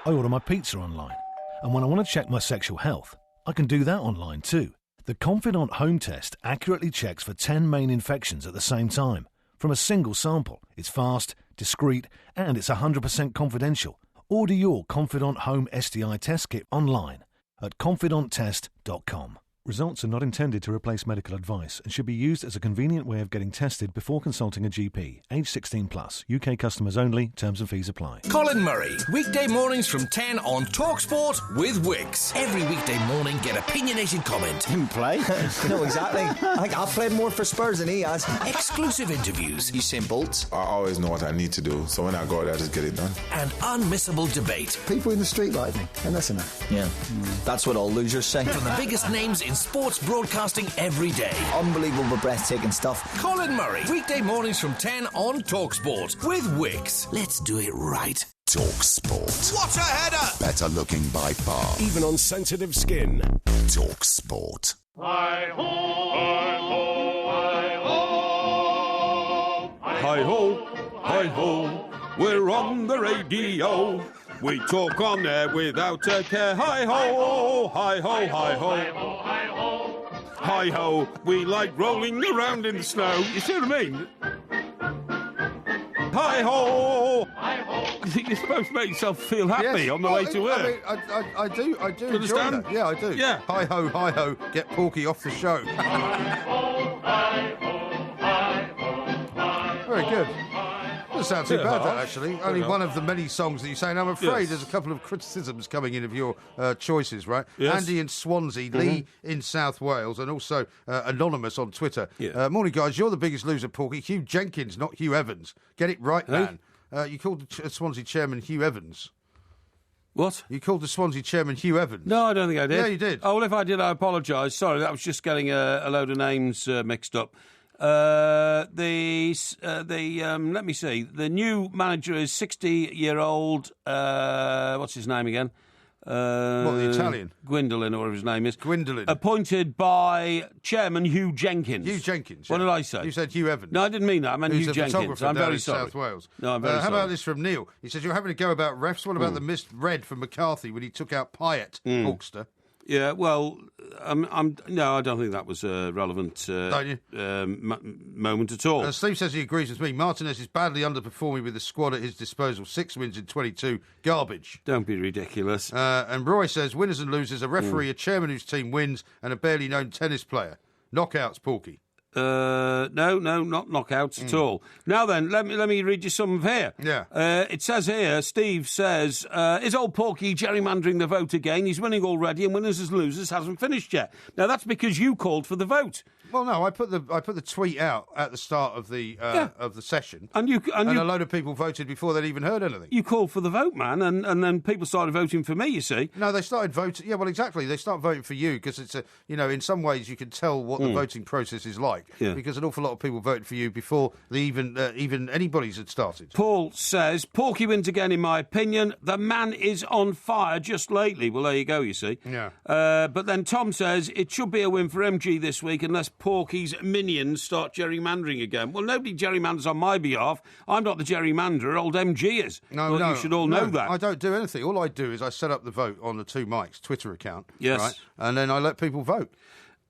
I order my pizza online. And when I want to check my sexual health, I can do that online too. The Confidant Home Test accurately checks for 10 main infections at the same time, from a single sample. It's fast, discreet, and it's 100% confidential. Order your Confidant Home STI test kit online at confidanttest.com. Results are not intended to replace medical advice and should be used as a convenient way of getting tested before consulting a GP. Age 16 plus. UK customers only. Terms and fees apply. Colin Murray, weekday mornings from 10 on TalkSport with Wicks. Every weekday morning, get opinionated comment. Didn't play? No, exactly. I think I've played more for Spurs than he has. Exclusive interviews. Usain Bolt. I always know what I need to do, so when I go there, I just get it done. And unmissable debate. People in the street like me, and that's enough. Yeah, that's what all losers say. From the biggest names in sports broadcasting every day. Unbelievable, breathtaking stuff. Colin Murray, weekday mornings from 10 on TalkSport with Wicks. Let's do it right. TalkSport. What a header! Better looking by far. Even on sensitive skin. TalkSport. Hi-ho, hi-ho, hi-ho. Hi-ho, hi-ho, we're on the radio. We talk on air without a care. Hi-ho, hi-ho, hi-ho. Hi-ho, we like rolling around in the snow. You see what I mean? Hi-ho! You think you're supposed to make yourself feel happy on the way to work? I do enjoy understand? that. Yeah, I do. Yeah. Hi-ho, hi-ho, get Porky off the show. Very good. Doesn't sound too bad, that, actually. Only one of the many songs that you say. And I'm afraid there's a couple of criticisms coming in of your choices, right? Yes. Andy in Swansea, Lee in South Wales, and also Anonymous on Twitter. Morning, guys. You're the biggest loser, Porky. Hugh Jenkins, not Hugh Evans. Get it right, man. You called the Swansea chairman Hugh Evans. What? You called the Swansea chairman Hugh Evans. No, I don't think I did. Yeah, you did. Oh, well, if I did, I apologise. Sorry, that was just getting a load of names mixed up. Let me see. The new manager is 60-year-old. What's his name again? The Italian? Gwendolyn, or whatever his name is. Gwendolyn. Appointed by Chairman Hugh Jenkins. Hugh Jenkins. What did I say? You said Hugh Evans. No, I didn't mean that. I meant Hugh Jenkins. I'm very sorry. South Wales. No, I'm very sorry. How about this from Neil? He says, you're having to go about refs. What about the missed red from McCarthy when he took out Pyatt, Hulkster? Yeah, well, no, I don't think that was a relevant moment at all. Steve says he agrees with me. Martinez is badly underperforming with the squad at his disposal. 6 wins in 22. Garbage. Don't be ridiculous. And Roy says, winners and losers, a referee, a chairman whose team wins, and a barely known tennis player. Knockouts, Porky. No, not knockouts at all. Now then, let me read you some of here. Yeah. It says here, Steve says, is old Porky gerrymandering the vote again? He's winning already, and winners and losers hasn't finished yet. Now that's because you called for the vote. Well, no, I put the tweet out at the start of the session, and a load of people voted before they'd even heard anything. You called for the vote, man, and then people started voting for me. You see? No, they started voting. Yeah, well, exactly. They start voting for you because it's in some ways you can tell what the voting process is like. Yeah. Because an awful lot of people voted for you before even anybody's had started. Paul says, Porky wins again, in my opinion. The man is on fire just lately. Well, there you go, you see. Yeah. But then Tom says, it should be a win for MG this week unless Porky's minions start gerrymandering again. Well, nobody gerrymanders on my behalf. I'm not the gerrymanderer, old MG is. No, well, you should all know that. I don't do anything. All I do is I set up the vote on the Two Mikes Twitter account. Yes. Right? And then I let people vote.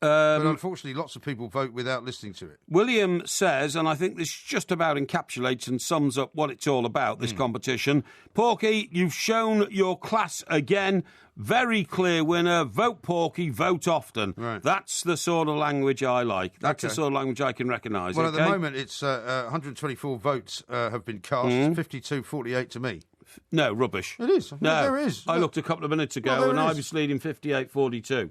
But unfortunately, lots of people vote without listening to it. William says, and I think this just about encapsulates and sums up what it's all about, this competition. Porky, you've shown your class again. Very clear winner. Vote Porky, vote often. Right. That's the sort of language I like. That's the sort of language I can recognise. Well, at the moment, it's 124 votes have been cast, 52-48 to me. No, rubbish. It is. No, there is. I looked a couple of minutes ago, and I was leading 58-42.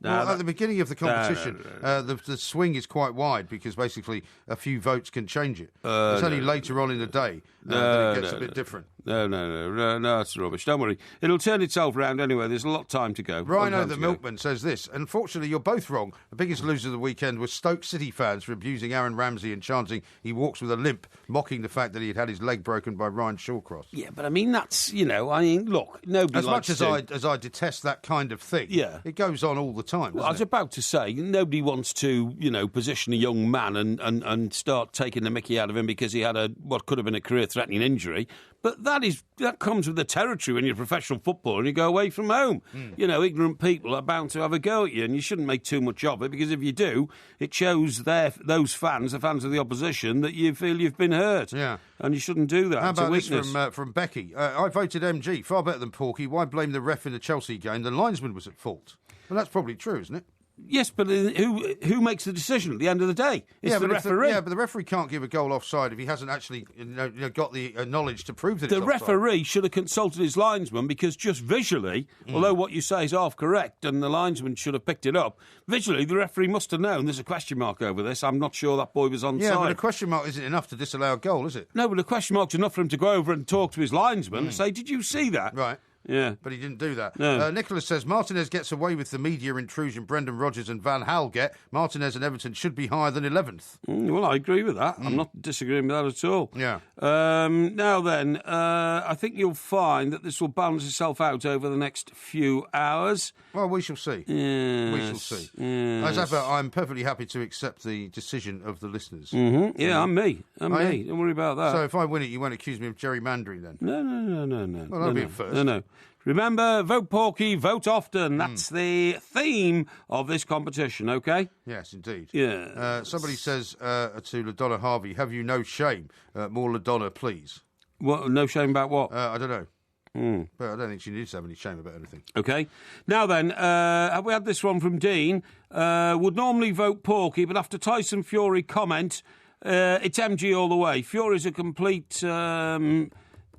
Well, at the beginning of the competition, the swing is quite wide because basically a few votes can change it. It's only later on in the day that it gets a bit different. No, that's rubbish. Don't worry. It'll turn itself round anyway. There's a lot of time to go. Rhino the Milkman says this. Unfortunately, you're both wrong. The biggest loser of the weekend was Stoke City fans for abusing Aaron Ramsey and chanting he walks with a limp, mocking the fact that he had his leg broken by Ryan Shawcross. Yeah, but I mean, that's, look, nobody as much as I detest that kind of thing, it goes on all the time. Well, I was about to say, nobody wants to, position a young man and start taking the mickey out of him because he had what could have been a career-threatening injury. But that comes with the territory when you're a professional footballer and you go away from home. Ignorant people are bound to have a go at you, and you shouldn't make too much of it, because if you do, it shows those fans, the fans of the opposition, that you feel you've been hurt. Yeah. And you shouldn't do that. How It's about a weakness. this from Becky? I voted MG, far better than Porky. Why blame the ref in the Chelsea game? The linesman was at fault. Well, that's probably true, isn't it? Yes, but who makes the decision at the end of the day? It's the referee. But the referee can't give a goal offside if he hasn't actually got the knowledge to prove that it's offside. The referee should have consulted his linesman, because just visually, although what you say is half correct and the linesman should have picked it up, visually the referee must have known there's a question mark over this. I'm not sure that boy was onside. Yeah, but a question mark isn't enough to disallow a goal, is it? No, but a question mark's enough for him to go over and talk to his linesman and say, did you see that? Right. Yeah. But he didn't do that. No. Nicholas says, Martinez gets away with the media intrusion Brendan Rodgers and Van Gaal get. Martinez and Everton should be higher than 11th. Well, I agree with that. I'm not disagreeing with that at all. Yeah. Now then, I think you'll find that this will balance itself out over the next few hours. Well, we shall see. Yes. We shall see. Yes. As ever, I'm perfectly happy to accept the decision of the listeners. Mm-hmm. Yeah, I'm me. Don't worry about that. So if I win it, you won't accuse me of gerrymandering then? No. Well, that'll be a first. No. Remember, vote Porky, vote often. That's the theme of this competition, OK? Yes, indeed. Yeah. Somebody says to LaDonna Harvey, have you no shame? More LaDonna, please. What? No shame about what? I don't know. But I don't think she needs to have any shame about anything. OK. Now then, have we had this one from Dean? Would normally vote Porky, but after Tyson Fury comment, it's MG all the way. Fury's a complete no-no.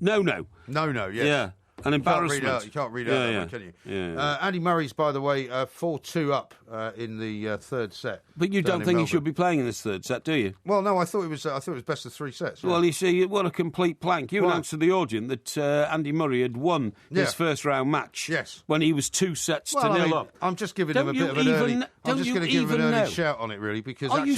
No, yes. Yeah. An embarrassment. You can't read out, can you? Yeah. Andy Murray's, by the way, 4-2 up in the third set. But you don't think he should be playing in this third set, do you? Well, no, I thought it was best of 3 sets. Yeah. Well, you see, what a complete plank. You announced to the audience that Andy Murray had won his first round match. Yes. When he was 2 sets to 0 up. I'm just giving him a bit of an early... I'm just going to give him an early shout on it, really, because do you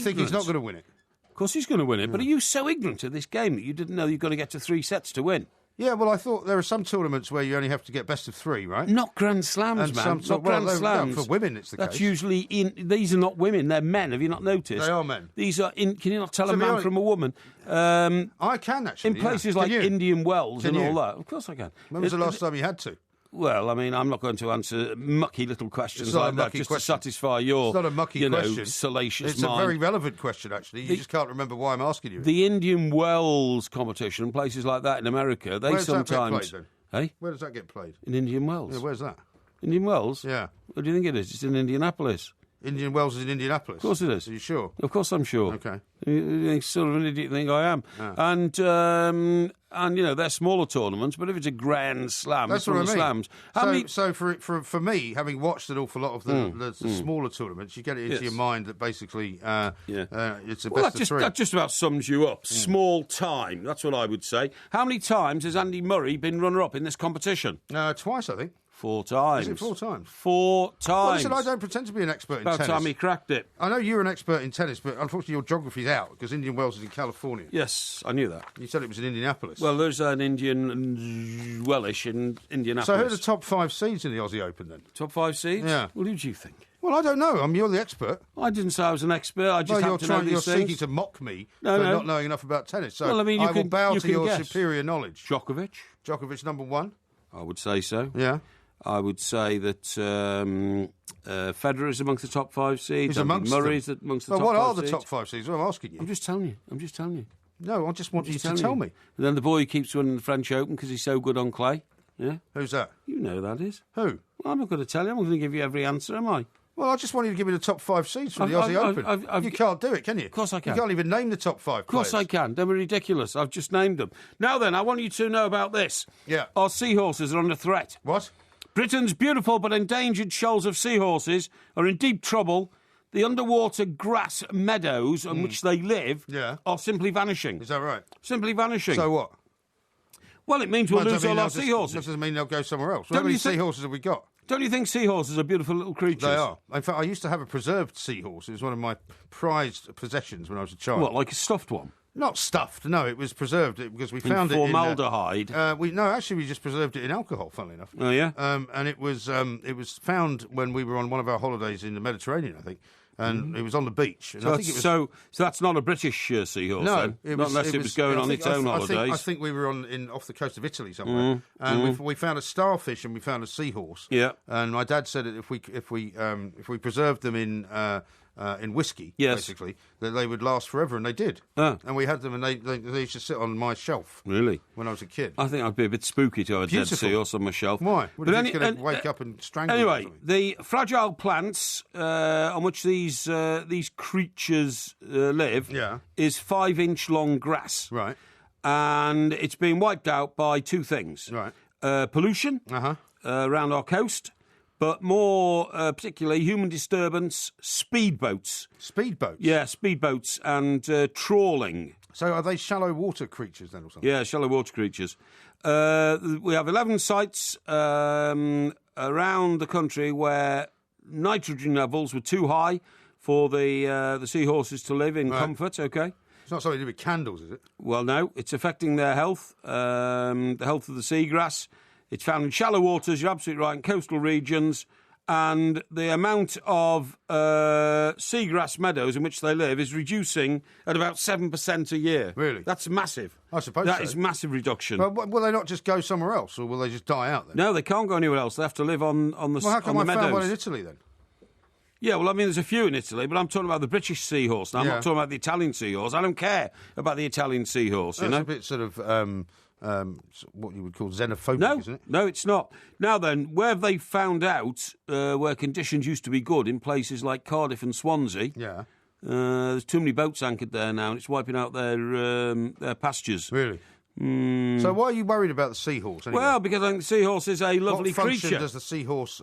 think he's not going to win it? Of course he's going to win it, but are you so ignorant of this game that you didn't know you've got to get to 3 sets to win? Yeah, well, I thought there are some tournaments where you only have to get best of 3, right? Not Grand Slams, man. Not Grand Slams. For women, it's the case. That's usually these are not women; they're men. Have you not noticed? They are men. These are Can you not tell a man from a woman? I can actually. In places like Indian Wells and all that. Of course, I can. When was the last time you had to? Well, I mean, I'm not going to answer mucky little questions like that just to satisfy your, it's not a mucky question. Salacious it's mind. It's a very relevant question, actually. You just can't remember why I'm asking you. The Indian Wells competition, places like that in America, they Where's sometimes... that get played, then? Hey? Where does that get played? In Indian Wells. Yeah, where's that? Indian Wells? Yeah. What do you think it is? It's in Indianapolis. Indian Wells is in Indianapolis? Of course it is. Are you sure? Of course I'm sure. Okay. You sort of an idiot think I am. And they're smaller tournaments, but if it's a Grand Slam, that's what I mean. Slams. So for me, having watched an awful lot of the smaller tournaments, you get it into your mind that basically it's a best of 3. That just about sums you up. Small time, that's what I would say. How many times has Andy Murray been runner-up in this competition? Twice, I think. 4 times. Is it 4 times? 4 times. Well, listen, I don't pretend to be an expert in tennis. About time he cracked it. I know you're an expert in tennis, but unfortunately your geography's out because Indian Wells is in California. Yes, I knew that. You said it was in Indianapolis. Well, there's an Indian Welsh in Indianapolis. So who are the top 5 seeds in the Aussie Open then? Top 5 seeds? Yeah. Well, who do you think? Well, I don't know. You're the expert. I didn't say I was an expert. I just you're seeking to mock me for not knowing enough about tennis. So well, I mean, I will bow to your superior knowledge. Djokovic, number 1? I would say so. Yeah. I would say that Federer is amongst the top 5 seeds. Murray is amongst the top 5 seeds. What are the top 5 seeds? Well, I'm asking you. I'm just telling you. No, I just want you to tell me. And then the boy who keeps winning the French Open because he's so good on clay. Yeah. Who's that? You know who that is. Who? Well, I'm not going to tell you. I'm not going to give you every answer, am I? Well, I just want you to give me the top 5 seeds from the Aussie Open. You can't do it, can you? Of course I can. You can't even name the top 5 Of course I can. Don't be ridiculous. I've just named them. Now then, I want you to know about this. Yeah. Our seahorses are under threat. What? Britain's beautiful but endangered shoals of seahorses are in deep trouble. The underwater grass meadows on which they live are simply vanishing. Is that right? Simply vanishing. So what? Well, it means we'll lose all our seahorses. That doesn't mean they'll go somewhere else. How many seahorses have we got? Don't you think seahorses are beautiful little creatures? They are. In fact, I used to have a preserved seahorse. It was one of my prized possessions when I was a child. What, like a stuffed one? Not stuffed, no. It was preserved because we found it in formaldehyde. We just preserved it in alcohol. Funnily enough. Oh yeah. And it was found when we were on one of our holidays in the Mediterranean, I think. And it was on the beach. And I think it was, so that's not a British seahorse, no, then? Not unless it was going on its own holidays. I think we were off the coast of Italy somewhere, and we found a starfish and we found a seahorse. Yeah. And my dad said that if we preserved them in whiskey, basically, that they would last forever, and they did. And we had them, and they used to sit on my shelf. Really? When I was a kid. I think I'd be a bit spooky to have a dead seahorse on my shelf. Why? What, if he's going to wake up and strangle you or something? The fragile plants on which these creatures live is 5-inch long grass. Right. And it's been wiped out by two things. Right. Pollution around our coast. But more particularly, human disturbance, speedboats. Speedboats? Yeah, speedboats and trawling. So are they shallow water creatures then or something? Yeah, shallow water creatures. We have 11 sites around the country where nitrogen levels were too high for the seahorses to live in comfort, OK? It's not something to do with candles, is it? Well, no. It's affecting their health, the health of the seagrass. It's found in shallow waters, you're absolutely right, in coastal regions, and the amount of seagrass meadows in which they live is reducing at about 7% a year. Really? That's massive. I suppose That is massive reduction. But will they not just go somewhere else, or will they just die out then? No, they can't go anywhere else. They have to live on the meadows. Well, how come I found one in Italy then? Yeah, well, I mean, there's a few in Italy, but I'm talking about the British seahorse. Now, I'm not talking about the Italian seahorse. I don't care about the Italian seahorse, you know? It's a bit sort of... what you would call xenophobic, isn't it? No, it's not. Now then, where have they found out where conditions used to be good in places like Cardiff and Swansea? Yeah. There's too many boats anchored there now, and it's wiping out their pastures. Really? So why are you worried about the seahorse? Anyway? Well, because I think the seahorse is a lovely creature. What function creature. does the seahorse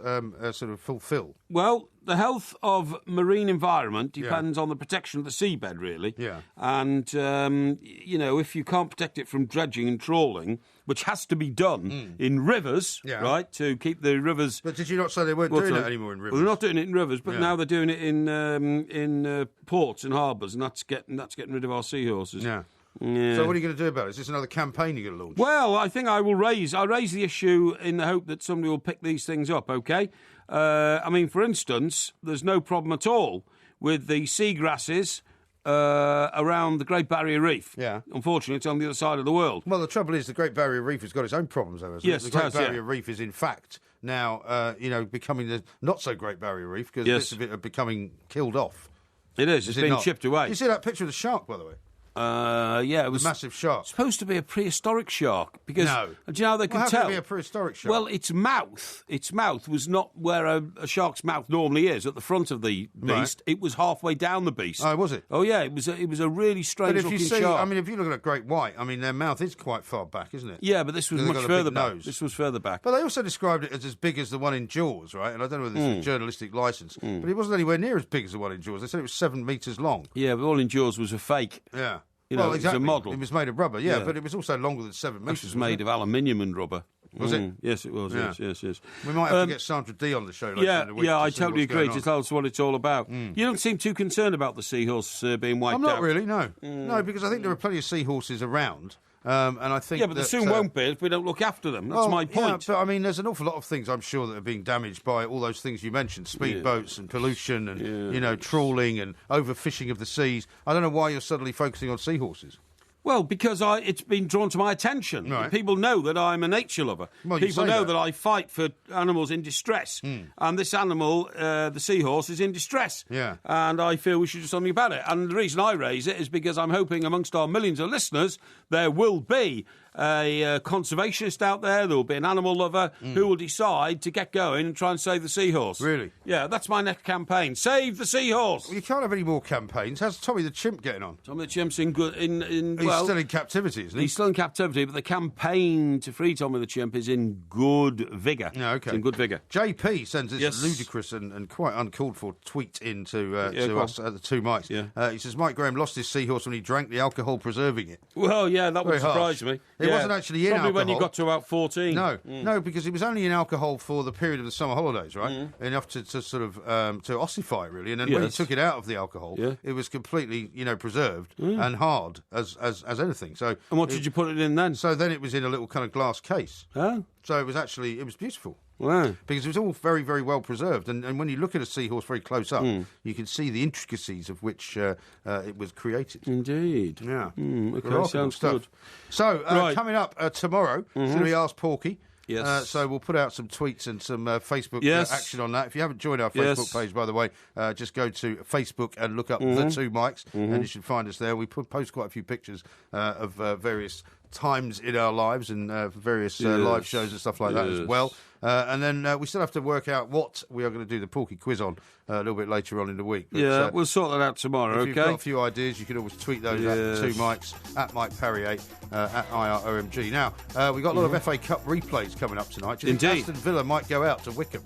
sort of fulfil? Well, the health of marine environment depends on the protection of the seabed, really. Yeah. And, you know, if you can't protect it from dredging and trawling, which has to be done in rivers, right, to keep the rivers... But did you not say they weren't doing it anymore in rivers? Well, they're not doing it in rivers, but now they're doing it in ports and harbours, and that's getting rid of our seahorses. Yeah. Yeah. So what are you going to do about it? Is this another campaign you're going to launch? Well, I think I'll raise the issue in the hope that somebody will pick these things up, OK? I mean, for instance, there's no problem at all with the seagrasses around the Great Barrier Reef. Yeah. Unfortunately, it's on the other side of the world. Well, the trouble is the Great Barrier Reef has got its own problems, though, hasn't it? Yes, the Great Barrier Reef is, in fact, now, becoming the not-so-Great Barrier Reef because bits of it are becoming killed off. It is. It's been chipped away. You see that picture of the shark, by the way? Yeah, it was a massive shark. Supposed to be a prehistoric shark because do you know how they could how tell? Can it be a prehistoric shark? Well, its mouth was not where a shark's mouth normally is at the front of the beast. It was halfway down the beast. Oh, was it? Oh, yeah. It was a really strange looking shark. I mean, if you look at a great white, I mean, their mouth is quite far back, isn't it? Yeah, but this was much further back. This was further back. But they also described it as big as the one in Jaws, right? And I don't know whether this is a journalistic licence, but it wasn't anywhere near as big as the one in Jaws. They said it was 7 metres long. Yeah, but all in Jaws was a fake. Yeah. You know, exactly. It was a model. It was made of rubber, but it was also longer than 7 metres. It was made of aluminium and rubber. Was it? Yes, it was. Yeah. Yes. We might have to get Sandra D on the show later in the week. Yeah, I totally agree. To tell us what it's all about. You don't seem too concerned about the seahorse being wiped out. I'm not really, no. No, because I think there are plenty of seahorses around. And I think but there soon won't be if we don't look after them. That's my point. Yeah, but I mean, there's an awful lot of things I'm sure that are being damaged by all those things you mentioned: speedboats and pollution, and trawling and overfishing of the seas. I don't know why you're suddenly focusing on seahorses. Well, because it's been drawn to my attention. Right. People know that I'm a nature lover. Well, people know that I fight for animals in distress. And this animal, the seahorse, is in distress. Yeah. And I feel we should do something about it. And the reason I raise it is because I'm hoping amongst our millions of listeners there will be a conservationist out there will be an animal lover who will decide to get going and try and save the seahorse. Really? Yeah, that's my next campaign. Save the seahorse! Well, you can't have any more campaigns. How's Tommy the Chimp getting on? Tommy the Chimp's in good... in He's he's still in captivity, isn't he? He's still in captivity, but the campaign to free Tommy the Chimp is in good vigour. Yeah, okay. It's in good vigour. JP sends this ludicrous and quite uncalled for tweet in to us at the Two Mics. Yeah. He says, Mike Graham lost his seahorse when he drank the alcohol preserving it. Well, yeah, that would surprise me. It wasn't actually in alcohol. Probably when you got to about 14. No, because it was only in alcohol for the period of the summer holidays, right? Enough to sort of to ossify, really. And then when he took it out of the alcohol, it was completely, preserved and hard as anything. So, and what did you put it in then? So then it was in a little kind of glass case. Oh. So it was beautiful. Wow. Because it was all very, very well preserved. And when you look at a seahorse very close up, you can see the intricacies of which it was created. Indeed. Yeah. Okay, sounds good. So, coming up tomorrow, it's going to be Ask Porky. Yes. So we'll put out some tweets and some Facebook action on that. If you haven't joined our Facebook page, by the way, just go to Facebook and look up The Two Mics, and you should find us there. We post quite a few pictures of various times in our lives and various live shows and stuff like that as well. And then we still have to work out what we are going to do the Porky quiz on a little bit later on in the week. But, we'll sort that out tomorrow, if you've got a few ideas, you can always tweet those at the Two Mics, at Mike Parry 8, at IROMG. Now, we've got a lot of FA Cup replays coming up tonight. Do you think Aston Villa might go out to Wickham?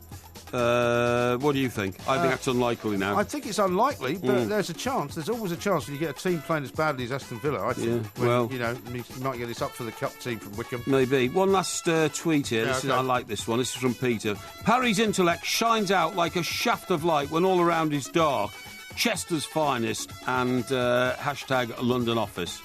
What do you think? I think that's unlikely now. I think it's unlikely, but there's a chance. There's always a chance when you get a team playing as badly as Aston Villa. I think. You might get this up for the cup team from Wickham. Maybe. One last tweet here. I like this one. This is from Peter. Parry's intellect shines out like a shaft of light when all around is dark. Chester's finest and hashtag London office.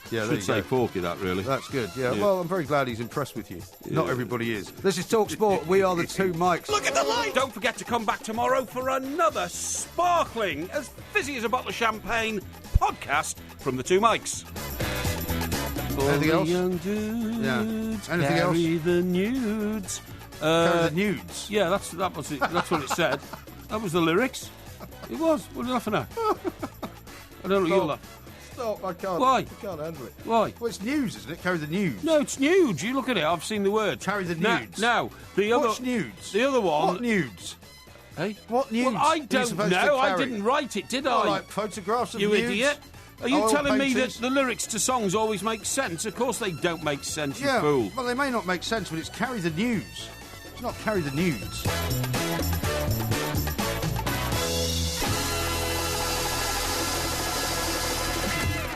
Should say Porky, that really. That's good. Yeah. Well, I'm very glad he's impressed with you. Not everybody is. This is Talk Sport. We are the Two Mics. Look at the light! Don't forget to come back tomorrow for another sparkling, as fizzy as a bottle of champagne podcast from the Two Mics. Anything else? Anything else? The nudes. Carry the nudes. Yeah, that's what it said. That was the lyrics. It was. What are you laughing at? I don't know what you're laughing. Stop, I can't. Why? I can't handle it. Why? Well, it's news, isn't it? Carry the nudes. No, it's nudes. You look at it. I've seen the word. Carry the nudes. No, the other. What's nudes? The other one. What nudes? Hey? What nudes? Well, I don't know. I didn't write it, did I? Like photographs of you nudes? idiot. Are you telling me that the lyrics to songs always make sense? Of course they don't make sense, you fool. Well, they may not make sense, but it's carry the news. It's not carry the nudes.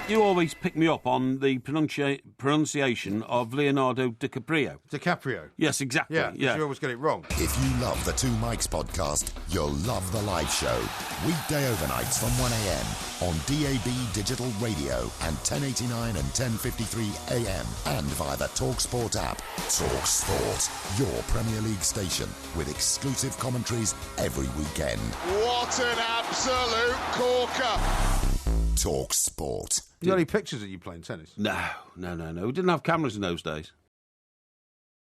You always pick me up on the pronunciation of Leonardo DiCaprio. DiCaprio? Yes, exactly. Yeah, you always get it wrong. If you love the Two Mics podcast, you'll love the live show. Weekday overnights from 1am on DAB Digital Radio and 1089 and 1053 AM and via the TalkSport app. TalkSport, your Premier League station with exclusive commentaries every weekend. What an absolute corker! TalkSport. You got any pictures of you playing tennis? No. We didn't have cameras in those days.